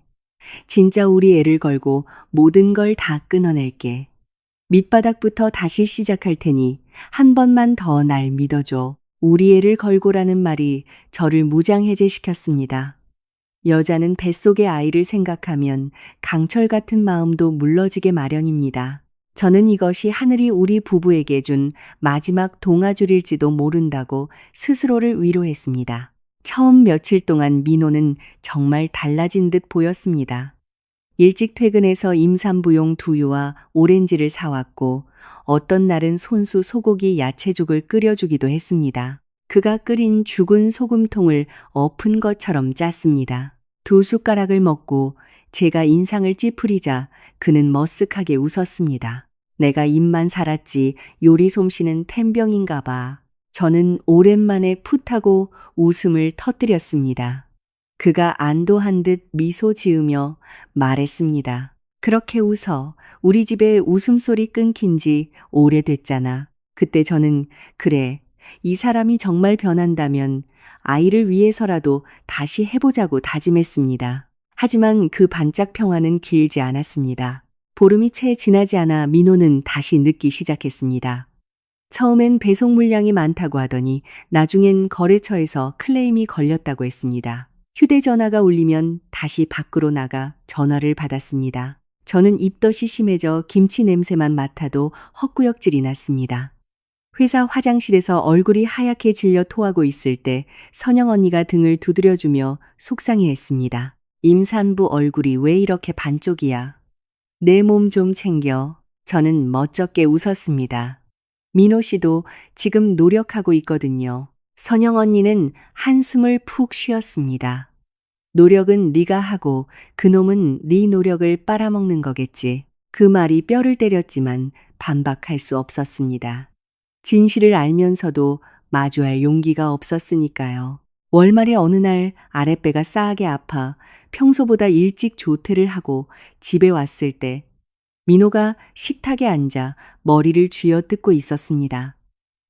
진짜 우리 애를 걸고 모든 걸 다 끊어낼게. 밑바닥부터 다시 시작할 테니 한 번만 더 날 믿어줘. 우리 애를 걸고라는 말이 저를 무장해제시켰습니다. 여자는 뱃속의 아이를 생각하면 강철 같은 마음도 물러지게 마련입니다. 저는 이것이 하늘이 우리 부부에게 준 마지막 동아줄일지도 모른다고 스스로를 위로했습니다. 처음 며칠 동안 민호는 정말 달라진 듯 보였습니다. 일찍 퇴근해서 임산부용 두유와 오렌지를 사왔고 어떤 날은 손수 소고기 야채죽을 끓여주기도 했습니다. 그가 끓인 죽은 소금통을 엎은 것처럼 짰습니다. 두 숟가락을 먹고 제가 인상을 찌푸리자 그는 머쓱하게 웃었습니다. 내가 입만 살았지 요리 솜씨는 템병인가 봐. 저는 오랜만에 풋하고 웃음을 터뜨렸습니다. 그가 안도한 듯 미소 지으며 말했습니다. 그렇게 웃어. 우리 집에 웃음소리 끊긴 지 오래됐잖아. 그때 저는 그래, 이 사람이 정말 변한다면 아이를 위해서라도 다시 해보자고 다짐했습니다. 하지만 그 반짝 평화는 길지 않았습니다. 보름이 채 지나지 않아 민호는 다시 늦기 시작했습니다. 처음엔 배송 물량이 많다고 하더니 나중엔 거래처에서 클레임이 걸렸다고 했습니다. 휴대전화가 울리면 다시 밖으로 나가 전화를 받았습니다. 저는 입덧이 심해져 김치 냄새만 맡아도 헛구역질이 났습니다. 회사 화장실에서 얼굴이 하얗게 질려 토하고 있을 때 선영 언니가 등을 두드려주며 속상해했습니다. 임산부 얼굴이 왜 이렇게 반쪽이야? 내 몸 좀 챙겨. 저는 멋쩍게 웃었습니다. 민호 씨도 지금 노력하고 있거든요. 선영 언니는 한숨을 푹 쉬었습니다. 노력은 네가 하고 그놈은 네 노력을 빨아먹는 거겠지. 그 말이 뼈를 때렸지만 반박할 수 없었습니다. 진실을 알면서도 마주할 용기가 없었으니까요. 월말에 어느 날 아랫배가 싸하게 아파 평소보다 일찍 조퇴를 하고 집에 왔을 때 민호가 식탁에 앉아 머리를 쥐어뜯고 있었습니다.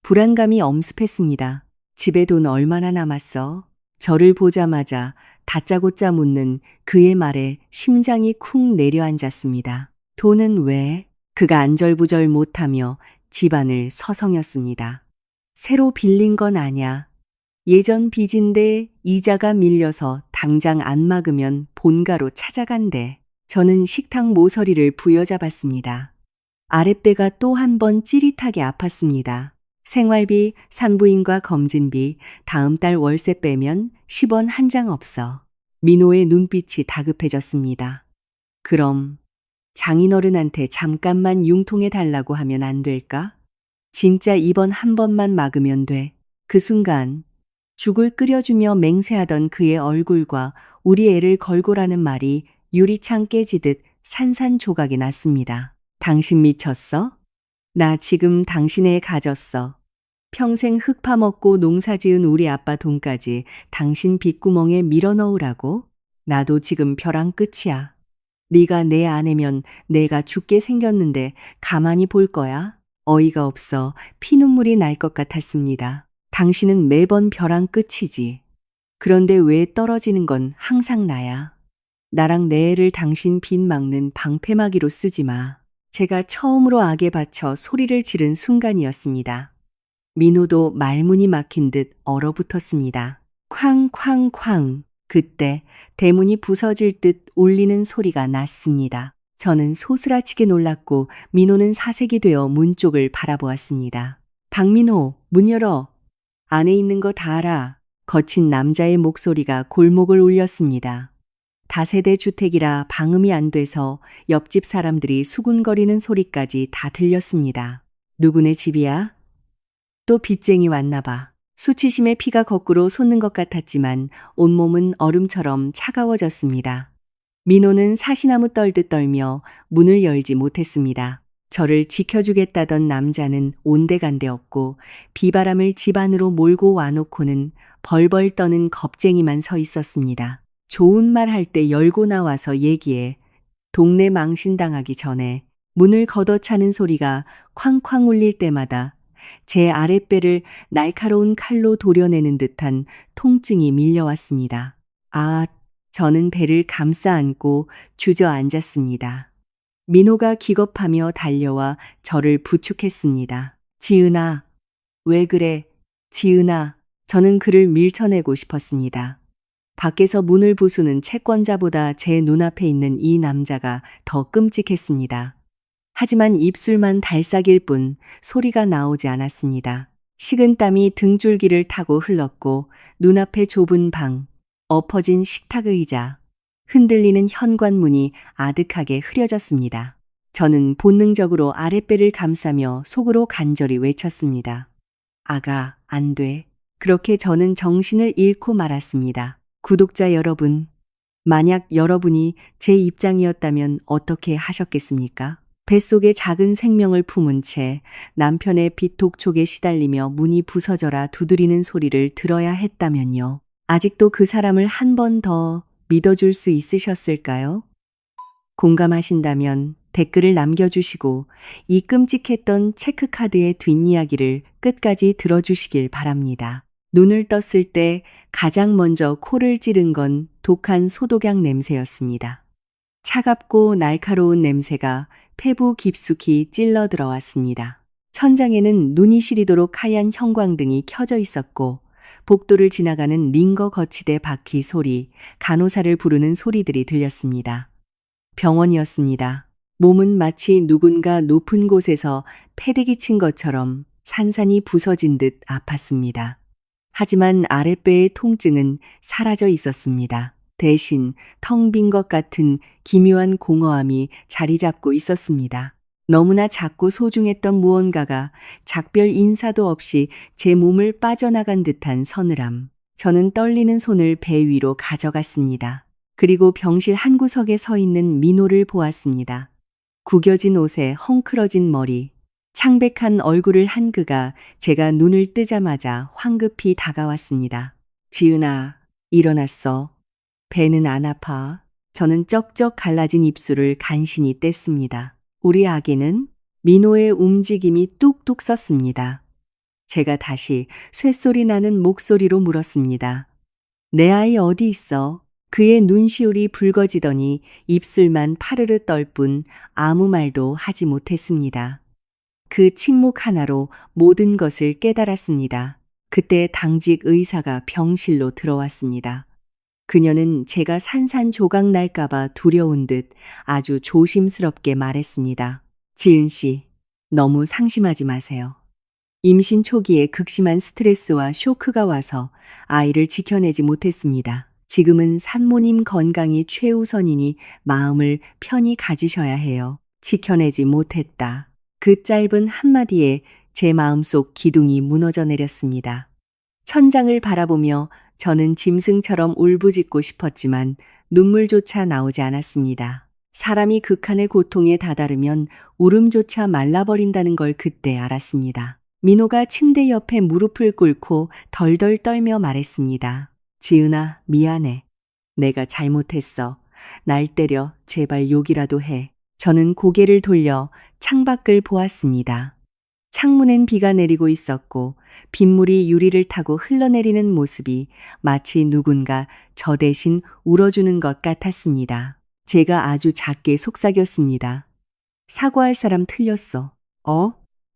불안감이 엄습했습니다. 집에 돈 얼마나 남았어? 저를 보자마자 다짜고짜 묻는 그의 말에 심장이 쿵 내려앉았습니다. 돈은 왜? 그가 안절부절 못하며 집안을 서성였습니다. 새로 빌린 건 아냐. 예전 빚인데 이자가 밀려서 당장 안 막으면 본가로 찾아간대. 저는 식탁 모서리를 부여잡았습니다. 아랫배가 또 한 번 찌릿하게 아팠습니다. 생활비, 산부인과 검진비, 다음 달 월세 빼면 10원 한 장 없어. 민호의 눈빛이 다급해졌습니다. 그럼 장인어른한테 잠깐만 융통해 달라고 하면 안 될까? 진짜 이번 한 번만 막으면 돼. 그 순간 죽을 끓여주며 맹세하던 그의 얼굴과 우리 애를 걸고라는 말이 유리창 깨지듯 산산조각이 났습니다. 당신 미쳤어? 나 지금 당신의 애 가졌어. 평생 흙 파먹고 농사 지은 우리 아빠 돈까지 당신 빗구멍에 밀어넣으라고? 나도 지금 벼랑 끝이야. 네가 내 아내면 내가 죽게 생겼는데 가만히 볼 거야? 어이가 없어 피눈물이 날 것 같았습니다. 당신은 매번 벼랑 끝이지. 그런데 왜 떨어지는 건 항상 나야. 나랑 내 애를 당신 빚 막는 방패막이로 쓰지 마. 제가 처음으로 악에 받쳐 소리를 지른 순간이었습니다. 민호도 말문이 막힌 듯 얼어붙었습니다. 쾅쾅쾅. 그때 대문이 부서질 듯 울리는 소리가 났습니다. 저는 소스라치게 놀랐고 민호는 사색이 되어 문 쪽을 바라보았습니다. 박민호, 문 열어. 안에 있는 거 다 알아. 거친 남자의 목소리가 골목을 울렸습니다. 다세대 주택이라 방음이 안 돼서 옆집 사람들이 수군거리는 소리까지 다 들렸습니다. 누구네 집이야? 또 빚쟁이 왔나 봐. 수치심에 피가 거꾸로 솟는 것 같았지만 온몸은 얼음처럼 차가워졌습니다. 민호는 사시나무 떨듯 떨며 문을 열지 못했습니다. 저를 지켜주겠다던 남자는 온데간데 없고 비바람을 집 안으로 몰고 와놓고는 벌벌 떠는 겁쟁이만 서 있었습니다. 좋은 말 할 때 열고 나와서 얘기해. 동네 망신당하기 전에 문을 걷어차는 소리가 쾅쾅 울릴 때마다 제 아랫배를 날카로운 칼로 도려내는 듯한 통증이 밀려왔습니다. 아, 저는 배를 감싸 안고 주저앉았습니다. 민호가 기겁하며 달려와 저를 부축했습니다. 지은아, 왜 그래? 지은아, 저는 그를 밀쳐내고 싶었습니다. 밖에서 문을 부수는 채권자보다 제 눈앞에 있는 이 남자가 더 끔찍했습니다. 하지만 입술만 달싹일 뿐 소리가 나오지 않았습니다. 식은땀이 등줄기를 타고 흘렀고 눈앞에 좁은 방, 엎어진 식탁 의자, 흔들리는 현관문이 아득하게 흐려졌습니다. 저는 본능적으로 아랫배를 감싸며 속으로 간절히 외쳤습니다. 아가, 안 돼. 그렇게 저는 정신을 잃고 말았습니다. 구독자 여러분, 만약 여러분이 제 입장이었다면 어떻게 하셨겠습니까? 뱃속에 작은 생명을 품은 채 남편의 빚독촉에 시달리며 문이 부서져라 두드리는 소리를 들어야 했다면요. 아직도 그 사람을 한 번 더 믿어줄 수 있으셨을까요? 공감하신다면 댓글을 남겨주시고 이 끔찍했던 체크카드의 뒷이야기를 끝까지 들어주시길 바랍니다. 눈을 떴을 때 가장 먼저 코를 찌른 건 독한 소독약 냄새였습니다. 차갑고 날카로운 냄새가 폐부 깊숙이 찔러 들어왔습니다. 천장에는 눈이 시리도록 하얀 형광등이 켜져 있었고 복도를 지나가는 링거 거치대 바퀴 소리, 간호사를 부르는 소리들이 들렸습니다. 병원이었습니다. 몸은 마치 누군가 높은 곳에서 패대기 친 것처럼 산산이 부서진 듯 아팠습니다. 하지만 아랫배의 통증은 사라져 있었습니다. 대신 텅 빈 것 같은 기묘한 공허함이 자리 잡고 있었습니다. 너무나 작고 소중했던 무언가가 작별 인사도 없이 제 몸을 빠져나간 듯한 서늘함. 저는 떨리는 손을 배 위로 가져갔습니다. 그리고 병실 한 구석에 서 있는 민호를 보았습니다. 구겨진 옷에 헝클어진 머리, 창백한 얼굴을 한 그가 제가 눈을 뜨자마자 황급히 다가왔습니다. 지은아, 일어났어. 배는 안 아파. 저는 쩍쩍 갈라진 입술을 간신히 뗐습니다. 우리 아기는? 민호의 움직임이 뚝뚝 섰습니다. 제가 다시 쇳소리 나는 목소리로 물었습니다. 내 아이 어디 있어? 그의 눈시울이 붉어지더니 입술만 파르르 떨 뿐 아무 말도 하지 못했습니다. 그 침묵 하나로 모든 것을 깨달았습니다. 그때 당직 의사가 병실로 들어왔습니다. 그녀는 제가 산산조각 날까봐 두려운 듯 아주 조심스럽게 말했습니다. 지은 씨, 너무 상심하지 마세요. 임신 초기에 극심한 스트레스와 쇼크가 와서 아이를 지켜내지 못했습니다. 지금은 산모님 건강이 최우선이니 마음을 편히 가지셔야 해요. 지켜내지 못했다. 그 짧은 한마디에 제 마음속 기둥이 무너져 내렸습니다. 천장을 바라보며 저는 짐승처럼 울부짖고 싶었지만 눈물조차 나오지 않았습니다. 사람이 극한의 고통에 다다르면 울음조차 말라버린다는 걸 그때 알았습니다. 민호가 침대 옆에 무릎을 꿇고 덜덜 떨며 말했습니다. 지은아, 미안해. 내가 잘못했어. 날 때려 제발 욕이라도 해. 저는 고개를 돌려 창밖을 보았습니다. 창문엔 비가 내리고 있었고 빗물이 유리를 타고 흘러내리는 모습이 마치 누군가 저 대신 울어주는 것 같았습니다. 제가 아주 작게 속삭였습니다. 사과할 사람 틀렸어.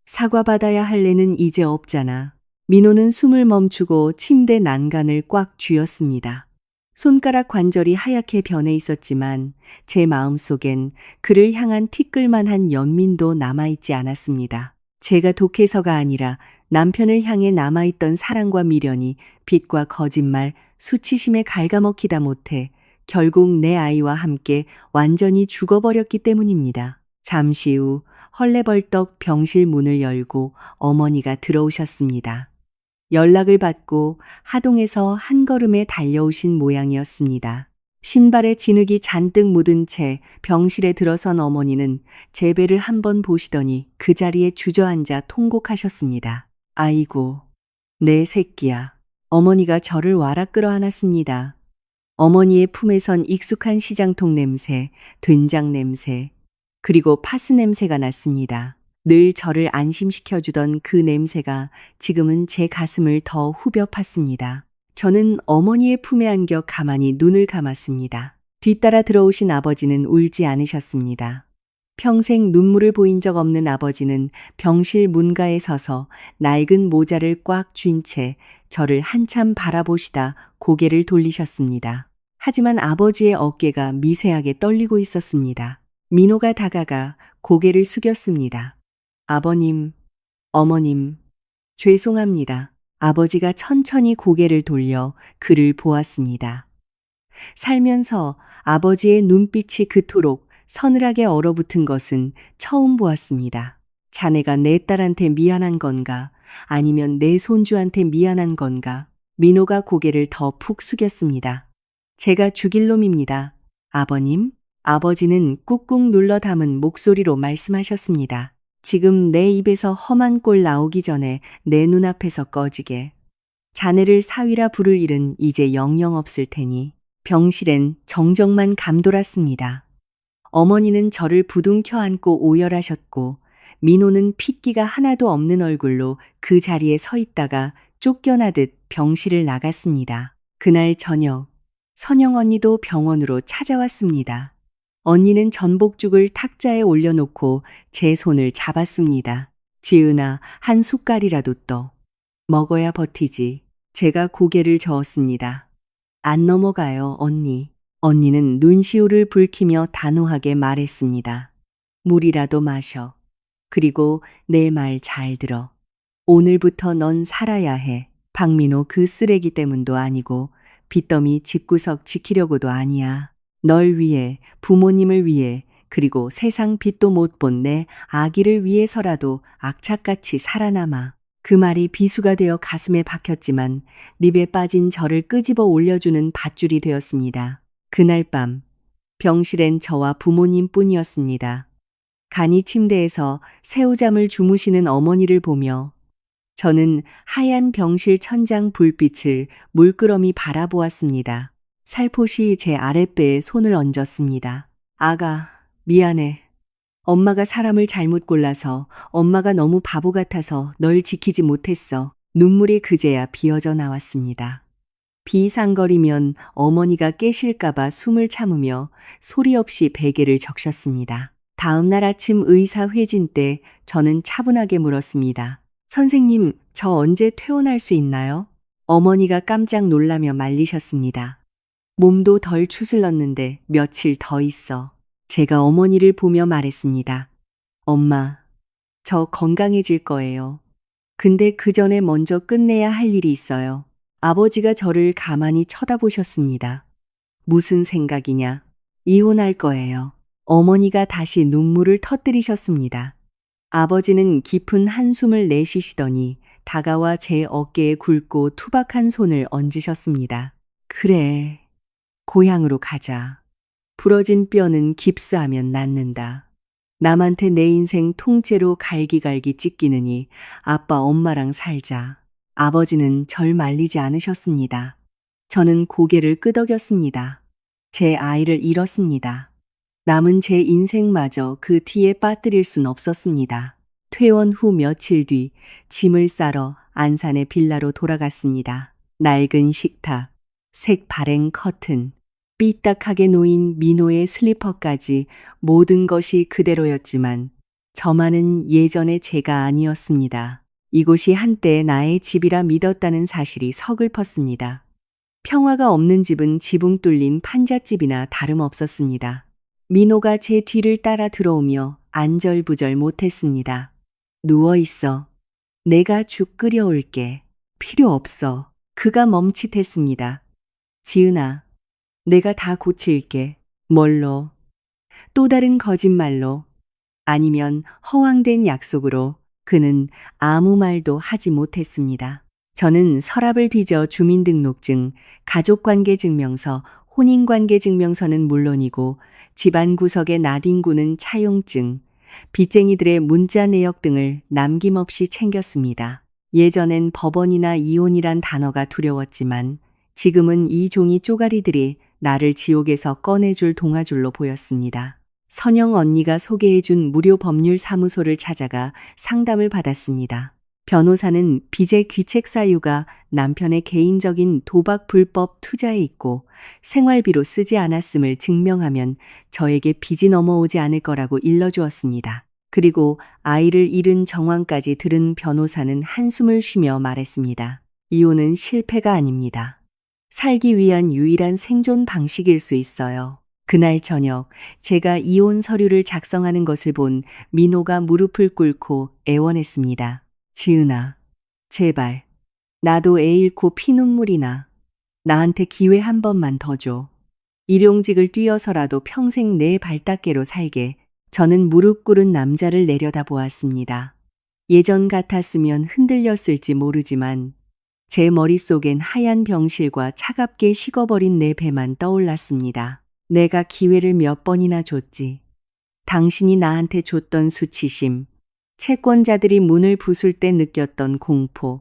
사과받아야 할 애는 이제 없잖아. 민호는 숨을 멈추고 침대 난간을 꽉 쥐었습니다. 손가락 관절이 하얗게 변해 있었지만 제 마음속엔 그를 향한 티끌만한 연민도 남아있지 않았습니다. 제가 독해서가 아니라 남편을 향해 남아있던 사랑과 미련이 빚과 거짓말, 수치심에 갉아먹히다 못해 결국 내 아이와 함께 완전히 죽어버렸기 때문입니다. 잠시 후 헐레벌떡 병실 문을 열고 어머니가 들어오셨습니다. 연락을 받고 하동에서 한 걸음에 달려오신 모양이었습니다. 신발에 진흙이 잔뜩 묻은 채 병실에 들어선 어머니는 제 배를 한번 보시더니 그 자리에 주저앉아 통곡하셨습니다. 아이고, 내 새끼야. 어머니가 저를 와락 끌어안았습니다. 어머니의 품에선 익숙한 시장통 냄새, 된장 냄새, 그리고 파스 냄새가 났습니다. 늘 저를 안심시켜주던 그 냄새가 지금은 제 가슴을 더 후벼 팠습니다. 저는 어머니의 품에 안겨 가만히 눈을 감았습니다. 뒤따라 들어오신 아버지는 울지 않으셨습니다. 평생 눈물을 보인 적 없는 아버지는 병실 문가에 서서 낡은 모자를 꽉 쥔 채 저를 한참 바라보시다 고개를 돌리셨습니다. 하지만 아버지의 어깨가 미세하게 떨리고 있었습니다. 민호가 다가가 고개를 숙였습니다. 아버님, 어머님, 죄송합니다. 아버지가 천천히 고개를 돌려 그를 보았습니다. 살면서 아버지의 눈빛이 그토록 서늘하게 얼어붙은 것은 처음 보았습니다. 자네가 내 딸한테 미안한 건가? 아니면 내 손주한테 미안한 건가? 민호가 고개를 더 푹 숙였습니다. 제가 죽일 놈입니다. 아버님? 아버지는 꾹꾹 눌러 담은 목소리로 말씀하셨습니다. 지금 내 입에서 험한 꼴 나오기 전에 내 눈앞에서 꺼지게. 자네를 사위라 부를 일은 이제 영영 없을 테니. 병실엔 정적만 감돌았습니다. 어머니는 저를 부둥 켜안고 오열하셨고 민호는 핏기가 하나도 없는 얼굴로 그 자리에 서 있다가 쫓겨나듯 병실을 나갔습니다. 그날 저녁 선영 언니도 병원으로 찾아왔습니다. 언니는 전복죽을 탁자에 올려놓고 제 손을 잡았습니다. 지은아, 한 숟갈이라도 떠. 먹어야 버티지. 제가 고개를 저었습니다. 안 넘어가요, 언니. 언니는 눈시울을 붉히며 단호하게 말했습니다. 물이라도 마셔. 그리고 내 말 잘 들어. 오늘부터 넌 살아야 해. 박민호 그 쓰레기 때문도 아니고 빚더미 집구석 지키려고도 아니야. 널 위해, 부모님을 위해, 그리고 세상 빛도 못 본 내 아기를 위해서라도 악착같이 살아남아. 그 말이 비수가 되어 가슴에 박혔지만 립에 빠진 저를 끄집어 올려주는 밧줄이 되었습니다. 그날 밤 병실엔 저와 부모님뿐이었습니다. 간이 침대에서 새우잠을 주무시는 어머니를 보며 저는 하얀 병실 천장 불빛을 물끄러미 바라보았습니다. 살포시 제 아랫배에 손을 얹었습니다. 아가, 미안해. 엄마가 사람을 잘못 골라서, 엄마가 너무 바보 같아서 널 지키지 못했어. 눈물이 그제야 비어져 나왔습니다. 비상거리면 어머니가 깨실까봐 숨을 참으며 소리 없이 베개를 적셨습니다. 다음 날 아침 의사 회진 때 저는 차분하게 물었습니다. 선생님, 저 언제 퇴원할 수 있나요? 어머니가 깜짝 놀라며 말리셨습니다. 몸도 덜 추슬렀는데 며칠 더 있어. 제가 어머니를 보며 말했습니다. 엄마, 저 건강해질 거예요. 근데 그 전에 먼저 끝내야 할 일이 있어요. 아버지가 저를 가만히 쳐다보셨습니다. 무슨 생각이냐? 이혼할 거예요. 어머니가 다시 눈물을 터뜨리셨습니다. 아버지는 깊은 한숨을 내쉬시더니 다가와 제 어깨에 굵고 투박한 손을 얹으셨습니다. 그래, 고향으로 가자. 부러진 뼈는 깁스하면 낫는다. 남한테 내 인생 통째로 갈기갈기 찢기느니 아빠 엄마랑 살자. 아버지는 절 말리지 않으셨습니다. 저는 고개를 끄덕였습니다. 제 아이를 잃었습니다. 남은 제 인생마저 그 티에 빠뜨릴 순 없었습니다. 퇴원 후 며칠 뒤 짐을 싸러 안산의 빌라로 돌아갔습니다. 낡은 식탁, 색 발행 커튼, 삐딱하게 놓인 민호의 슬리퍼까지 모든 것이 그대로였지만 저만은 예전의 제가 아니었습니다. 이곳이 한때 나의 집이라 믿었다는 사실이 서글펐습니다. 평화가 없는 집은 지붕 뚫린 판잣집이나 다름없었습니다. 민호가 제 뒤를 따라 들어오며 안절부절 못했습니다. 누워있어. 내가 죽 끓여올게. 필요 없어. 그가 멈칫했습니다. 지은아, 내가 다 고칠게. 뭘로? 또 다른 거짓말로. 아니면 허황된 약속으로. 그는 아무 말도 하지 못했습니다. 저는 서랍을 뒤져 주민등록증, 가족관계증명서, 혼인관계증명서는 물론이고 집안 구석에 나뒹구는 차용증, 빚쟁이들의 문자 내역 등을 남김없이 챙겼습니다. 예전엔 법원이나 이혼이란 단어가 두려웠지만 지금은 이 종이 쪼가리들이 나를 지옥에서 꺼내줄 동아줄로 보였습니다. 선영 언니가 소개해준 무료 법률 사무소를 찾아가 상담을 받았습니다. 변호사는 빚의 귀책 사유가 남편의 개인적인 도박 불법 투자에 있고 생활비로 쓰지 않았음을 증명하면 저에게 빚이 넘어오지 않을 거라고 일러주었습니다. 그리고 아이를 잃은 정황까지 들은 변호사는 한숨을 쉬며 말했습니다. 이혼은 실패가 아닙니다. 살기 위한 유일한 생존 방식일 수 있어요. 그날 저녁 제가 이혼 서류를 작성하는 것을 본 민호가 무릎을 꿇고 애원했습니다. 지은아, 제발. 나도 애 잃고 피눈물이 나. 나한테 기회 한 번만 더 줘. 일용직을 뛰어서라도 평생 내 발닦개로 살게. 저는 무릎 꿇은 남자를 내려다보았습니다. 예전 같았으면 흔들렸을지 모르지만 제 머릿속엔 하얀 병실과 차갑게 식어버린 내 배만 떠올랐습니다. 내가 기회를 몇 번이나 줬지. 당신이 나한테 줬던 수치심, 채권자들이 문을 부술 때 느꼈던 공포,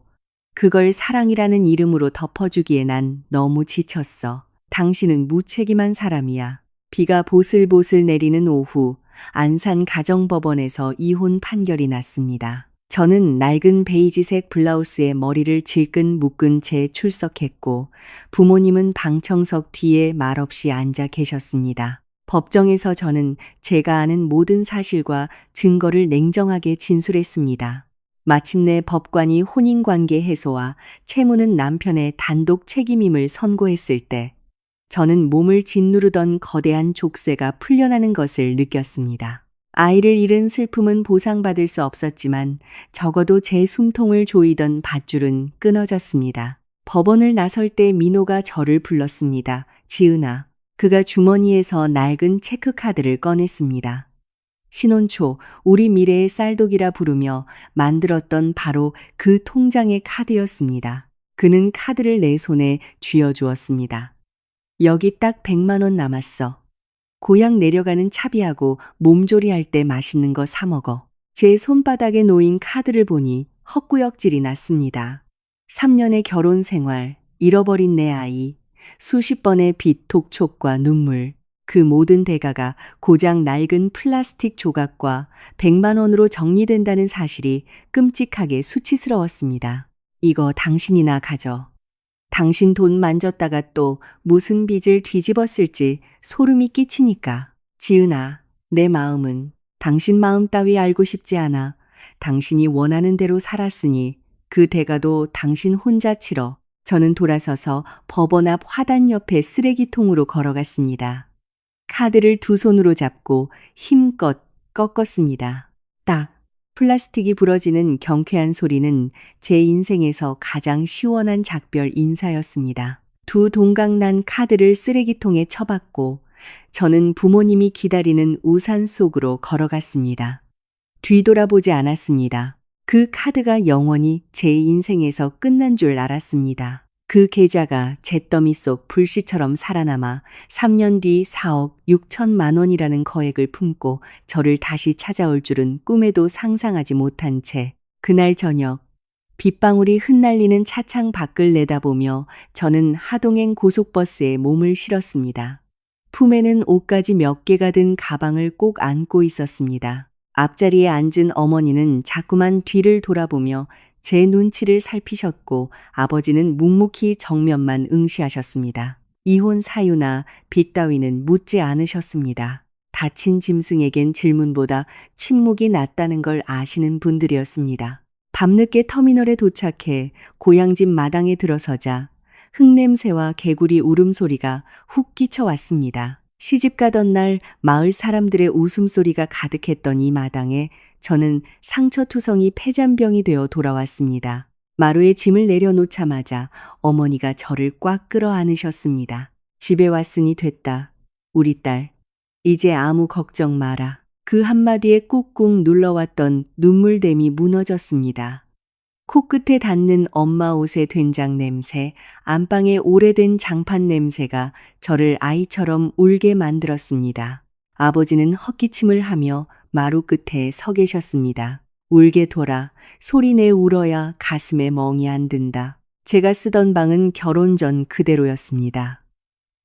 그걸 사랑이라는 이름으로 덮어주기에 난 너무 지쳤어. 당신은 무책임한 사람이야. 비가 보슬보슬 내리는 오후, 안산 가정법원에서 이혼 판결이 났습니다. 저는 낡은 베이지색 블라우스에 머리를 질끈 묶은 채 출석했고 부모님은 방청석 뒤에 말없이 앉아 계셨습니다. 법정에서 저는 제가 아는 모든 사실과 증거를 냉정하게 진술했습니다. 마침내 법관이 혼인관계 해소와 채무는 남편의 단독 책임임을 선고했을 때 저는 몸을 짓누르던 거대한 족쇄가 풀려나는 것을 느꼈습니다. 아이를 잃은 슬픔은 보상받을 수 없었지만 적어도 제 숨통을 조이던 밧줄은 끊어졌습니다. 법원을 나설 때 민호가 저를 불렀습니다. 지은아. 그가 주머니에서 낡은 체크카드를 꺼냈습니다. 신혼초 우리 미래의 쌀독이라 부르며 만들었던 바로 그 통장의 카드였습니다. 그는 카드를 내 손에 쥐어주었습니다. 여기 딱 100만 원 남았어. 고향 내려가는 차비하고 몸조리할 때 맛있는 거 사 먹어. 제 손바닥에 놓인 카드를 보니 헛구역질이 났습니다. 3년의 결혼 생활, 잃어버린 내 아이, 수십 번의 빚, 독촉과 눈물, 그 모든 대가가 고작 낡은 플라스틱 조각과 100만 원으로 정리된다는 사실이 끔찍하게 수치스러웠습니다. 이거 당신이나 가져. 당신 돈 만졌다가 또 무슨 빚을 뒤집었을지 소름이 끼치니까. 지은아, 내 마음은 당신 마음 따위 알고 싶지 않아. 당신이 원하는 대로 살았으니 그 대가도 당신 혼자 치러. 저는 돌아서서 법원 앞 화단 옆에 쓰레기통으로 걸어갔습니다. 카드를 두 손으로 잡고 힘껏 꺾었습니다. 딱! 플라스틱이 부러지는 경쾌한 소리는 제 인생에서 가장 시원한 작별 인사였습니다. 두 동강난 카드를 쓰레기통에 쳐박고 저는 부모님이 기다리는 우산 속으로 걸어갔습니다. 뒤돌아보지 않았습니다. 그 카드가 영원히 제 인생에서 끝난 줄 알았습니다. 그 계좌가 잿더미 속 불씨처럼 살아남아 3년 뒤 4억 6천만 원이라는 거액을 품고 저를 다시 찾아올 줄은 꿈에도 상상하지 못한 채 그날 저녁 빗방울이 흩날리는 차창 밖을 내다보며 저는 하동행 고속버스에 몸을 실었습니다. 품에는 옷가지 몇 개가 든 가방을 꼭 안고 있었습니다. 앞자리에 앉은 어머니는 자꾸만 뒤를 돌아보며 제 눈치를 살피셨고 아버지는 묵묵히 정면만 응시하셨습니다. 이혼 사유나 빚 따위는 묻지 않으셨습니다. 다친 짐승에겐 질문보다 침묵이 낫다는 걸 아시는 분들이었습니다. 밤늦게 터미널에 도착해 고향집 마당에 들어서자 흙냄새와 개구리 울음소리가 훅 끼쳐왔습니다. 시집가던 날 마을 사람들의 웃음소리가 가득했던 이 마당에 저는 상처투성이 폐잔병이 되어 돌아왔습니다. 마루에 짐을 내려놓자마자 어머니가 저를 꽉 끌어안으셨습니다. 집에 왔으니 됐다. 우리 딸. 이제 아무 걱정 마라. 그 한마디에 꾹꾹 눌러왔던 눈물댐이 무너졌습니다. 코끝에 닿는 엄마 옷의 된장 냄새, 안방의 오래된 장판 냄새가 저를 아이처럼 울게 만들었습니다. 아버지는 헛기침을 하며 마루 끝에 서 계셨습니다. 울게 둬라. 소리내 울어야 가슴에 멍이 안 든다. 제가 쓰던 방은 결혼 전 그대로였습니다.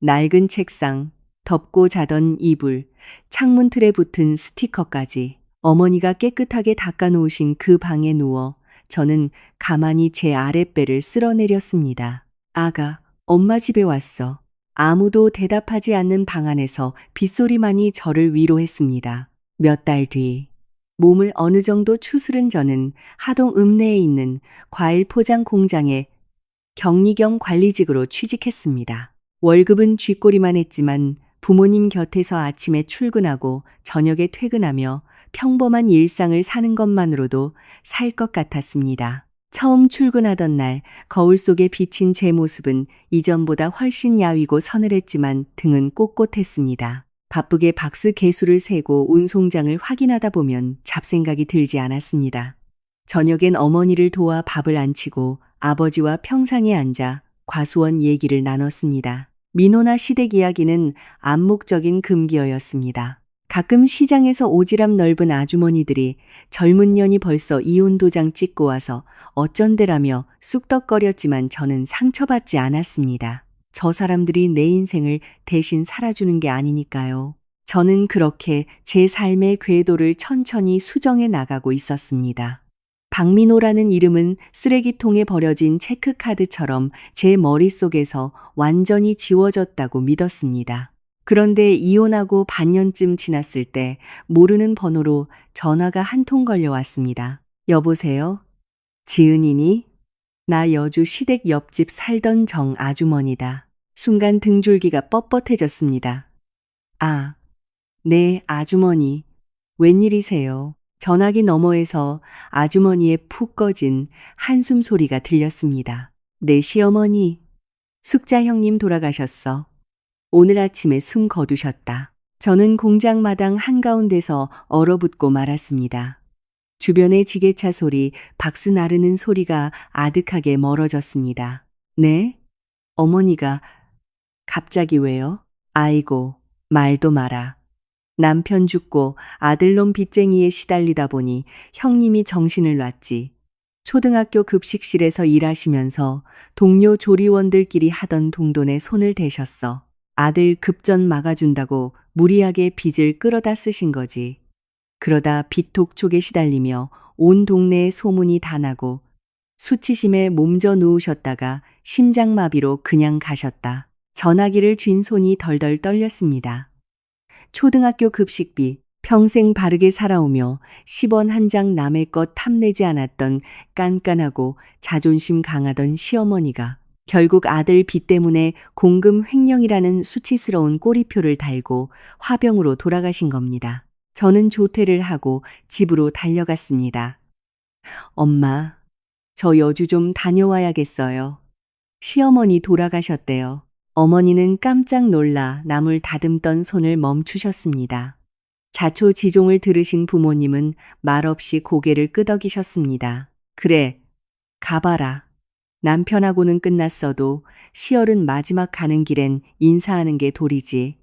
낡은 책상, 덮고 자던 이불, 창문 틀에 붙은 스티커까지 어머니가 깨끗하게 닦아놓으신 그 방에 누워 저는 가만히 제 아랫배를 쓸어내렸습니다. 아가, 엄마 집에 왔어. 아무도 대답하지 않는 방 안에서 빗소리만이 저를 위로했습니다. 몇 달 뒤, 몸을 어느 정도 추스른 저는 하동 읍내에 있는 과일 포장 공장에 격리 겸 관리직으로 취직했습니다. 월급은 쥐꼬리만 했지만 부모님 곁에서 아침에 출근하고 저녁에 퇴근하며 평범한 일상을 사는 것만으로도 살 것 같았습니다. 처음 출근하던 날 거울 속에 비친 제 모습은 이전보다 훨씬 야위고 서늘했지만 등은 꼿꼿했습니다. 바쁘게 박스 개수를 세고 운송장을 확인하다 보면 잡생각이 들지 않았습니다. 저녁엔 어머니를 도와 밥을 안치고 아버지와 평상에 앉아 과수원 얘기를 나눴습니다. 민호나 시댁 이야기는 암묵적인 금기어였습니다. 가끔 시장에서 오지랖 넓은 아주머니들이 젊은 년이 벌써 이혼 도장 찍고 와서 어쩐데라며 쑥덕거렸지만 저는 상처받지 않았습니다. 저 사람들이 내 인생을 대신 살아주는 게 아니니까요. 저는 그렇게 제 삶의 궤도를 천천히 수정해 나가고 있었습니다. 박민호라는 이름은 쓰레기통에 버려진 체크카드처럼 제 머릿속에서 완전히 지워졌다고 믿었습니다. 그런데 이혼하고 반년쯤 지났을 때 모르는 번호로 전화가 한 통 걸려왔습니다. 여보세요? 지은이니? 나 여주 시댁 옆집 살던 정 아주머니다. 순간 등줄기가 뻣뻣해졌습니다. 아, 네, 아주머니. 웬일이세요? 전화기 너머에서 아주머니의 푹 꺼진 한숨 소리가 들렸습니다. 네, 시어머니. 숙자 형님 돌아가셨어. 오늘 아침에 숨 거두셨다. 저는 공장 마당 한가운데서 얼어붙고 말았습니다. 주변의 지게차 소리, 박스 나르는 소리가 아득하게 멀어졌습니다. 네? 어머니가 갑자기 왜요? 아이고, 말도 마라. 남편 죽고 아들놈 빚쟁이에 시달리다 보니 형님이 정신을 놨지. 초등학교 급식실에서 일하시면서 동료 조리원들끼리 하던 동돈에 손을 대셨어. 아들 급전 막아준다고 무리하게 빚을 끌어다 쓰신 거지. 그러다 빚독촉에 시달리며 온 동네에 소문이 다 나고 수치심에 몸져 누우셨다가 심장마비로 그냥 가셨다. 전화기를 쥔 손이 덜덜 떨렸습니다. 초등학교 급식비 평생 바르게 살아오며 10원 한 장 남의 것 탐내지 않았던 깐깐하고 자존심 강하던 시어머니가 결국 아들 빚 때문에 공금 횡령이라는 수치스러운 꼬리표를 달고 화병으로 돌아가신 겁니다. 저는 조퇴를 하고 집으로 달려갔습니다. 엄마, 저 여주 좀 다녀와야겠어요. 시어머니 돌아가셨대요. 어머니는 깜짝 놀라 남을 다듬던 손을 멈추셨습니다. 자초지종을 들으신 부모님은 말없이 고개를 끄덕이셨습니다. 그래, 가봐라. 남편하고는 끝났어도 시열은 마지막 가는 길엔 인사하는 게 도리지.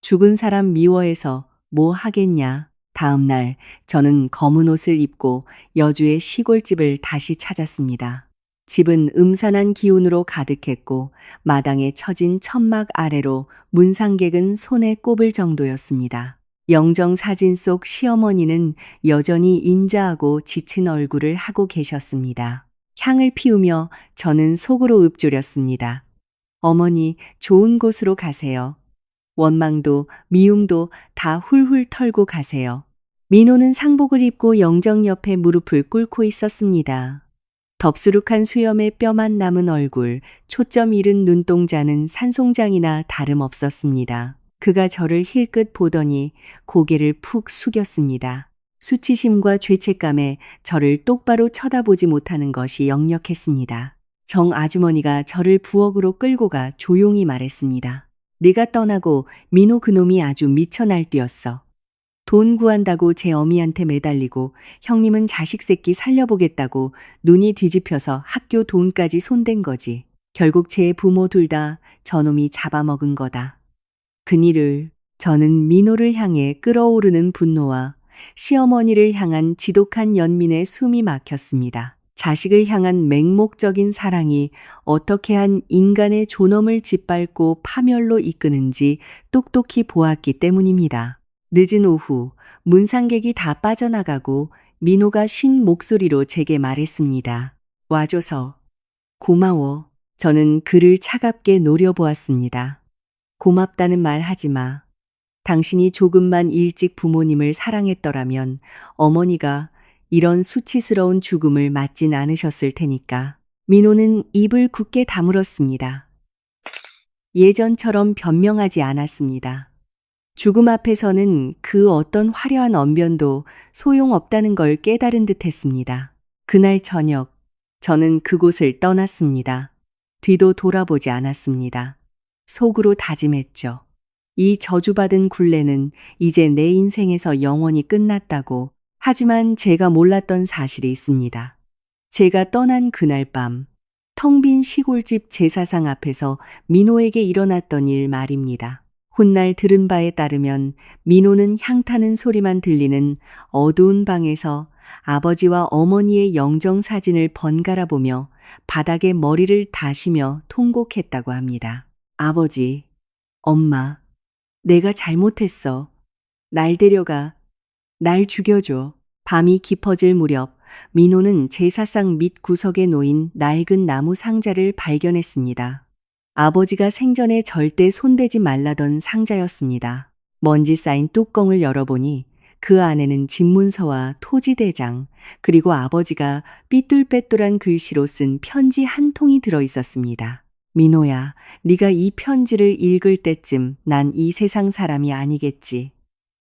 죽은 사람 미워해서 뭐 하겠냐. 다음 날 저는 검은 옷을 입고 여주의 시골집을 다시 찾았습니다. 집은 음산한 기운으로 가득했고 마당에 처진 천막 아래로 문상객은 손에 꼽을 정도였습니다. 영정 사진 속 시어머니는 여전히 인자하고 지친 얼굴을 하고 계셨습니다. 향을 피우며 저는 속으로 읊조렸습니다. 어머니, 좋은 곳으로 가세요. 원망도 미움도 다 훌훌 털고 가세요. 민호는 상복을 입고 영정 옆에 무릎을 꿇고 있었습니다. 덥수룩한 수염에 뼈만 남은 얼굴, 초점 잃은 눈동자는 산송장이나 다름없었습니다. 그가 저를 힐끗 보더니 고개를 푹 숙였습니다. 수치심과 죄책감에 저를 똑바로 쳐다보지 못하는 것이 역력했습니다. 정 아주머니가 저를 부엌으로 끌고 가 조용히 말했습니다. 네가 떠나고 민호 그놈이 아주 미쳐 날뛰었어. 돈 구한다고 제 어미한테 매달리고 형님은 자식 새끼 살려보겠다고 눈이 뒤집혀서 학교 돈까지 손댄 거지. 결국 제 부모 둘 다 저놈이 잡아먹은 거다. 그니를 저는 민호를 향해 끓어오르는 분노와 시어머니를 향한 지독한 연민의 숨이 막혔습니다. 자식을 향한 맹목적인 사랑이 어떻게 한 인간의 존엄을 짓밟고 파멸로 이끄는지 똑똑히 보았기 때문입니다. 늦은 오후 문상객이 다 빠져나가고 민호가 쉰 목소리로 제게 말했습니다. 와줘서 고마워. 저는 그를 차갑게 노려보았습니다. 고맙다는 말 하지 마. 당신이 조금만 일찍 부모님을 사랑했더라면 어머니가 이런 수치스러운 죽음을 맞진 않으셨을 테니까. 민호는 입을 굳게 다물었습니다. 예전처럼 변명하지 않았습니다. 죽음 앞에서는 그 어떤 화려한 언변도 소용없다는 걸 깨달은 듯 했습니다. 그날 저녁, 저는 그곳을 떠났습니다. 뒤도 돌아보지 않았습니다. 속으로 다짐했죠. 이 저주받은 굴레는 이제 내 인생에서 영원히 끝났다고. 하지만 제가 몰랐던 사실이 있습니다. 제가 떠난 그날 밤, 텅 빈 시골집 제사상 앞에서 민호에게 일어났던 일 말입니다. 훗날 들은 바에 따르면 민호는 향타는 소리만 들리는 어두운 방에서 아버지와 어머니의 영정 사진을 번갈아 보며 바닥에 머리를 다시며 통곡했다고 합니다. 아버지, 엄마, 내가 잘못했어. 날 데려가, 날 죽여줘. 밤이 깊어질 무렵 민호는 제사상 밑 구석에 놓인 낡은 나무 상자를 발견했습니다. 아버지가 생전에 절대 손대지 말라던 상자였습니다. 먼지 쌓인 뚜껑을 열어보니 그 안에는 집문서와 토지대장, 그리고 아버지가 삐뚤빼뚤한 글씨로 쓴 편지 한 통이 들어 있었습니다. 민호야, 네가 이 편지를 읽을 때쯤 난 이 세상 사람이 아니겠지.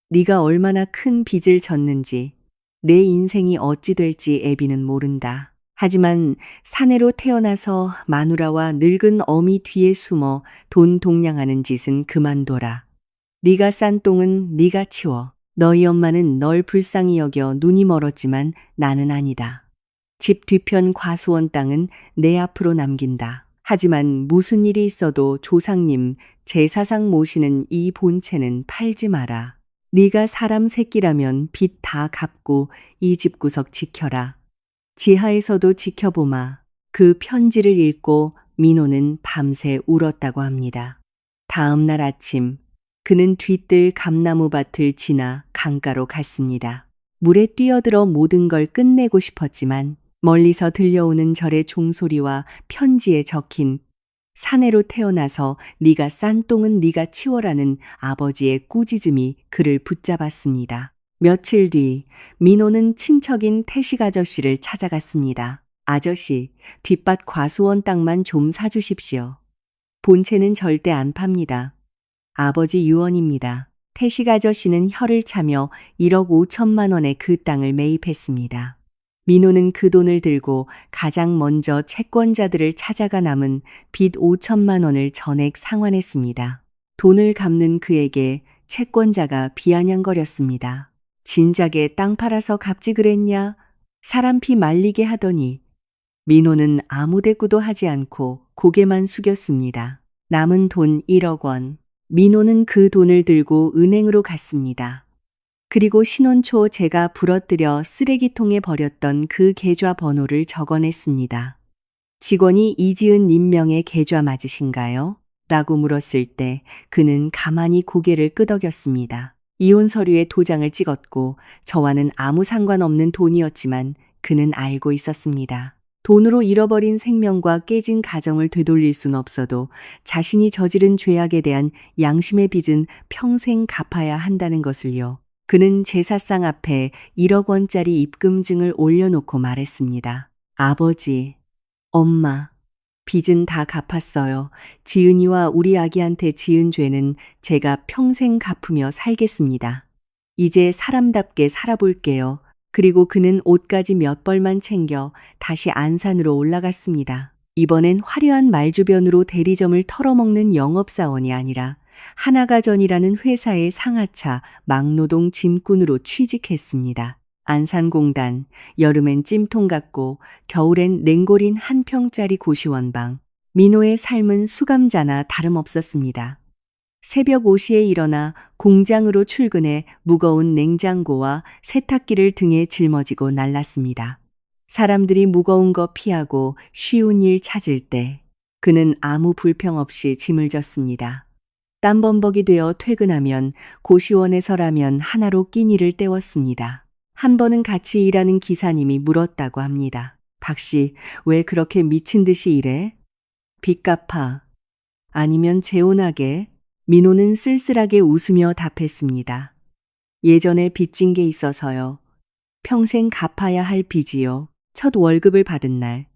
네가 얼마나 큰 빚을 졌는지, 내 인생이 어찌 될지 애비는 모른다. 하지만 사내로 태어나서 마누라와 늙은 어미 뒤에 숨어 돈 동냥하는 짓은 그만둬라. 네가 싼 똥은 네가 치워. 너희 엄마는 널 불쌍히 여겨 눈이 멀었지만 나는 아니다. 집 뒤편 과수원 땅은 내 앞으로 남긴다. 하지만 무슨 일이 있어도 조상님, 제사상 모시는 이 본체는 팔지 마라. 네가 사람 새끼라면 빚 다 갚고 이 집구석 지켜라. 지하에서도 지켜보마. 그 편지를 읽고 민호는 밤새 울었다고 합니다. 다음 날 아침, 그는 뒤뜰 감나무 밭을 지나 강가로 갔습니다. 물에 뛰어들어 모든 걸 끝내고 싶었지만 멀리서 들려오는 절의 종소리와 편지에 적힌 사내로 태어나서 네가 싼 똥은 네가 치워라는 아버지의 꾸짖음이 그를 붙잡았습니다. 며칠 뒤 민호는 친척인 태식 아저씨를 찾아갔습니다. 아저씨, 뒷밭 과수원 땅만 좀 사주십시오. 본체는 절대 안 팝니다. 아버지 유언입니다. 태식 아저씨는 혀를 차며 1억 5천만 원의 그 땅을 매입했습니다. 민호는 그 돈을 들고 가장 먼저 채권자들을 찾아가 남은 빚 5천만 원을 전액 상환했습니다. 돈을 갚는 그에게 채권자가 비아냥거렸습니다. 진작에 땅 팔아서 갚지 그랬냐? 사람 피 말리게 하더니. 민호는 아무 대꾸도 하지 않고 고개만 숙였습니다. 남은 돈 1억 원. 민호는 그 돈을 들고 은행으로 갔습니다. 그리고 신혼 초 제가 부러뜨려 쓰레기통에 버렸던 그 계좌 번호를 적어냈습니다. 직원이 이지은 님명의 계좌 맞으신가요? 라고 물었을 때 그는 가만히 고개를 끄덕였습니다. 이혼 서류에 도장을 찍었고 저와는 아무 상관없는 돈이었지만 그는 알고 있었습니다. 돈으로 잃어버린 생명과 깨진 가정을 되돌릴 순 없어도 자신이 저지른 죄악에 대한 양심의 빚은 평생 갚아야 한다는 것을요. 그는 제사상 앞에 1억 원짜리 입금증을 올려놓고 말했습니다. 아버지, 엄마, 빚은 다 갚았어요. 지은이와 우리 아기한테 지은 죄는 제가 평생 갚으며 살겠습니다. 이제 사람답게 살아볼게요. 그리고 그는 옷까지 몇 벌만 챙겨 다시 안산으로 올라갔습니다. 이번엔 화려한 말주변으로 대리점을 털어먹는 영업사원이 아니라 하나가전이라는 회사의 상하차 막노동 짐꾼으로 취직했습니다. 안산공단, 여름엔 찜통 같고 겨울엔 냉골인 한 평짜리 고시원방. 민호의 삶은 수감자나 다름없었습니다. 새벽 5시에 일어나 공장으로 출근해 무거운 냉장고와 세탁기를 등에 짊어지고 날랐습니다. 사람들이 무거운 거 피하고 쉬운 일 찾을 때 그는 아무 불평 없이 짐을 졌습니다. 땀범벅이 되어 퇴근하면 고시원에서라면 하나로 끼니를 때웠습니다. 한 번은 같이 일하는 기사님이 물었다고 합니다. 박 씨, 왜 그렇게 미친 듯이 일해? 빚 갚아. 아니면 재혼하게? 민호는 쓸쓸하게 웃으며 답했습니다. 예전에 빚진 게 있어서요. 평생 갚아야 할 빚이요. 첫 월급을 받은 날,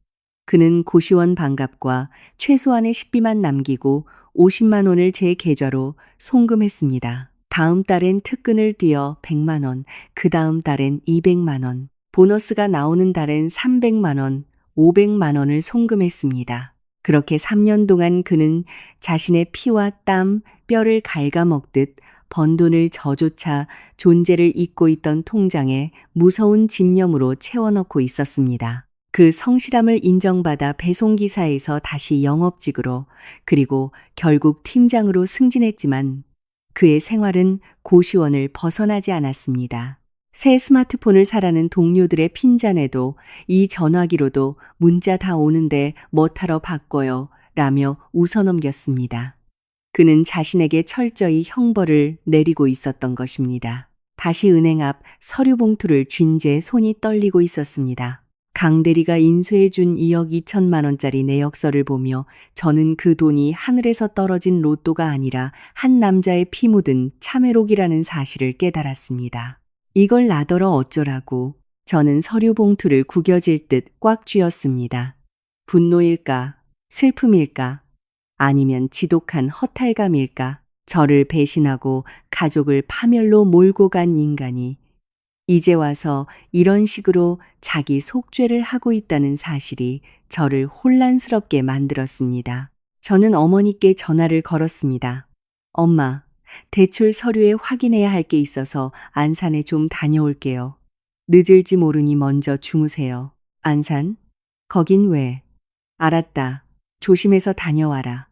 그는 고시원 반값과 최소한의 식비만 남기고 50만 원을 제 계좌로 송금했습니다. 다음 달엔 특근을 뛰어 100만 원, 그 다음 달엔 200만 원, 보너스가 나오는 달엔 300만 원, 500만 원을 송금했습니다. 그렇게 3년 동안 그는 자신의 피와 땀, 뼈를 갉아먹듯 번 돈을 저조차 존재를 잊고 있던 통장에 무서운 집념으로 채워넣고 있었습니다. 그 성실함을 인정받아 배송기사에서 다시 영업직으로 그리고 결국 팀장으로 승진했지만 그의 생활은 고시원을 벗어나지 않았습니다. 새 스마트폰을 사라는 동료들의 핀잔에도 이 전화기로도 문자 다 오는데 뭐 타러 바꿔요 라며 웃어넘겼습니다. 그는 자신에게 철저히 형벌을 내리고 있었던 것입니다. 다시 은행 앞 서류 봉투를 쥔 채 손이 떨리고 있었습니다. 강 대리가 인수해준 2억 2천만 원짜리 내역서를 보며 저는 그 돈이 하늘에서 떨어진 로또가 아니라 한 남자의 피 묻은 참외록이라는 사실을 깨달았습니다. 이걸 나더러 어쩌라고. 저는 서류 봉투를 구겨질 듯 꽉 쥐었습니다. 분노일까? 슬픔일까? 아니면 지독한 허탈감일까? 저를 배신하고 가족을 파멸로 몰고 간 인간이 이제 와서 이런 식으로 자기 속죄를 하고 있다는 사실이 저를 혼란스럽게 만들었습니다. 저는 어머니께 전화를 걸었습니다. 엄마, 대출 서류에 확인해야 할 게 있어서 안산에 좀 다녀올게요. 늦을지 모르니 먼저 주무세요. 안산? 거긴 왜? 알았다. 조심해서 다녀와라.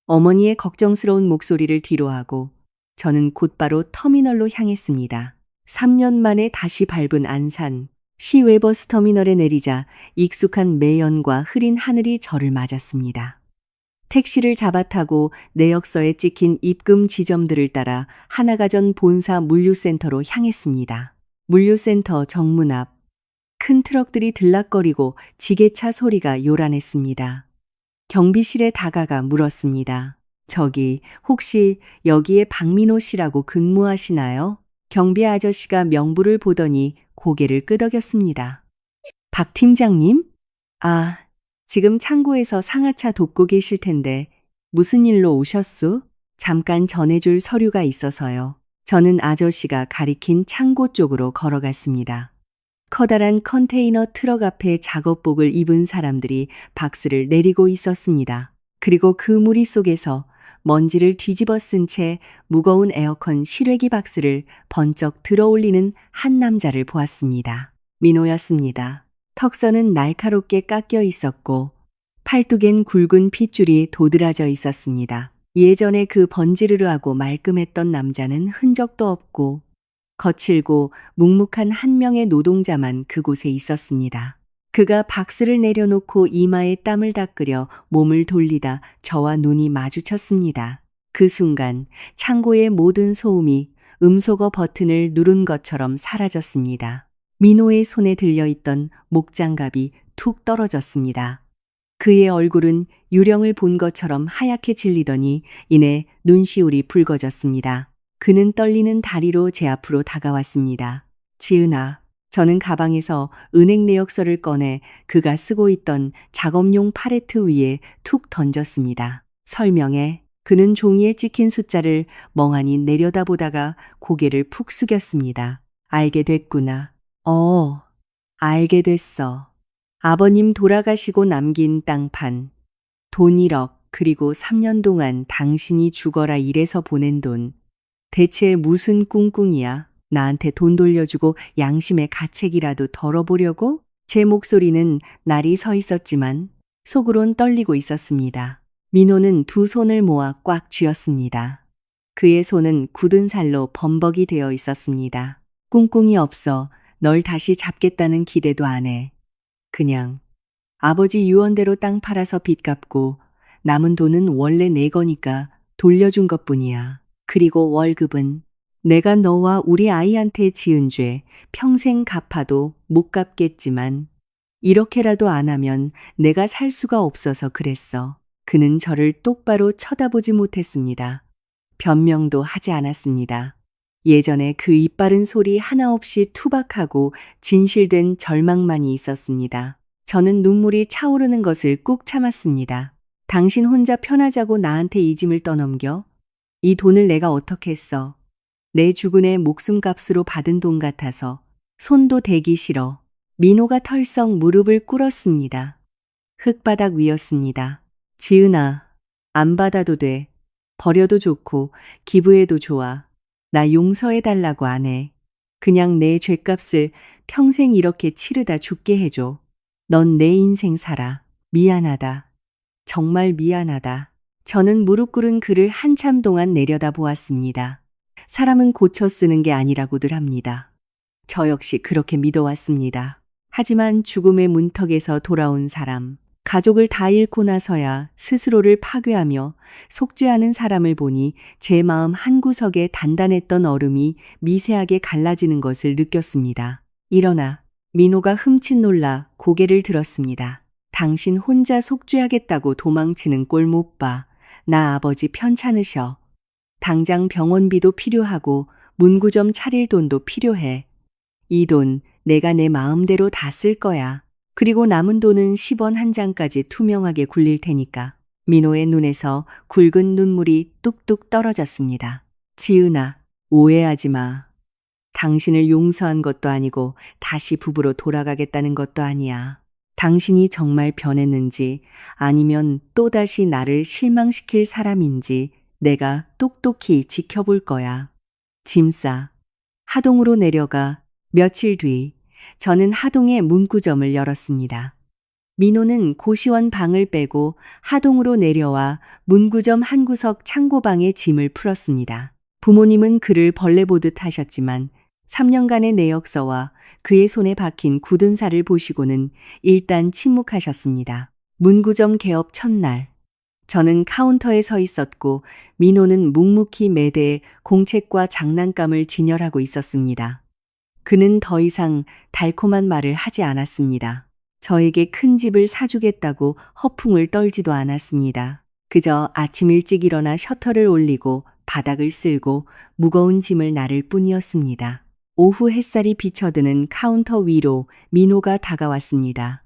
어머니의 걱정스러운 목소리를 뒤로하고 저는 곧바로 터미널로 향했습니다. 3년 만에 다시 밟은 안산. 시외 버스터미널에 내리자 익숙한 매연과 흐린 하늘이 저를 맞았습니다. 택시를 잡아타고 내역서에 찍힌 입금 지점들을 따라 하나가전 본사 물류센터로 향했습니다. 물류센터 정문 앞 큰 트럭들이 들락거리고 지게차 소리가 요란했습니다. 경비실에 다가가 물었습니다. 저기 혹시 여기에 박민호 씨라고 근무하시나요? 경비 아저씨가 명부를 보더니 고개를 끄덕였습니다. 박 팀장님? 아, 지금 창고에서 상하차 돕고 계실 텐데 무슨 일로 오셨소? 잠깐 전해줄 서류가 있어서요. 저는 아저씨가 가리킨 창고 쪽으로 걸어갔습니다. 커다란 컨테이너 트럭 앞에 작업복을 입은 사람들이 박스를 내리고 있었습니다. 그리고 그 무리 속에서 먼지를 뒤집어 쓴 채 무거운 에어컨 실외기 박스를 번쩍 들어올리는 한 남자를 보았습니다. 민호였습니다. 턱선은 날카롭게 깎여 있었고 팔뚝엔 굵은 핏줄이 도드라져 있었습니다. 예전에 그 번지르르하고 말끔했던 남자는 흔적도 없고 거칠고 묵묵한 한 명의 노동자만 그곳에 있었습니다. 그가 박스를 내려놓고 이마에 땀을 닦으려 몸을 돌리다 저와 눈이 마주쳤습니다. 그 순간 창고의 모든 소음이 음소거 버튼을 누른 것처럼 사라졌습니다. 민호의 손에 들려있던 목장갑이 툭 떨어졌습니다. 그의 얼굴은 유령을 본 것처럼 하얗게 질리더니 이내 눈시울이 붉어졌습니다. 그는 떨리는 다리로 제 앞으로 다가왔습니다. 지은아, 저는 가방에서 은행 내역서를 꺼내 그가 쓰고 있던 작업용 팔레트 위에 툭 던졌습니다. 설명해. 그는 종이에 찍힌 숫자를 멍하니 내려다보다가 고개를 푹 숙였습니다. 알게 됐구나. 알게 됐어. 아버님 돌아가시고 남긴 땅판, 돈 1억, 그리고 3년 동안 당신이 죽어라 일해서 보낸 돈. 대체 무슨 꿍꿍이야? 나한테 돈 돌려주고 양심의 가책이라도 덜어보려고? 제 목소리는 날이 서 있었지만 속으론 떨리고 있었습니다. 민호는 두 손을 모아 꽉 쥐었습니다. 그의 손은 굳은 살로 범벅이 되어 있었습니다. 꿍꿍이 없어. 널 다시 잡겠다는 기대도 안 해. 그냥 아버지 유언대로 땅 팔아서 빚 갚고 남은 돈은 원래 내 거니까 돌려준 것뿐이야. 그리고 월급은 내가 너와 우리 아이한테 지은 죄 평생 갚아도 못 갚겠지만 이렇게라도 안 하면 내가 살 수가 없어서 그랬어. 그는 저를 똑바로 쳐다보지 못했습니다. 변명도 하지 않았습니다. 예전에 그 이빠른 소리 하나 없이 투박하고 진실된 절망만이 있었습니다. 저는 눈물이 차오르는 것을 꾹 참았습니다. 당신 혼자 편하자고 나한테 이 짐을 떠넘겨? 이 돈을 내가 어떻게 했어? 내 주군의 목숨값으로 받은 돈 같아서 손도 대기 싫어. 민호가 털썩 무릎을 꿇었습니다. 흙바닥 위였습니다. 지은아, 안 받아도 돼. 버려도 좋고 기부해도 좋아. 나 용서해달라고 안 해. 그냥 내 죄값을 평생 이렇게 치르다 죽게 해줘. 넌 내 인생 살아. 미안하다. 정말 미안하다. 저는 무릎 꿇은 그를 한참 동안 내려다 보았습니다. 사람은 고쳐 쓰는 게 아니라고들 합니다. 저 역시 그렇게 믿어왔습니다. 하지만 죽음의 문턱에서 돌아온 사람, 가족을 다 잃고 나서야 스스로를 파괴하며 속죄하는 사람을 보니 제 마음 한구석에 단단했던 얼음이 미세하게 갈라지는 것을 느꼈습니다. 일어나. 민호가 흠칫 놀라 고개를 들었습니다. 당신 혼자 속죄하겠다고 도망치는 꼴 못 봐. 나 아버지 편찮으셔. 당장 병원비도 필요하고 문구점 차릴 돈도 필요해. 이 돈 내가 내 마음대로 다 쓸 거야. 그리고 남은 돈은 10원 한 장까지 투명하게 굴릴 테니까. 민호의 눈에서 굵은 눈물이 뚝뚝 떨어졌습니다. 지은아, 오해하지 마. 당신을 용서한 것도 아니고 다시 부부로 돌아가겠다는 것도 아니야. 당신이 정말 변했는지 아니면 또다시 나를 실망시킬 사람인지 내가 똑똑히 지켜볼 거야. 짐 싸. 하동으로 내려가. 며칠 뒤 저는 하동의 문구점을 열었습니다. 민호는 고시원 방을 빼고 하동으로 내려와 문구점 한 구석 창고방에 짐을 풀었습니다. 부모님은 그를 벌레 보듯 하셨지만 3년간의 내역서와 그의 손에 박힌 굳은 살을 보시고는 일단 침묵하셨습니다. 문구점 개업 첫날. 저는 카운터에 서 있었고 민호는 묵묵히 매대에 공책과 장난감을 진열하고 있었습니다. 그는 더 이상 달콤한 말을 하지 않았습니다. 저에게 큰 집을 사주겠다고 허풍을 떨지도 않았습니다. 그저 아침 일찍 일어나 셔터를 올리고 바닥을 쓸고 무거운 짐을 나를 뿐이었습니다. 오후 햇살이 비쳐드는 카운터 위로 민호가 다가왔습니다.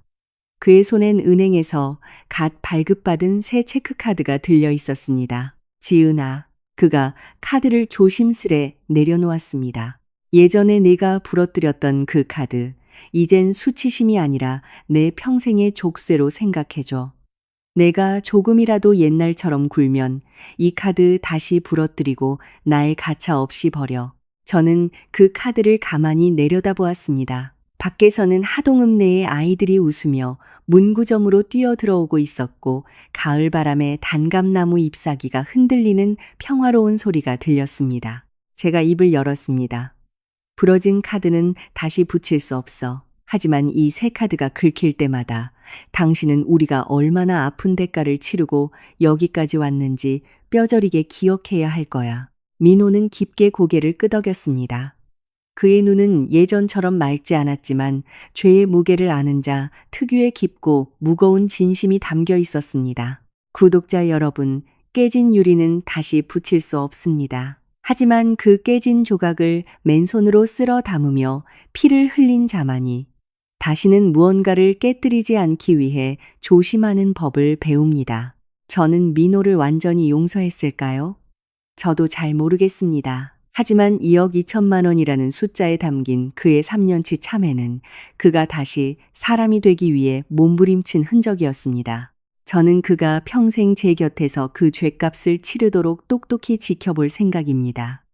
그의 손엔 은행에서 갓 발급받은 새 체크카드가 들려 있었습니다. 지은아, 그가 카드를 조심스레 내려놓았습니다. 예전에 내가 부러뜨렸던 그 카드, 이젠 수치심이 아니라 내 평생의 족쇄로 생각해줘. 내가 조금이라도 옛날처럼 굴면 이 카드 다시 부러뜨리고 날 가차없이 버려. 저는 그 카드를 가만히 내려다보았습니다. 밖에서는 하동읍 내의 아이들이 웃으며 문구점으로 뛰어들어오고 있었고 가을 바람에 단감나무 잎사귀가 흔들리는 평화로운 소리가 들렸습니다. 제가 입을 열었습니다. 부러진 카드는 다시 붙일 수 없어. 하지만 이 새 카드가 긁힐 때마다 당신은 우리가 얼마나 아픈 대가를 치르고 여기까지 왔는지 뼈저리게 기억해야 할 거야. 민호는 깊게 고개를 끄덕였습니다. 그의 눈은 예전처럼 맑지 않았지만 죄의 무게를 아는 자 특유의 깊고 무거운 진심이 담겨 있었습니다. 구독자 여러분, 깨진 유리는 다시 붙일 수 없습니다. 하지만 그 깨진 조각을 맨손으로 쓸어 담으며 피를 흘린 자만이 다시는 무언가를 깨뜨리지 않기 위해 조심하는 법을 배웁니다. 저는 민호를 완전히 용서했을까요? 저도 잘 모르겠습니다. 하지만 2억 2천만 원이라는 숫자에 담긴 그의 3년치 참회는 그가 다시 사람이 되기 위해 몸부림친 흔적이었습니다. 저는 그가 평생 제 곁에서 그 죗값을 치르도록 똑똑히 지켜볼 생각입니다.